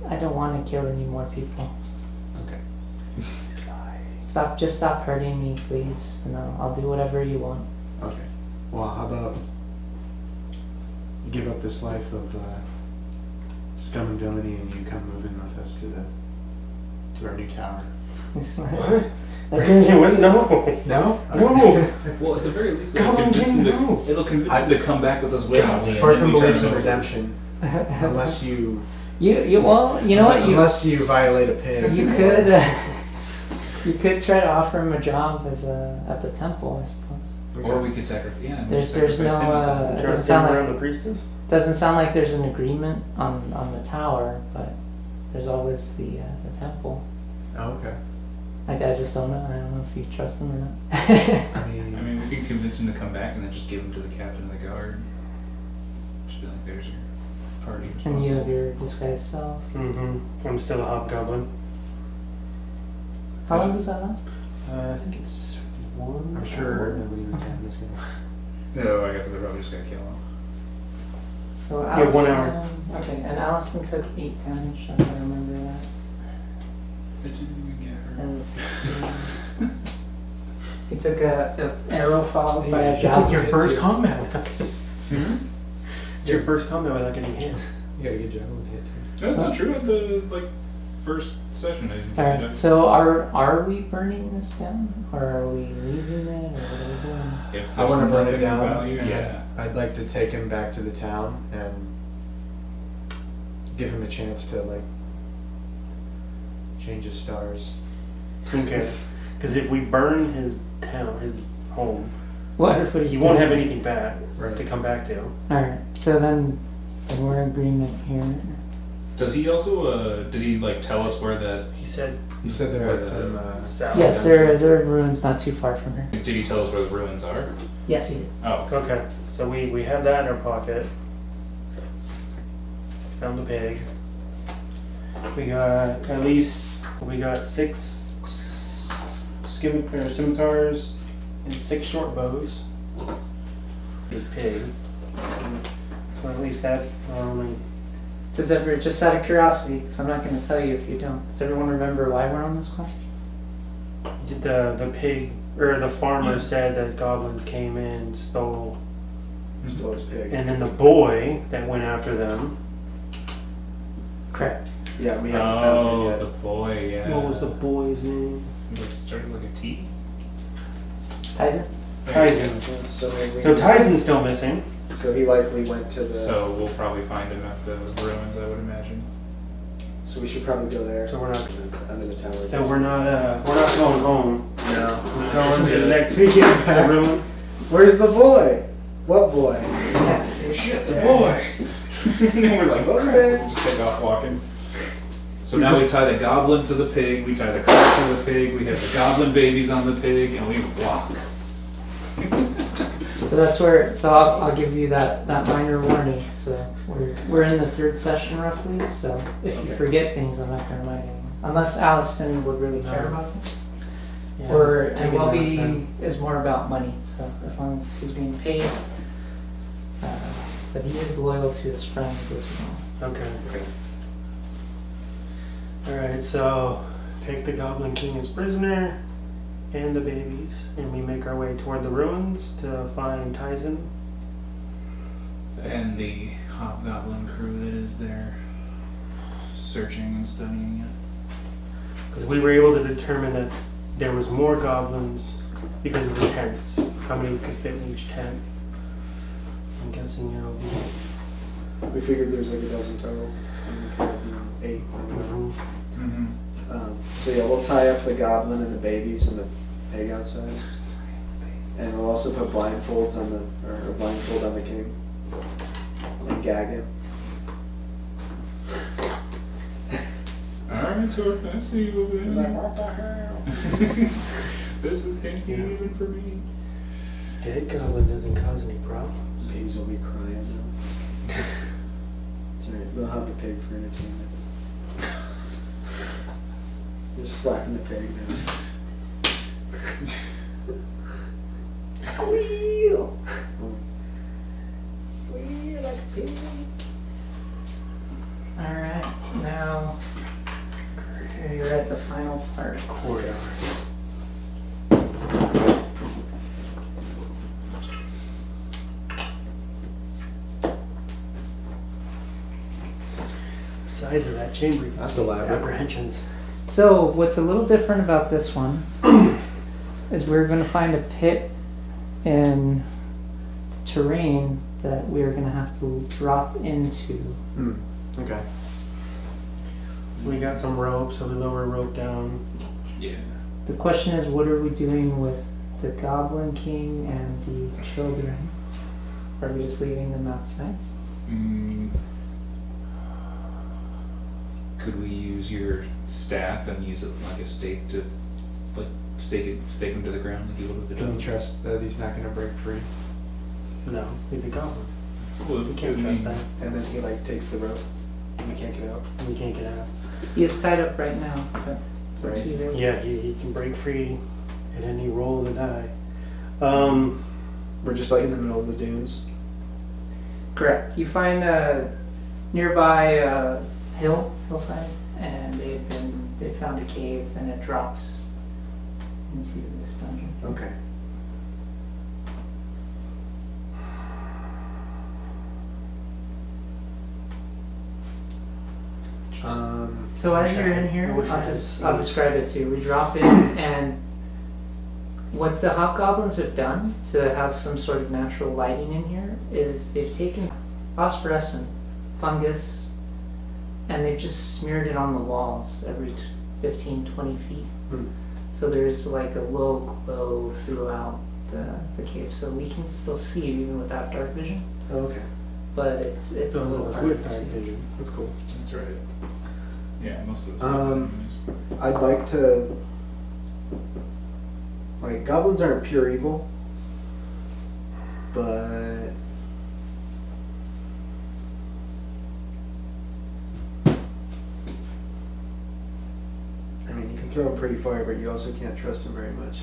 I don't want to kill any more people. Okay. Just stop hurting me, please, and I'll do whatever you want. Okay. Well, how about you give up this life of scum and villainy, and you come move in with us to our new tower? That's Hey, what? No. No. No. Well, at the very least, Goblin King, no. it'll convince him to come back with us willingly. and Parson then we turn believes in him over. redemption, unless you Well, you know what? unless you violate a pig. You could try to offer him a job as at the temple, I suppose. Or we could sacrifice. Yeah. There's sacrifice no, him and then- it Trust sound him like- around the priestess? Doesn't sound like there's an agreement on the tower, but there's always the temple. Oh, okay. I just don't know. I don't know if you trust him or not. I mean, I mean, we can convince him to come back and then just give him to the captain of the guard. Just be like, there's your party. And you have responsible. your disguised self. Mm-hmm. I'm still a hobgoblin. How long does that last? I think it's 1 I'm sure hour. nobody in the town is gonna. No, I guess they're probably just gonna kill him. So Yeah, 1 hour. Allison- Okay, and Allison took 8 damage. I don't remember that. I didn't even get her. Then the 16. He took a arrow followed by a It's like your javelin. first combat without Hmm? It's your first combat without getting hit. You got a good javelin hit too. That's not true. At the first session, I didn't. Alright, so are we burning this down? Or are we leaving it? Or what are we doing? If I there's want to burn it nothing down. value, and yeah. I'd like to take him back to the town and give him a chance to like change his stars. Okay. Because if we burn his town, his home, What he's he won't doing? have anything bad Right. to come back to. Alright, so then we're in agreement here. Does he also? Did he like tell us where that? He said You said there had some. south. Yes, there are ruins not too far from here. Did he tell us where the ruins are? Yes, he did. Oh. Okay, so we have that in our pocket. Found the pig. We got we got 6 scimitars and 6 short bows. The pig. So at least that's our only. Does everyone, just out of curiosity, because I'm not going to tell you if you don't, does everyone remember why we're on this quest? The pig or the farmer Yeah. said that goblins came in, stole, Stole his pig. and then the boy that went after them. Correct. Yeah, we haven't found him Oh, yet. the boy. Yeah. What was the boy's name? It started like a T. Tyson? Tyson. So, maybe- So Tyson's still missing. So he likely went to the. So we'll probably find him at the ruins, I would imagine. So we should probably go there. So we're not. It's under the tower. So we're not going home. No. We're going to the next Yeah. room. Where's the boy? What boy? Yeah. Shit, the boy! We're like, Okay. crap, we'll just take off walking. So now we tie the goblin to the pig, we tie the cart to the pig, we have the goblin babies on the pig, and we walk. So that's where, so I'll give you that minor warning. So we're in the 3rd session roughly, so if you Okay. forget things, I'm not going to remind anyone. Unless Allison would really care about them. Yeah, Or, take and it Welby last time. is more about money, so as long as he's being paid. But he is loyal to his friends as well. Okay. Alright, so take the Goblin King as prisoner and the babies, and we make our way toward the ruins to find Tyson. And the hobgoblin crew that is there, searching and studying it. Because we were able to determine that there was more goblins because of the tents. How many could fit in each tent? I'm guessing it'll be. We figured there's like a dozen total. And we could do 8. Mm-hmm. So yeah, we'll tie up the goblin and the babies and the pig outside. And we'll also put blindfolds on a blindfold on the king. And gag him. Alright, Torf, I see you over He's like, there. what the hell? This is can't even for me. Dead goblin doesn't cause any problems. Pigs will be crying now. It's alright, they'll have the pig for entertainment. Just slapping the pig now. Squeal! Squeal like a pig. size of that chamber. That's elaborate. Apprehensions. So what's a little different about this one is we're going to find a pit in terrain that we're going to have to drop into. Hmm. Okay. So we got some rope, so we lower a rope down. Yeah. The question is, what are we doing with the Goblin King and the children? Are we just leaving them outside? Could we use your staff and use it like a stake to, like, stake them to the ground like you would with the Can we dog? trust that he's not gonna break free? No, he's a goblin. Well, We can't trust that. And then he like takes the rope and we can't get out. We can't get out. He is tied up right now, but it's up Right. to you guys. Yeah, he can break free at any roll of the die. We're just like in the middle of the dunes. Correct. You find a nearby hillside, and they found a cave, and it drops into this dungeon. Okay. So as you're in here, I wish I had I'll describe it to you. We drop in, and what the Hog Goblins have done to have some sort of natural lighting in here is they've taken phosphorescent fungus and they've just smeared it on the walls every 15, 20 feet. Hmm. So there's like a low glow throughout the cave, so we can still see even without dark vision, Oh, okay. but it's a So little it's hard with to dark see. vision. That's cool. That's right. Yeah, most of the stuff. I'd like to. Like, goblins aren't pure evil, but. I mean, you can throw him pretty far, but you also can't trust him very much.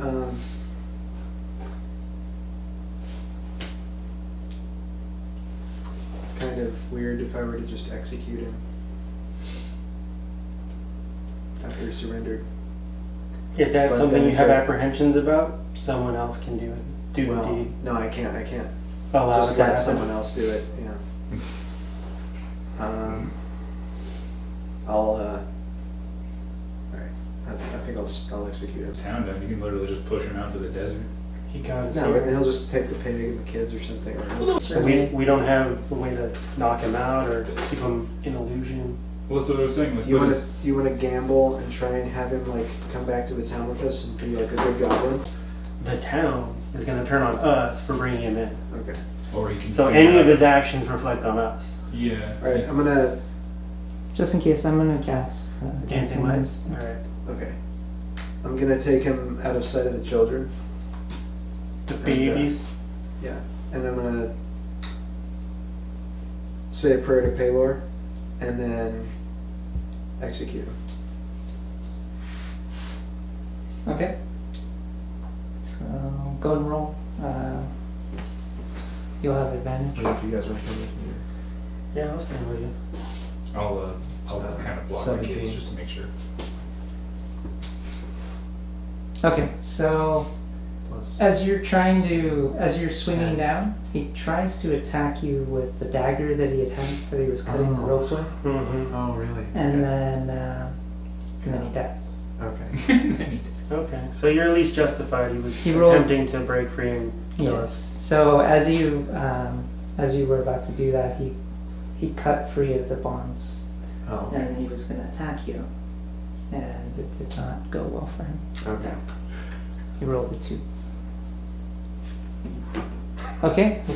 um, it's kind of weird if I were to just execute him after he surrendered. If that's But something then you have if it- apprehensions about, someone else can do it. Do the Well, deed. no, I can't. Allow Just it to let happen. someone else do it. Yeah. Alright. I think I'll execute him. Town down, you can literally just push him out to the desert. He got us No, but here. then he'll just take the pig and the kids or something. Or So we don't have a way to knock him out or keep him in illusion. Well, that's what I was saying. Let's do you put want to his- gamble and try and have him like come back to the town with us and be like a good goblin? The town is going to turn on us for bringing him in. Okay. or he can. So figure any out- of his actions reflect on us. Yeah. All right. I'm gonna. Just in case, I'm gonna cast Dancing lights. All right. Okay. I'm gonna take him out of sight of the children. The babies. Yeah, and I'm gonna say a prayer to Paylor, and then execute him. Okay. So go and roll. You'll have I advantage. don't know if you guys want to come with me. Yeah, I'll stand with you. I'll kind of block the 17. kids just to make sure. Okay, so Plus. as you're swinging down, he tries to attack you with the dagger that he was cutting the rope with, Mm-hmm. Oh, really? and then he dies. Okay. Okay, so you're at least justified. He was rolled- attempting to break free and kill Yes. us. So as you were about to do that, he cut free of the bonds, Oh. and he was going to attack you, and it did not go well for him. Okay. He rolled a 2. Okay, so